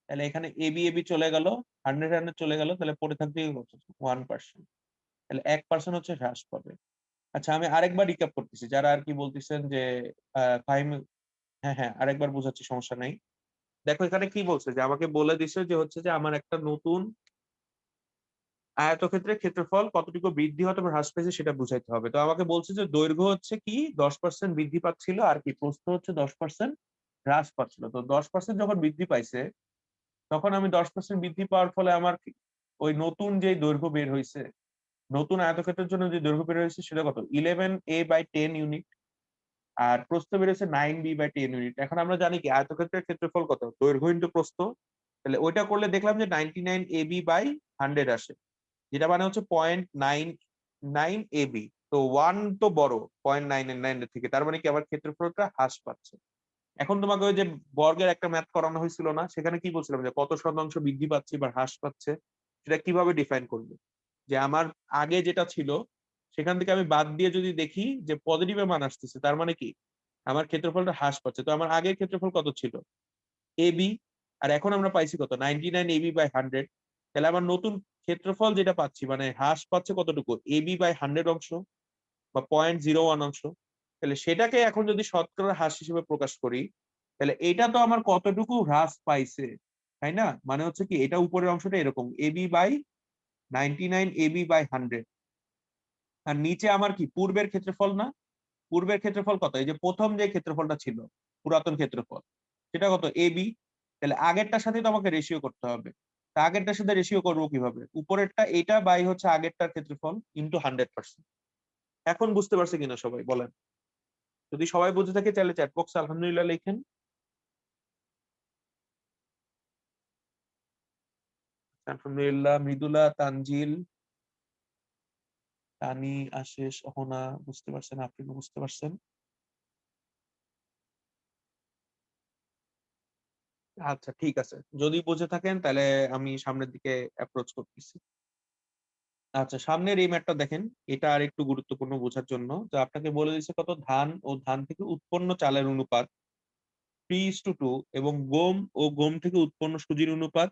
তাহলে এখানে এবি এবি চলে গেল, 100 100 চলে গেল, তাহলে পড়ে থাকবে 1%। তাহলে 1% হচ্ছে হ্রাস পাবে। আচ্ছা আমি আরেকবার রিক্যাপ করতেছি যারা আর কি বলতেছেন যে ফাহিম, হ্যাঁ হ্যাঁ আরেকবার বোঝাচ্ছি সমস্যা নাই। দেখো এখানে কি বলছে যে আমাকে বলে দিছে যে হচ্ছে যে আমার একটা নতুন আয়তক্ষেত্রের ক্ষেত্রফল কতটুকু বৃদ্ধি হতে বা হ্রাস পেয়েছে সেটা বুঝাইতে হবে। তো আমাকে বলছে যে দৈর্ঘ্য হচ্ছে কি 10% বৃদ্ধি পাচ্ছিল, আর কি প্রস্থ হচ্ছে 10% হ্রাস পাচ্ছিল। তো 10% যখন বৃদ্ধি পাইছে তখন আমি 10% বৃদ্ধি পাওয়ার ফলে আমার ওই নতুন যে দৈর্ঘ্য বের হয়েছে, নতুন আয়তক্ষেত্রের জন্য যে দৈর্ঘ্য বের হয়েছে সেটা কত 11a বাই 10 ইউনিট, আর প্রস্থ বের হয়েছে 9b বাই 10 ইউনিট। এখন আমরা জানি কি আয়তক্ষেত্রের ক্ষেত্রফল কত দৈর্ঘ্য ইন্টু প্রস্থ। তাহলে ওইটা করলে দেখলাম যে 99ab বাই 100 আসে, যেটা মানে হচ্ছে 0.99ab। তো 1 তো বড় 0.999 এর থেকে, তার মানে কি আমার ক্ষেত্রফলটা হ্রাস পাচ্ছে। এখন তোমাকে ওই যে বর্গের একটা ম্যাথ করানো হয়েছিল না, সেখানে কি বলছিলাম যে কত শতাংশ বৃদ্ধি পাচ্ছে বা হ্রাস পাচ্ছে সেটা কিভাবে ডিফাইন করবে। যে আমার আগে যেটা ছিল সেখান থেকে আমি বাদ দিয়ে যদি দেখি যে পজিটিভের মান আসতেছে, তার মানে কি আমার ক্ষেত্রফলটা হ্রাস পাচ্ছে। তো আমার আগের ক্ষেত্রফল কত ছিল এবি, আর এখন আমরা পাইছি কত 99ab বাই 100। তাহলে আমার নতুন ক্ষেত্রফল যেটা পাচ্ছি মানে হ্রাস পাচ্ছে কতটুকু এবি বাই 100 অংশ বা 0.01 অংশ। তাহলে সেটাকে এখন যদি শতকরা হ্রাস হিসেবে প্রকাশ করি তাহলে এটা তো আমার কতটুকু হ্রাস পাইছে, তাই না? মানে হচ্ছে কি এটা উপরের অংশটা এরকম এবি বাই 99ab বাই 100, আর নিচে আমার কি পূর্বের ক্ষেত্রফল না, পূর্বের ক্ষেত্রফল কত এই যে প্রথম যে ক্ষেত্রফলটা ছিল পুরাতন ক্ষেত্রফল, সেটা কত AB। তাহলে আগেরটার সাথে তো আমাকে রেশিও করতে হবে। তা আগেরটার সাথে রেশিও করবো কিভাবে? উপরেরটা এটা বাই হচ্ছে আগেরটার ক্ষেত্রফল ইনটু 100%। এখন বুঝতে পারছে কিনা সবাই বলেন? যদি সবাই বুঝে থাকে তাহলে চ্যাট বক্সে আলহামদুলিল্লাহ লিখেন। আলহামদুলিল্লাহ, মৃদুলা, তানজিল, তানি, আশিস, অহনা বুঝতে পারছেন, আপনিও বুঝতে পারছেন। আচ্ছা ঠিক আছে, যদি বুঝে থাকেন তাহলে আমি সামনের দিকে অ্যাপ্রোচ করতেছি। আচ্ছা, সামনের এই ম্যাটটা দেখেন, এটা আর একটু গুরুত্বপূর্ণ বোঝার জন্য, যে আপনাকে বলে দিচ্ছে কত ধান ও ধান থেকে উৎপন্ন চালের অনুপাত 3:2 এবং গম ও গম থেকে উৎপন্ন সুজির অনুপাত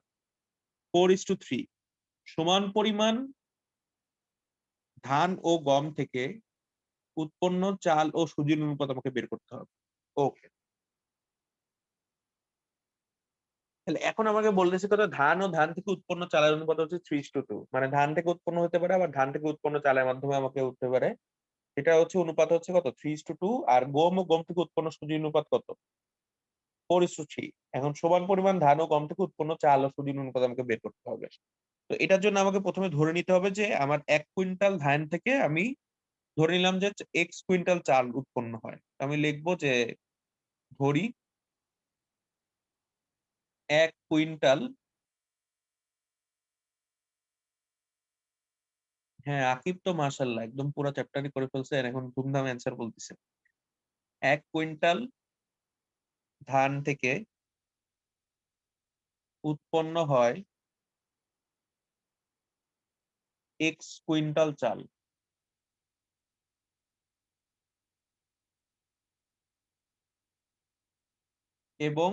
4:3। সমান পরিমাণ ধান ও গম থেকে উৎপন্ন চাল ও সুজির অনুপাত আমাকে বের করতে হবে। ওকে, তাহলে এখন আমাকে বলতেছে কত ধান ও ধান থেকে উৎপন্ন চালের অনুপাত হচ্ছে 3:2, মানে ধান থেকে উৎপন্ন হতে পারে আবার ধান থেকে উৎপন্ন চালের মাধ্যমে আমাকে উঠতে পারে। এটা হচ্ছে অনুপাত হচ্ছে কত 3:2, আর গম ও গম থেকে উৎপন্ন সুজির অনুপাত কত 4:3। এখন সমান পরিমাণ ধান ও গম থেকে উৎপন্ন চাল ও সুজির অনুপাত আমাকে বের করতে হবে। তো এটার জন্য আমাকে প্রথমে ধরে নিতে হবে যে আমার 1 কুইন্টাল ধান থেকে আমি ধরে নিলাম যে X কুইন্টাল চাল উৎপন্ন হয়। আমি লিখবো যে ধরি 1 কুইন্টাল, হ্যাঁ আকিব তো মাশাআল্লাহ একদম পুরো চ্যাপ্টারই করে ফেলছে, আর এখন ধুমধাম অ্যান্সার বলতেছে। 1 কুইন্টাল ধান থেকে উৎপন্ন হয় X কুইন্টাল চাল, এবং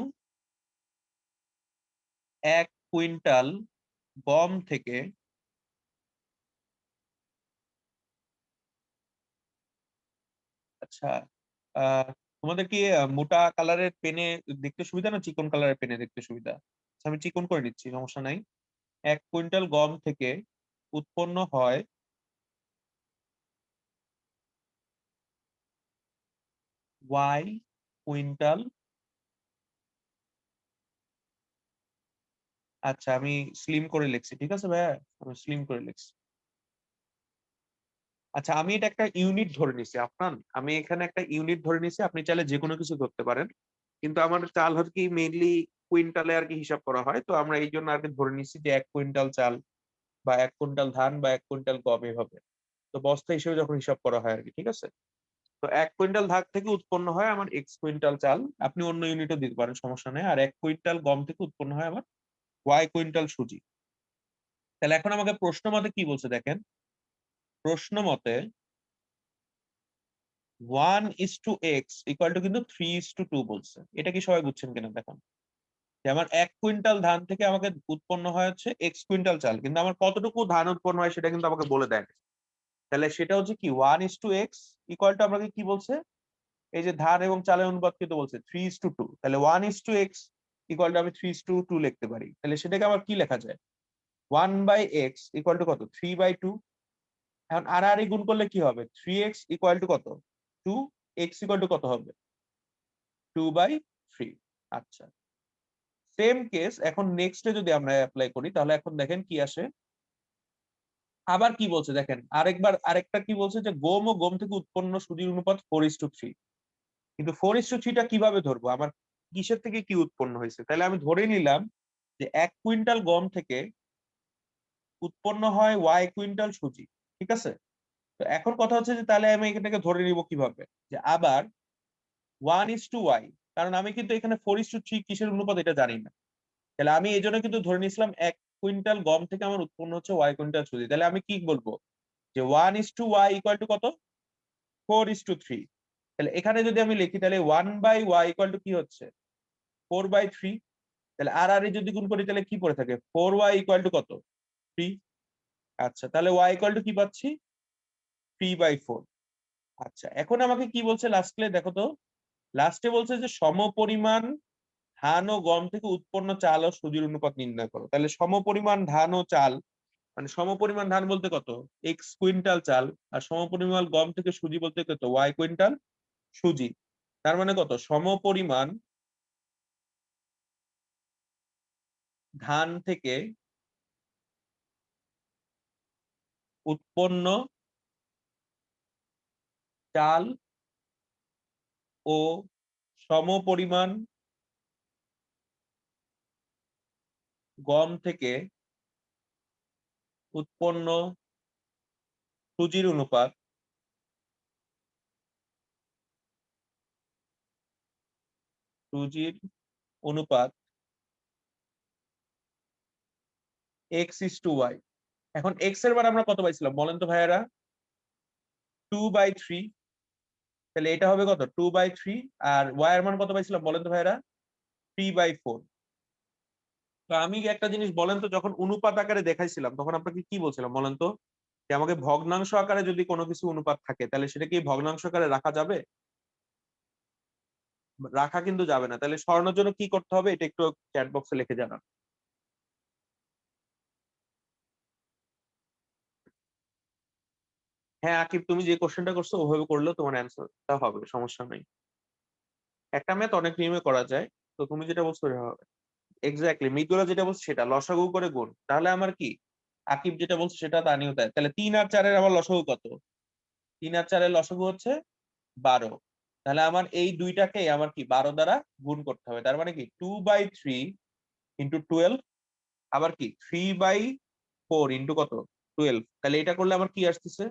1 কুইন্টাল গম থেকে আচ্ছা তোমাদের কি মোটা কালারের পেনে দেখতে সুবিধা না চিকন কালারের পেনে দেখতে সুবিধা? আচ্ছা, আমি চিকন করে নিচ্ছি, সমস্যা নাই। 1 কুইন্টাল গম থেকে উৎপন্ন হয় Y কুইন্টাল, আচ্ছা আমি স্লিম করে লিখছি, ঠিক আছে ভাইয়া, আমি স্লিম করে লিখছি। আচ্ছা, আমি এটা একটা ইউনিট ধরে নিছি আপনার, আমি এখানে একটা ইউনিট ধরে নিছি, আপনি চাইলে যে কোনো কিছু ধরতে পারেন, কিন্তু আমার চাল হচ্ছে কি মেইনলি কুইন্টালে আর কি হিসাব করা হয়, তো আমরা এই জন্য আর কি ধরে নিছি যে 1 কুইন্টাল চাল বা 1 কুইন্টাল ধান বা 1 কুইন্টাল গম এভাবে, তো বস্তা হিসেবে যখন হিসাব করা হয় আর কি, ঠিক আছে। তো 1 কুইন্টাল ধান থেকে উৎপন্ন হয় আমার X কুইন্টাল চাল, আপনি অন্য ইউনিটও দিতে পারেন, সমস্যা নেই। আর 1 কুইন্টাল গম থেকে উৎপন্ন হয় আমার Y কুইন্টাল সুজি। তাহলে এখন আমাকে প্রশ্ন মতে কি বলছে দেখেন, প্রশ্ন মতে 1:x ইকুয়াল টু কিন্তু 3:2 বলছে। এটা কি সবাই বুঝছেন কিনা দেখুন, যে আমার 1 কুইন্টাল ধান থেকে আমাকে উৎপন্ন হয় হচ্ছে X কুইন্টাল চাল, কিন্তু আমার কতটুকু ধান উৎপন্ন হয় সেটা কিন্তু আমাকে বলে দেয় না। তাহলে সেটা হচ্ছে কি 1:x ইকুয়াল টু আমাকে কি বলছে, এই যে ধান এবং চালের অনুপাত কিন্তু বলছে 3:2, তাহলে 1:x ইকুয়াল টু আমি 3:2 লিখতে পারি। তাহলে সেটাকে আমার কি লেখা যায় 1/x ইকুয়াল টু কত 3/2। এখন আর গুণ করলে কি হবে 3x ইকুয়াল টু কত 2, x ইকুয়াল টু কত হবে 2/3। আচ্ছা, সেম কেস এখন নেক্সটে যদি আমরা অ্যাপ্লাই করি, তাহলে এখন দেখেন কি আসে। আবার কি বলছে দেখেন, আরেকটা কি বলছে যে গম ও গম থেকে উৎপন্ন সুজির অনুপাত 4:3। কিন্তু 4:3টা কিভাবে ধরবো, আমার কিসের থেকে কি উৎপন্ন হয়েছে? তাহলে আমি ধরে নিলাম যে 1 কুইন্টাল গম থেকে উৎপন্ন হয় Y কুইন্টাল সুজি, ঠিক আছে। তো এখন কথা হচ্ছে যে তাহলে আমি এটাকে ধরে নিব কিভাবে, যে আবার 1:Y, কারণ আমি কিন্তু এখানে 4:3 কিসের অনুপাত এটা জানি না। তাহলে আমি এই জন্য কিন্তু ধরে নিয়েছিলাম 1 কুইন্টাল গম থেকে আমার উৎপন্ন হচ্ছে Y কুইন্টাল সুজি। তাহলে আমি কি বলবো যে 1:Y ইকুয়াল টু কত 4:3। তাহলে এখানে যদি আমি লিখি তাহলে 1/Y ইকুয়াল টু কি হচ্ছে 4/3। তাহলে আর যদি গুণ করি তাহলে কি পড়ে থাকে 4Y ইকুয়াল টু কত 3। আচ্ছা, তাহলে Y ইকুয়াল টু কি পাচ্ছি 3/4। আচ্ছা, এখন আমাকে কি বলছে লাস্টে দেখো তো, লাস্টে বলছে যে সমপরিমাণ ধান ও গম থেকে উৎপন্ন চাল ও সুজির অনুপাত নির্ণয় করো। তাহলে সমপরিমাণ ধান ও চাল মানে সমপরিমাণ ধান বলতে কত X কুইন্টাল চাল, আর সমপরিমাণ গম থেকে সুজি বলতে কত Y কুইন্টাল সুজি। তার মানে কত? সমপরিমাণ ধান থেকে উৎপন্ন চাল ও সমপরিমাণ গম থেকে উৎপন্ন সুজির অনুপাত x:y। এখন x এর মান আমরা কত পাইছিলাম বলেন তো ভাইয়ারা? 2/3। তাহলে এটা হবে কত? 2/3। আর y এর মান কত পাইছিলাম বলেন তো ভাইয়ারা? 3/4। তো আমি একটা জিনিস বলেন তো, যখন অনুপাত আকারে দেখাইছিলাম তখন আপনাকে কি বলছিলাম বলেন তো, যে আমাকে ভগ্নাংশ আকারে যদি কোনো কিছু অনুপাত থাকে তাহলে সেটা কি ভগ্নাংশ আকারে রাখা যাবে? রাখা কিন্তু যাবে না। তাহলে সরানোর জন্য কি করতে হবে এটা একটু চ্যাট বক্সে লিখে জানান। হ্যাঁ আকিব, তুমি যে কোশ্চেনটা করছো ওভাবে করলেও তোমার অ্যান্সারটা হবে, সমস্যা নেই। একটা ম্যাথ অনেক নিয়মে করা যায়। তো তুমি যেটা বলছো সেটা হবে। এক্স্যাক্টলি, মৃদুলা যেটা বলছে সেটা লসাগু করে গুণ। তাহলে আমার কি আকিব যেটা বলছে সেটা তানিও তাই। তাহলে 3 আর 4 এর আমার লসাগু কত? 3 আর 4 এর লসাগু হচ্ছে 12। তাহলে আমার এই দুইটাকে আমার কি 12 দ্বারা গুণ করতে হবে। তার মানে কি 2/3 ইন্টু 12, আবার কি 3/4 ইন্টু কত 12। তাহলে এটা করলে আমার কি আসতেছে?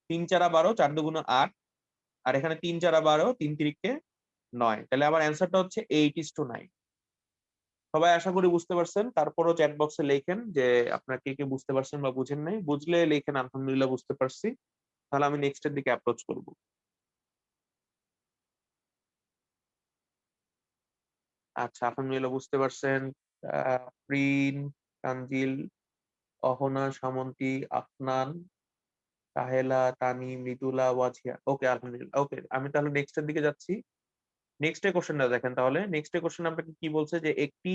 3 4 12, 4 2 8, আর এখানে 3 4 12, 3 3 9। তাহলে আমার অ্যান্সারটা হচ্ছে 8:9। সবাই আশা করি বুঝতে পারছেন। তারপরও চ্যাট বক্সে লেখেন যে আপনারা কে কে বুঝতে পারছেন বা বুঝেন নাই। বুঝলে লেখেন আলহামদুলিল্লাহ বুঝতে পারছি, তাহলে আমি নেক্সট এর দিকে অ্যাপ্রোচ করব। আচ্ছা, আলহামদুলিল্লাহ বুঝতে পারছেন। প্রিন, তানজিল, অহনা, সামন্তী, আফনান, কাহেলা, তানি, মৃদুলা, ওয়াজিয়া। ওকে আলহামদুলিল্লাহ। ওকে, আমি তাহলে নেক্সট এর দিকে যাচ্ছি। নেক্সট এর কোশ্চেনটা দেখেন তাহলে। নেক্সট এর কোশ্চেন আপনাকে কি বলছে, যে একটি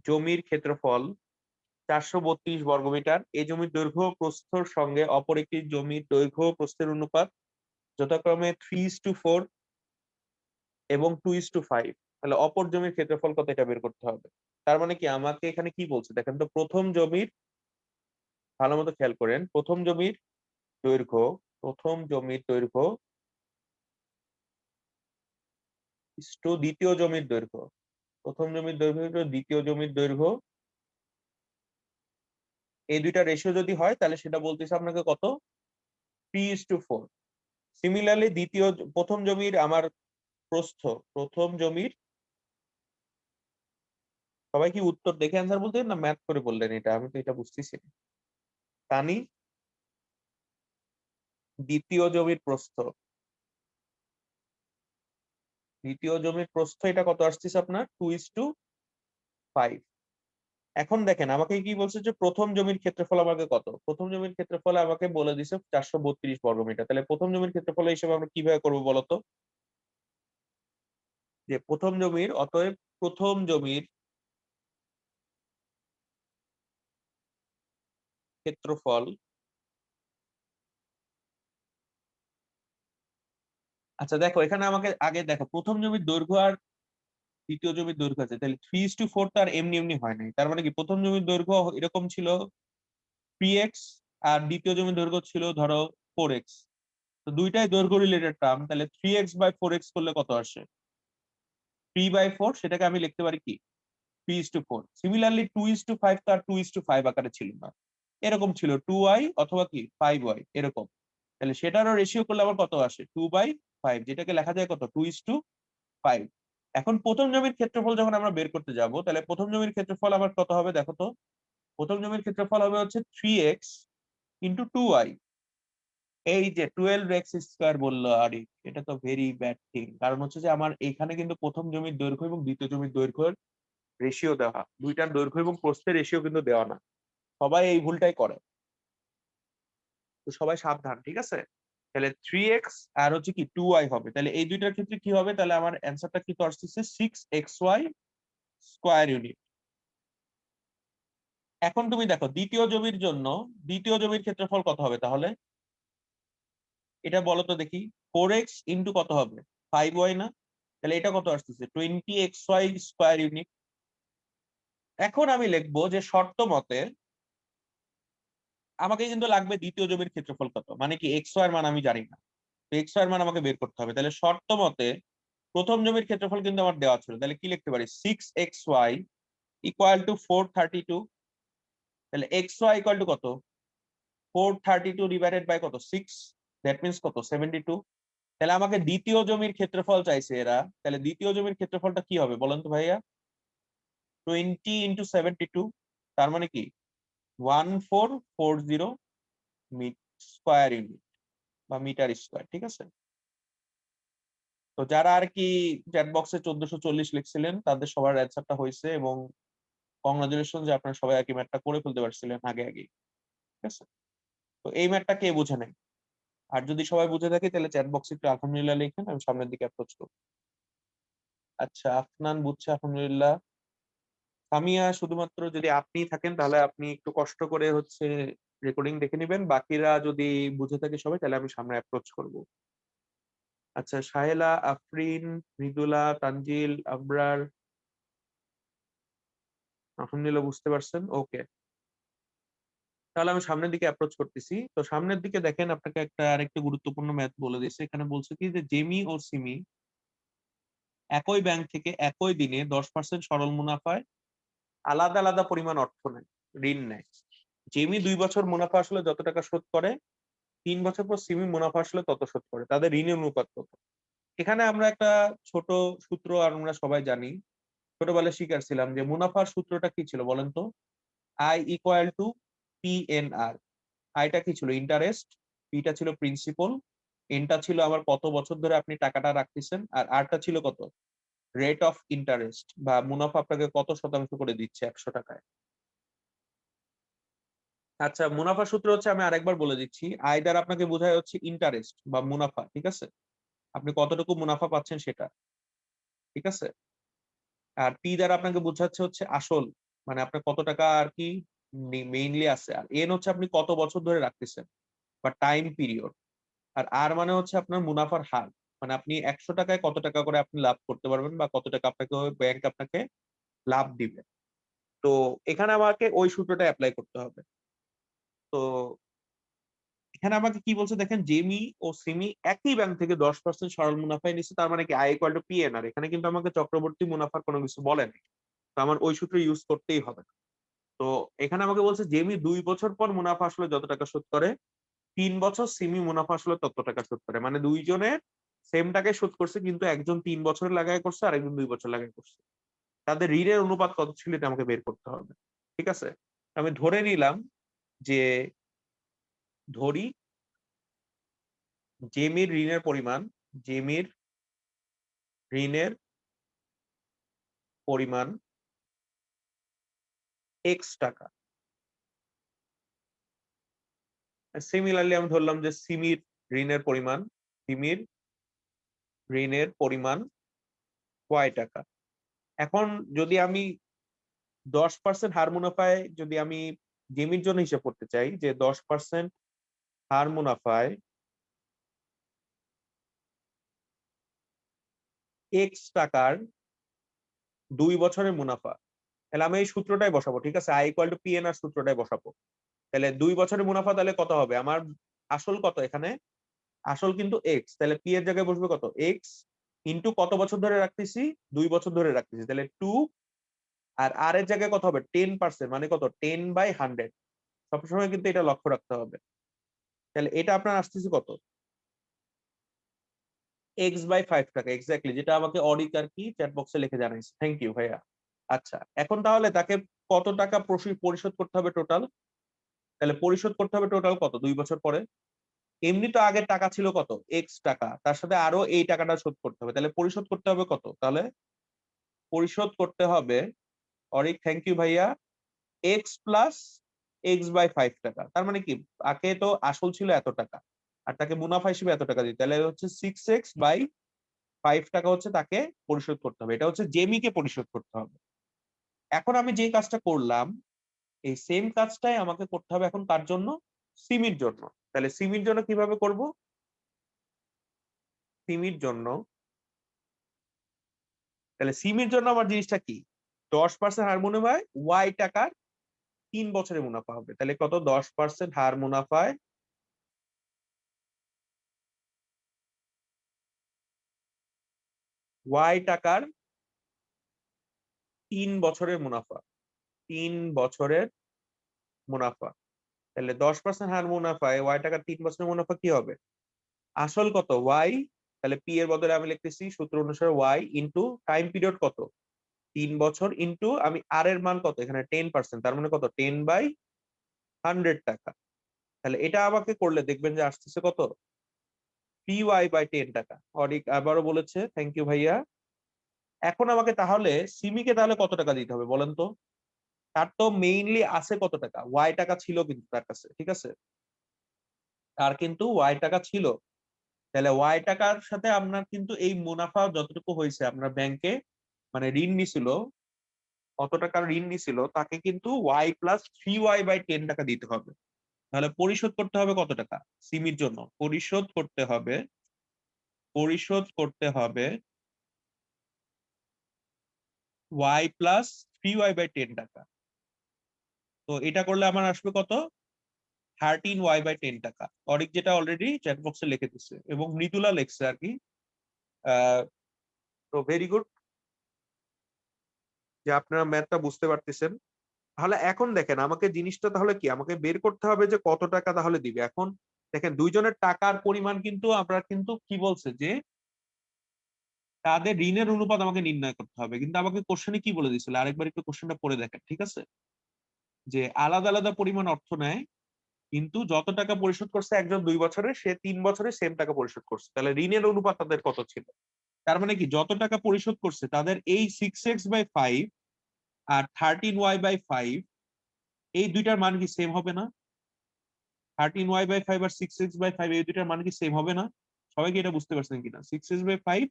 জমির ক্ষেত্রফল 432 বর্গমিটার। এই জমির দৈর্ঘ্য প্রস্থর সঙ্গে অপর একটি জমির দৈর্ঘ্য প্রস্থের অনুপাত যথাক্রমে 3:4 এবং 2:5। তাহলে অপর জমির ক্ষেত্রফল কত এটা বের করতে হবে। তার মানে কি আমাকে এখানে কি বলছে দেখেন তো, প্রথম জমির, ভালো মতো খেয়াল করেন, দৈর্ঘ্য প্রথম জমির দৈর্ঘ্য ইস্টু দ্বিতীয় জমির দৈর্ঘ্য। প্রথম জমির দৈর্ঘ্য ইস্টু দ্বিতীয় জমির দৈর্ঘ্য, এই দুইটা রেশিও যদি হয় তাহলে সেটা বলতেছে আপনাকে কত? 3:4। সিমিলারলি প্রথম জমির আমার প্রস্থ, প্রথম জমির, সবাই কি উত্তর দেখে অ্যান্সার বলতেন না ম্যাথ করে বললেন? এটা আমি তো এটা বুঝতেছি না। তানি, দ্বিতীয় জমির প্রস্থ, দ্বিতীয় জমির প্রস্থ এটা কত আসতেছে আপনার? 2:5। এখন দেখেন আমাকে কি বলছে, যে প্রথম জমির ক্ষেত্রফল আমাকে কত? প্রথম জমির ক্ষেত্রফল আমাকে বলে দিছে 432 বর্গমিটার। তাহলে প্রথম জমির ক্ষেত্রফল হিসেবে আমরা কিভাবে করবো বলতো? যে প্রথম জমির, অতএব প্রথম জমির ক্ষেত্রফল, আচ্ছা দেখো এখানে আমাকে আগে দেখো প্রথম জমির দৈর্ঘ্য আর দ্বিতীয় জমির দৈর্ঘ্য আছে, তাহলে 3:4 তো আর এমনি এমনি হয় নাই। তার মানে কি প্রথম জমির দৈর্ঘ্য এরকম ছিল 3x, আর দ্বিতীয় জমির দৈর্ঘ্য ছিল ধরো 4x। তো দুইটাই দৈর্ঘ্য রিলেটেড টার্ম, তাহলে 3x/4x করলে কত আসে? 3/4। সেটাকে আমি লিখতে পারি কি 3:4। সিমিলারলি 2:5 তো আর 2:5 আকারে ছিল না, এরকম ছিল 2y অথবা কি 5y এরকম। তাহলে সেটারও রেশিও করলে আবার কত আসে? 2/5, যেটাকে লেখা যায় কত? 2:5। এখন প্রথম জমির ক্ষেত্রফল যখন আমরা বের করতে যাব, তাহলে প্রথম জমির ক্ষেত্রফল আবার কত হবে দেখো তো? প্রথম জমির ক্ষেত্রফল হবে হচ্ছে 3x ইন্টু 2y। এই যে 12x² বললো আরে, এটা তো ভেরি ব্যাড থিং। কারণ হচ্ছে যে আমার এখানে কিন্তু প্রথম জমির দৈর্ঘ্য এবং দ্বিতীয় জমির দৈর্ঘ্যের রেশিও দেওয়া, দুইটার দৈর্ঘ্য এবং প্রস্থের রেশিও কিন্তু দেওয়া না। সবাই এই ভুলটাই করে, তো সবাই সাবধান, ঠিক আছে? তাহলে 3x আর হচ্ছে কি 2y হবে। তাহলে এই দুইটার ক্ষেত্রে কি হবে? তাহলে আমার অ্যান্সারটা কি তো আসছে 6xy স্কয়ার ইউনিট। এখন তুমি দেখো দ্বিতীয় জমির জন্য, দ্বিতীয় জমির ক্ষেত্রফল কত হবে তাহলে? এটা বলো তো দেখি। 4x ইন্টু কত হবে? 5y না? তাহলে এটা কত আসতেছে 20xy স্কয়ার ইউনিট। এখন আমি লিখবো যে শর্ত মতে আমাকে কিন্তু লাগবে দ্বিতীয় জমির ক্ষেত্রফল কত, মানে কি xy এর মান আমি জানি না, তো xy এর মান আমাকে বের করতে হবে। তাহলে শর্ত মতে প্রথম জমির ক্ষেত্রফল কিন্তু আমার দেওয়া ছিল, তাহলে কি লিখতে পারি 6xy ইকুয়াল টু 432। তাহলে xy ইকুয়াল টু কত 432 ডিভাইডেড বাই কত 6, দ্যাট মিন্স কত 72। তাহলে আমাকে দ্বিতীয় জমির ক্ষেত্রফল চাইছে এরা, তাহলে দ্বিতীয় জমির ক্ষেত্রফলটা কি হবে বলেন তো ভাইয়া? 20 ইন্টু 72, তার মানে কি 1440 স্কয়ার ইউনিট বা মিটার স্কয়ার। ঠিক আছে, তো যারা আর কি চ্যাট বক্সে 1440 লিখছিলেন তাদের সবার অ্যান্সারটা হয়েছে, এবং কংগ্রাচুলেশন যে আপনারা সবাই আর কি ম্যাথটা করে ফেলতে পারছিলেন আগে আগে। ঠিক আছে, তো এই ম্যাথটা কে বুঝে নাই? আর যদি সবাই বুঝে থাকে তাহলে চ্যাট বক্সে একটু আলহামদুলিল্লাহ লিখেন, আমি সামনের দিকে অ্যাপ্রোচ করব। আচ্ছা, আফনান বুঝছে আলহামদুলিল্লাহ। সামিয়া শুধুমাত্র যদি আপনি থাকেন তাহলে আপনি একটু কষ্ট করে হচ্ছে রেকর্ডিং দেখে নেবেন, বাকিরা যদি বুঝে থাকে সবাই তাহলে আমি সামনে অ্যাপ্রোচ করব। আচ্ছা, সাহেলা, আফরিন, মৃদুলা, তানজিল, আবরার, আলহামদুলিল্লাহ বুঝতে পারছেন। ওকে, তাহলে আমি সামনের দিকে অ্যাপ্রোচ করতেছি। তো সামনের দিকে দেখেন আপনাকে একটা আরেকটা গুরুত্বপূর্ণ ম্যাথ বলে দিয়েছে। এখানে বলছে কি যে জেমি ও সিমি একই ব্যাংক থেকে একই দিনে 10% সরল মুনাফায় আলাদা আলাদা পরিমাণ অর্থ নেয়, ঋণ নেয়। জেমি 2 বছর মুনাফা আসলে যত টাকা শোধ করে, 3 বছর পর সিমি মুনাফা আসলে তত শোধ করে, তাদের ঋণের অনুপাত কত? এখানে আমরা একটা ছোট সূত্র আর আমরা সবাই জানি, ছোটবেলায় শিখাচ্ছিলাম যে মুনাফার সূত্রটা কি ছিল বলেন তো? I equal to PNR। আইটা কি ছিল ইন্টারেস্ট, পিটা ছিল প্রিন্সিপাল, এনটা ছিল আবার কত বছর ধরে আপনি টাকাটা রাখতেছেন, আর আরটা ছিল কত রেট অফ ইন্টারেস্ট বা মুনাফা আপনাকে কত শতাংশ করে দিচ্ছে 100 টাকায়। আচ্ছা, মুনাফা সূত্র হচ্ছে, আমি আরেকবার বলে দিচ্ছি, আয় দ্বারা আপনাকে বোঝায় হচ্ছে ইন্টারেস্ট বা মুনাফা। ঠিক আছে, আপনি কতটুকু মুনাফা পাচ্ছেন সেটা। ঠিক আছে, আর পি দ্বারা আপনাকে বোঝাচ্ছে হচ্ছে আসল, মানে আপনার কত টাকা আর কি মেইনলি আছে, আর এন হচ্ছে আপনি কত বছর ধরে রাখতেছেন বা টাইম পিরিয়ড, আর আর মানে হচ্ছে আপনার মুনাফার হার, মানে আপনি 100 টাকায় কত টাকা করে আপনি লাভ করতে পারবেন বা কত টাকা আপনাকে ব্যাংক আপনাকে লাভ দিবে। তো এখানে আমাকে ওই সূত্রটা অ্যাপ্লাই করতে হবে। তো এখানে আমাকে কি বলছে দেখেন, জেমি ও সিমি একই ব্যাংক থেকে 10% সরল মুনাফায় নিচ্ছে, তার মানে কি আই ইকুয়াল টু PNR। এখানে কিন্তু আমাকে চক্রবর্তী মুনাফার কোনো কিছু বলেনি, তো আমার ওই সূত্র ইউজ করতেই হবে। তো এখানে আমাকে বলছে জেমি 2 বছর পর মুনাফা আসলে যত টাকা শোধ করে, 3 বছর সিমি মুনাফা আসলে তত টাকা শোধ করে, মানে দুইজনের সেম টাকায় শোধ করছে, কিন্তু একজন 3 বছর লাগায় করছে আর একজন 2 বছর লাগায় করছে। তাদের ঋণের অনুপাত কত ছিল এটা আমাকে বের করতে হবে। ঠিক আছে, আমি ধরে নিলাম যে, ধরি জেমির ঋণের পরিমাণ, জেমির ঋণের পরিমাণ এক্স টাকা। সিমিলারলি আমি ধরলাম যে সিমির ঋণের পরিমাণ, সিমির ঋণের পরিমাণ ওয়াই টাকা। এখন যদি আমি 10% হার মুনাফায় যদি আমি জেমির জন্য হিসাব করতে চাই যে 10% হার মুনাফায় এক্স টাকার 2 বছরের মুনাফা, তাহলে আমি এই সূত্রটাই বসাবো। ঠিক আছে, আই ইকুয়াল টু PNR সূত্রটাই বসাবো। তাহলে 2 বছরের মুনাফা তাহলে কত হবে, আমার আসল কত এখানে, আসল কিন্তু এক্স, তাহলে পি এর জায়গায় বসবে কত এক্স ইন্টু কত বছর ধরে রাখতেছি, 2 বছর ধরে রাখতেছি, তাহলে 2, আর আর এর জায়গায় কত হবে 10%, মানে কত 10/100। সবসময় কিন্তু এটা লক্ষ্য রাখতে হবে। তাহলে এটা আপনার আসতেছে কত x/5 টাকা এক্স্যাক্টলি, যেটা আমাকে অরিক আর কি চ্যাট বক্সে লিখে জানাইছে। থ্যাংক ইউ ভাইয়া। আচ্ছা, এখন তাহলে তাকে কত টাকা পরিশোধ করতে হবে টোটাল, তাহলে পরিশোধ করতে হবে টোটাল কত 2 বছর পরে। এমনি তো আগের টাকা ছিল কত এক্স টাকা, তার সাথে আরো এই টাকাটা শোধ করতে হবে, তাহলে পরিশোধ করতে হবে কত, তাহলে পরিশোধ করতে হবে অরিক, থ্যাংক ইউ ভাইয়া, এক্স প্লাস x/5 টাকা। তার মানে কি তাকে তো আসল ছিল এত টাকা আর তাকে মুনাফা হিসেবে এত টাকা দিতে, তাহলে হচ্ছে 6x/5 টাকা হচ্ছে তাকে পরিশোধ করতে হবে। এটা হচ্ছে জেমিকে পরিশোধ করতে হবে। এখন আমি যে কাজটা করলাম এই সেম কাজটাই আমাকে করতে হবে এখন তার জন্য, সিমির জন্য। তাহলে সিমির জন্য কিভাবে করব, সিমির জন্য তাহলে সিমির জন্য আমার জিনিসটা কি, 10% হার মুনাফায় ওয়াই টাকার 3 বছরের মুনাফা হবে। তাহলে কত, 10% হার মুনাফায় ওয়াই টাকার 3 বছরের মুনাফা, 3 বছরের মুনাফা। তাহলে 10% হার মুনাফায় ওয়াই টাকার 3 বছরের মুনাফা কি হবে, আসল কত ওয়াই, তাহলে পি এর বদলে আমি লিখতেছি সূত্র অনুসারে ওয়াই ইন্টু টাইম পিরিয়ড কত 3 বছর ইন্টু আমি আর এর মান কত এখানে 10%, তার মানে কত 10/100 টাকা। তাহলে এটা আমাকে করলে দেখবেন যে আসতেছে কত, PY/10 টাকা। অরিক আবারও বলেছে, থ্যাংক ইউ ভাইয়া। এখন আমাকে তাহলে সিমিকে তাহলে কত টাকা দিতে হবে বলেন তো, তার তো মেইনলি আছে কত টাকা, ওয়াই টাকা ছিল কিন্তু তার কাছে, ঠিক আছে, তার কিন্তু ওয়াই টাকা ছিল। তাহলে ওয়াই টাকার সাথে আপনার কিন্তু এই মুনাফা যতটুকু হয়েছে আপনার ব্যাংকে মানে ঋণ নিছিল, কত টাকার ঋণ নিছিল তাকে কিন্তু ওয়াই প্লাস 3Y/10 টাকা দিতে হবে। তাহলে পরিশোধ করতে হবে কত টাকা সিমির জন্য, পরিশোধ করতে হবে ওয়াই প্লাস 3Y/10 টাকা। তো এটা করলে আমার আসবে কত, 13Y/10 টাকা। অরিক যেটা অলরেডি চ্যাট বক্সে লিখে দিচ্ছে এবং মৃদুলা লেখছে আর কি। তো ভেরি গুড যে আপনারা ম্যাথটা বুঝতে পারতেছেন। তাহলে এখন দেখেন আমাকে জিনিসটা তাহলে কি, আমাকে বের করতে হবে যে কত টাকা তাহলে দিবে। এখন দেখেন দুইজনের টাকার পরিমাণ কিন্তু আমরা কিন্তু কি বলছে যে তাদের ঋণের অনুপাত আমাকে নির্ণয় করতে হবে, কিন্তু আমাকে কোশ্চেনে কি বলে দিয়েছিল আরেকবার একটু কোশ্চেনটা পড়ে দেখেন, ঠিক আছে, যে আলাদা আলাদা পরিমাণ অর্থ নেয় কিন্তু যত টাকা পরিশোধ করছে একজন 2 বছরে, সে 3 বছরে সেম টাকা পরিশোধ করছে। তাহলে ঋণের অনুপাত তাদের কত ছিল, তার মানে কি যত টাকা পরিশোধ করছে তাদের এই 6x/5 আর 13y/5 এই দুইটার মান কি সেম হবে না, 13y/5 আর 6x/5 এই দুইটার মান কি সেম হবে না, সবাই কি এটা বুঝতে পারছেন কিনা, 6x/5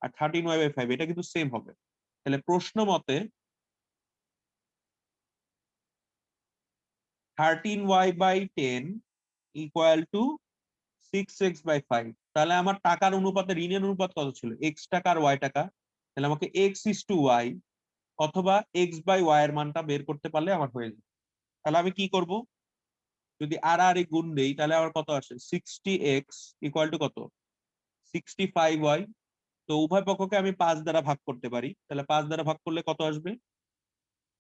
আর 13y/5 এটা কিন্তু সেম হবে। তাহলে প্রশ্ন মতে 13y/10 ইকুয়াল টু 6x/5, তাহলে আমার টাকার অনুপাতে ঋণের অনুপাত কত ছিল, x টাকা আর y টাকা। তাহলে আমাকে x/y অথবা x/y এর মানটা বের করতে পারলে আমার হয়ে যাবে। তাহলে আমি কি করব, যদি আর আর গুণ দেই তাহলে আমার কত আসে, 60x ইকুয়াল টু কত 65y। তো উভয় পক্ষকে আমি 5 দ্বারা ভাগ করতে পারি, তাহলে 5 দ্বারা ভাগ করলে কত আসবে,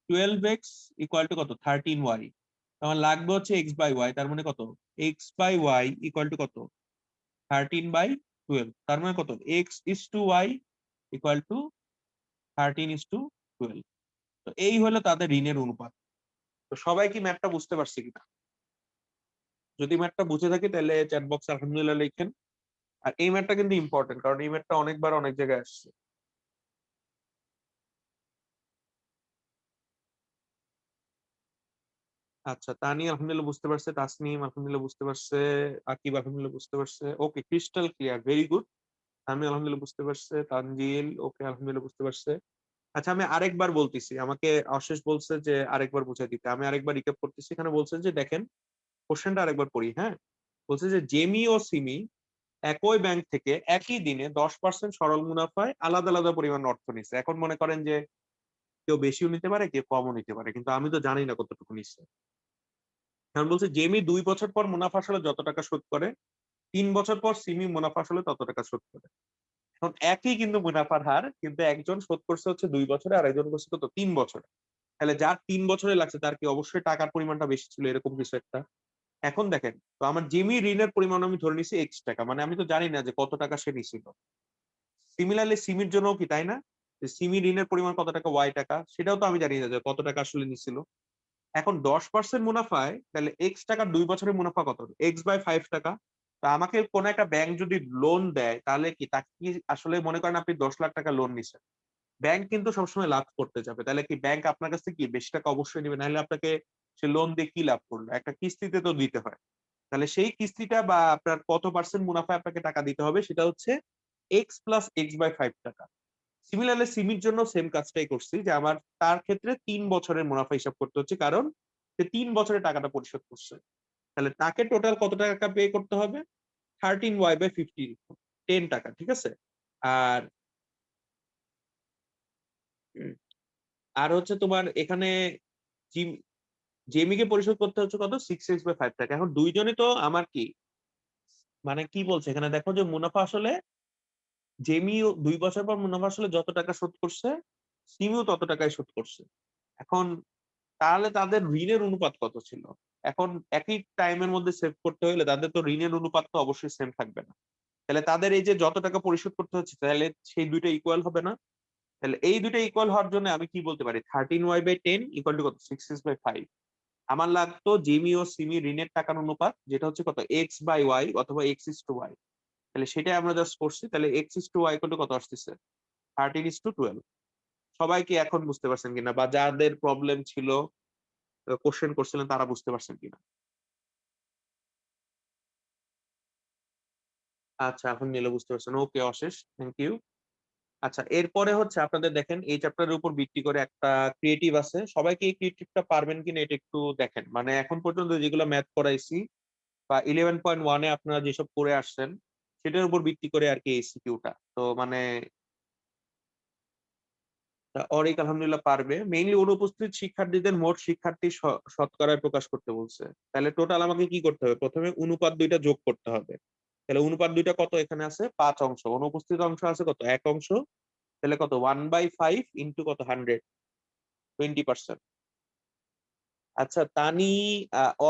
12x ইকুয়াল টু কত 13y। আমার লাগবে হচ্ছে x/y, তার মানে কত x/y ইকুয়াল টু কত 13/12, তার মানে কত x/y ইকুয়াল টু 13/12। তো এই হলো তাদের ঋণের অনুপাত। তো সবাই কি ম্যাথটা বুঝতে পারছে কিনা, যদি ম্যাথটা বুঝে থাকে তাহলে চ্যাট বক্সে আলহামদুলিল্লাহ লিখেন। আর এই ম্যাথটা কিন্তু ইম্পর্টেন্ট, কারণ এই ম্যাথটা অনেকবার অনেক জায়গায় আসছে। আচ্ছা, তানি আলহামদুলিল্লাহ বুঝতে পারছে, তাসনিম আলহামদুলিল্লাহ বুঝতে পারছে, আকিব আলহামদুলিল্লাহ বুঝতে পারছে, ওকে ক্রিস্টাল ক্লিয়ার, ভেরি গুড। আমি আলহামদুলিল্লাহ বুঝতে পারছে, তানজিল ওকে আলহামদুলিল্লাহ বুঝতে পারছে। আচ্ছা আমি আরেকবার বলতেছি, আমাকে অশেষ বলছে যে আরেকবার বুঝাই দিতে, আমি আরেকবার রিক্যাপ করতেছি। এখানে বলছেন যে দেখেন কোশ্চেনটা আরেকবার পড়ি, হ্যাঁ, বলছে যে জেমি ও সিমি একই ব্যাংক থেকে একই দিনে 10% সরল মুনাফায় আলাদা আলাদা পরিমাণ অর্থ নিচ্ছে। এখন মনে করেন যে কেউ বেশিও নিতে পারে কেউ কমও নিতে পারে, কিন্তু আমি তো জানি না কতটুকু নিচ্ছে। এখন বলছে জেমি 2 বছর পর মুনাফা আসলে যত টাকা শোধ করে, 3 বছর পর সিমি মুনাফা আসলে তত টাকা শোধ করে। এখন একই কিন্তু মুনাফার হার, কিন্তু একজন শোধ করছে হচ্ছে 2 বছরে আর একজন করছে কত 3 বছরে। তাহলে যার 3 বছরে লাগছে তার কি অবশ্যই টাকার পরিমাণটা বেশি ছিল, এরকম কিছু একটা। এখন দেখেন তো আমার জেমি ঋণের পরিমাণ আমি ধরে নিছি x টাকা, মানে আমি তো জানি না যে কত টাকা সে নিছিল। সিমিলারলি সিমির জন্য কি তাই না, যে সিমি ঋণের পরিমাণ কত টাকা y টাকা, সেটাও তো আমি জানি না যে কত টাকা আসলে নিছিল। এখন 10% মুনাফায় তাহলে x টাকার 2 বছরের মুনাফা কত, x/5 টাকা। তা আমাকে কোন একটা ব্যাংক যদি লোন দেয় তাহলে কি তাকে কি আসলে মনে করেন আপনি 10 লাখ টাকা লোন নিছেন, ব্যাংক কিন্তু সবসময় লাভ করতে যাবে, তাহলে কি ব্যাংক আপনার কাছ থেকে কি বেশি টাকা অবশ্যই নেবে, নাহলে আপনাকে সে লোন দিয়ে কি লাভ করলো, একটা কিস্তিতে তো দিতে হয়। তাহলে সেই কিস্তিটা বা আপনার কত পার্সেন্ট মুনাফা আপনাকে টাকা দিতে হবে সেটা হচ্ছে x প্লাস x/5 টাকা। সিমিলারলি সিমির জন্য সেম কাজটাই করছি, যে আমার তার ক্ষেত্রে 3 বছরের মুনাফা হিসাব করতে হচ্ছে, কারণ সে 3 বছরে টাকাটা পরিশোধ করছে। তাহলে তাকে টোটাল কত টাকা পে করতে হবে, 13y/50 10 টাকা, ঠিক আছে। আর আর হচ্ছে তোমার এখানে জেমিকে পরিশোধ করতে হচ্ছে কত 6x/5 টাকা। এখন দুইজনে তো আমার কি মানে কি বলছে এখানে দেখো যে মুনাফা আসলে জেমিও 2 বছর পর মুনাফা আসলে যত টাকা শোধ করছে সিমিও তত টাকাই শোধ করছে। এখন তাহলে তাদের ঋণের অনুপাত কত ছিল? এখন একই টাইমের মধ্যে সেভ করতে হলে তাদের তো ঋণের অনুপাত তো অবশ্যই সেম থাকবে না। তাহলে তাদের এই যে যত টাকা পরিশোধ করতে হচ্ছে তাহলে সেই দুইটা ইকুয়াল হবে না। তাহলে এই দুইটা ইকুয়াল হওয়ার জন্য আমি কি বলতে পারি 13y/10 ইকুয়াল টু কত 6x/5। আমার লাগতো জিমি ও সিমি ঋণের টাকার অনুপাত যেটা হচ্ছে কত x/y অথবা x:y। তাহলে সেটাই আমরা জাস্ট করছি। তাহলে x:y ইকুয়াল টু কত আসতেছে 13:12। সবাই কি এখন বুঝতে পারছেন কিনা বা যাদের প্রবলেম ছিল কোশ্চেন করছিলেন তারা বুঝতে পারছেন কিনা? আচ্ছা এখন নিলে বুঝতে পারছেন। ওকে অশেষ থ্যাংক ইউ। আচ্ছা এরপরে হচ্ছে আপনাদের দেখেন এই চ্যাপ্টারের উপর ভিত্তি করে একটা ক্রিয়েটিভ আছে। সবাইকে এই ক্রিয়েটিভটা পারবেন কিনা এটা একটু দেখেন। মানে এখন পর্যন্ত যেগুলো ম্যাথ করাইছি বা 11.1 এ আপনারা যেসব করে আসছেন সেটার উপর ভিত্তি করে আর কি এসিকিউটা। তো মানে অরিক আলহামদুলিল্লাহ পারবে। মেইনলি অনুপস্থিত শিক্ষার্থীদের মোট শিক্ষার্থী শতকরায় প্রকাশ করতে বলছে। তাহলে টোটাল আমাকে কি করতে হবে? প্রথমে অনুপাত দুইটা যোগ করতে হবে। তাহলে অনুপাত দুইটা কত এখানে আছে 5 অংশ। অনুপস্থিত অংশ আছে কত 1 অংশ। তাহলে কত 1/5 ইন্টু কত 100 20%। আচ্ছা তানি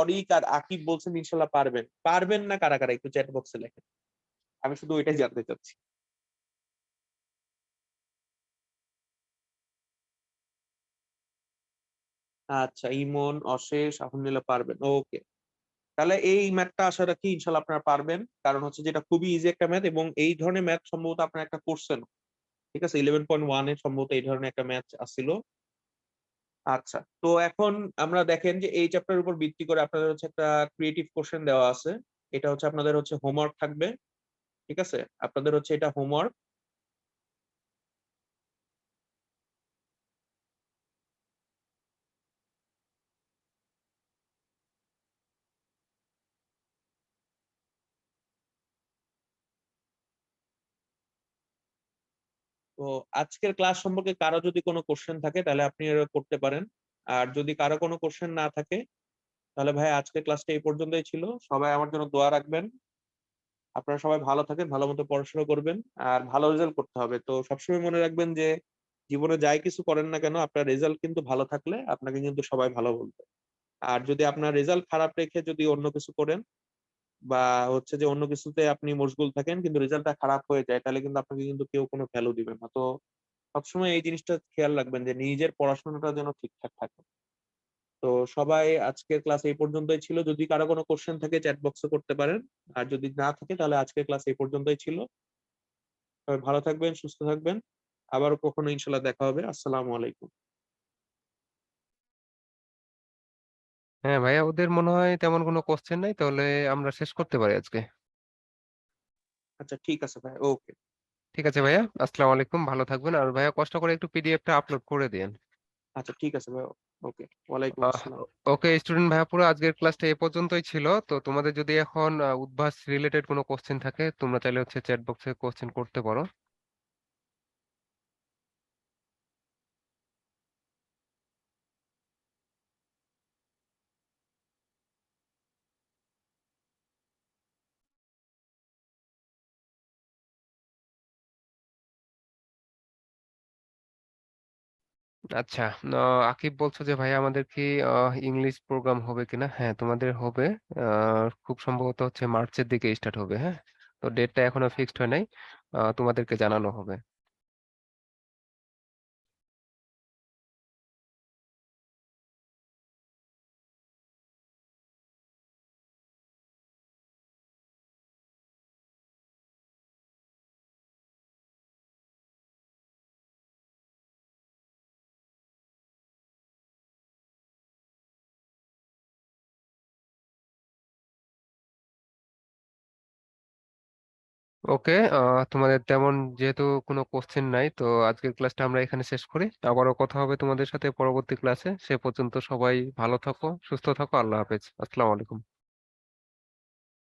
অরিক আর আকিব বলছেন ইনশাল্লাহ পারবেন। পারবেন না কারা কারা একটু চ্যাট বক্সে লেখেন। আমি শুধু ওইটাই জানতে চাচ্ছি। আচ্ছা ইমন অশেষ আলহামদুলিল্লাহ পারবেন। ওকে তাহলে এই ম্যাথটা আশা রাখি ইনশাল্লাহ আপনারা পারবেন। কারণ হচ্ছে যেটা খুবই ইজি একটা ম্যাথ এবং এই ধরনের ম্যাথ সম্ভবত আপনারা একটা করছেন। ঠিক আছে 11.1 এ সম্ভবত এই ধরনের একটা ম্যাথ আসছিল। আচ্ছা তো এখন আমরা দেখেন যে এই চ্যাপ্টারের উপর ভিত্তি করে আপনাদের হচ্ছে একটা ক্রিয়েটিভ কোশ্চেন দেওয়া আছে। এটা হচ্ছে আপনাদের হচ্ছে হোমওয়ার্ক থাকবে। ঠিক আছে আপনাদের হচ্ছে এটা হোমওয়ার্ক। তো আজকের ক্লাস সম্পর্কে কারো যদি কোনো কোশ্চেন থাকে তাহলে আপনি এরা করতে পারেন। আর যদি কারো কোনো কোশ্চেন না থাকে তাহলে ভাই আজকের ক্লাসটা এই পর্যন্তই ছিল। সবাই আমার জন্য দোয়া রাখবেন। আপনারা সবাই ভালো থাকেন, ভালো মতো পড়াশোনা করবেন আর ভালো রেজাল্ট করতে হবে। তো সবসময় মনে রাখবেন যে জীবনে যাই কিছু করেন না কেন আপনার রেজাল্ট কিন্তু ভালো থাকলে আপনাকে কিন্তু সবাই ভালো বলবে। আর যদি আপনার রেজাল্ট খারাপ রেখে যদি অন্য কিছু করেন বা হচ্ছে যে অন্য কিছুতে আপনি মশগুল থাকেন কিন্তু রেজাল্টটা খারাপ হয়ে যায় তাহলে কিন্তু আপনাকে কিন্তু কেউ কোনো ভ্যালু দিবে না। তো সবসময় এই জিনিসটা খেয়াল রাখবেন যে নিজের পড়াশোনাটা যেন ঠিকঠাক থাকে। তো সবাই আজকের ক্লাস এই পর্যন্তই ছিল। যদি কারো কোনো কোশ্চেন থাকে চ্যাট বক্সে করতে পারেন। আর যদি না থাকে তাহলে আজকের ক্লাস এই পর্যন্তই ছিল। সবাই ভালো থাকবেন, সুস্থ থাকবেন। আবারও কখনো ইনশাল্লাহ দেখা হবে। আসসালামু আলাইকুম। হ্যাঁ ভাইয়া, ওদের মনে হয় তেমন কোনো কোশ্চেন নাই, তাহলে আমরা শেষ করতে পারি আজকে। আচ্ছা ঠিক আছে ভাই ওকে। ঠিক আছে ভাইয়া, আসসালামু আলাইকুম, ভালো থাকবেন। আর ভাইয়া কষ্ট করে একটু পিডিএফটা আপলোড করে দিন। আচ্ছা ঠিক আছে ভাই ওকে ওয়ালাইকুম আসসালাম। ওকে স্টুডেন্ট ভাইয়া, পুরো আজকের ক্লাসটা এ পর্যন্তই ছিল। তো তোমাদের যদি এখন উদ্ভাস রিলেটেড কোনো কোশ্চেন থাকে তোমরা চাইলে হচ্ছে চ্যাট বক্সে কোশ্চেন করতে পারো। আচ্ছা, আকিব বলছো যে ভাইয়া আমাদের কি ইংলিশ প্রোগ্রাম হবে কিনা? হ্যাঁ তোমাদের হবে। খুব সম্ভবত হচ্ছে মার্চের দিকে স্টার্ট হবে। হ্যাঁ, তো ডেটটা এখনো ফিক্সড হয় নাই, তোমাদেরকে জানানো হবে। ওকে, তোমাদের তেমন যেহেতু কোনো কোশ্চেন নাই, তো আজকের ক্লাসটা আমরা এখানে শেষ করি। আবারও কথা হবে তোমাদের সাথে পরবর্তী ক্লাসে। সে পর্যন্ত সবাই ভালো থাকো, সুস্থ থাকো। আল্লাহ হাফেজ, আসসালামু আলাইকুম।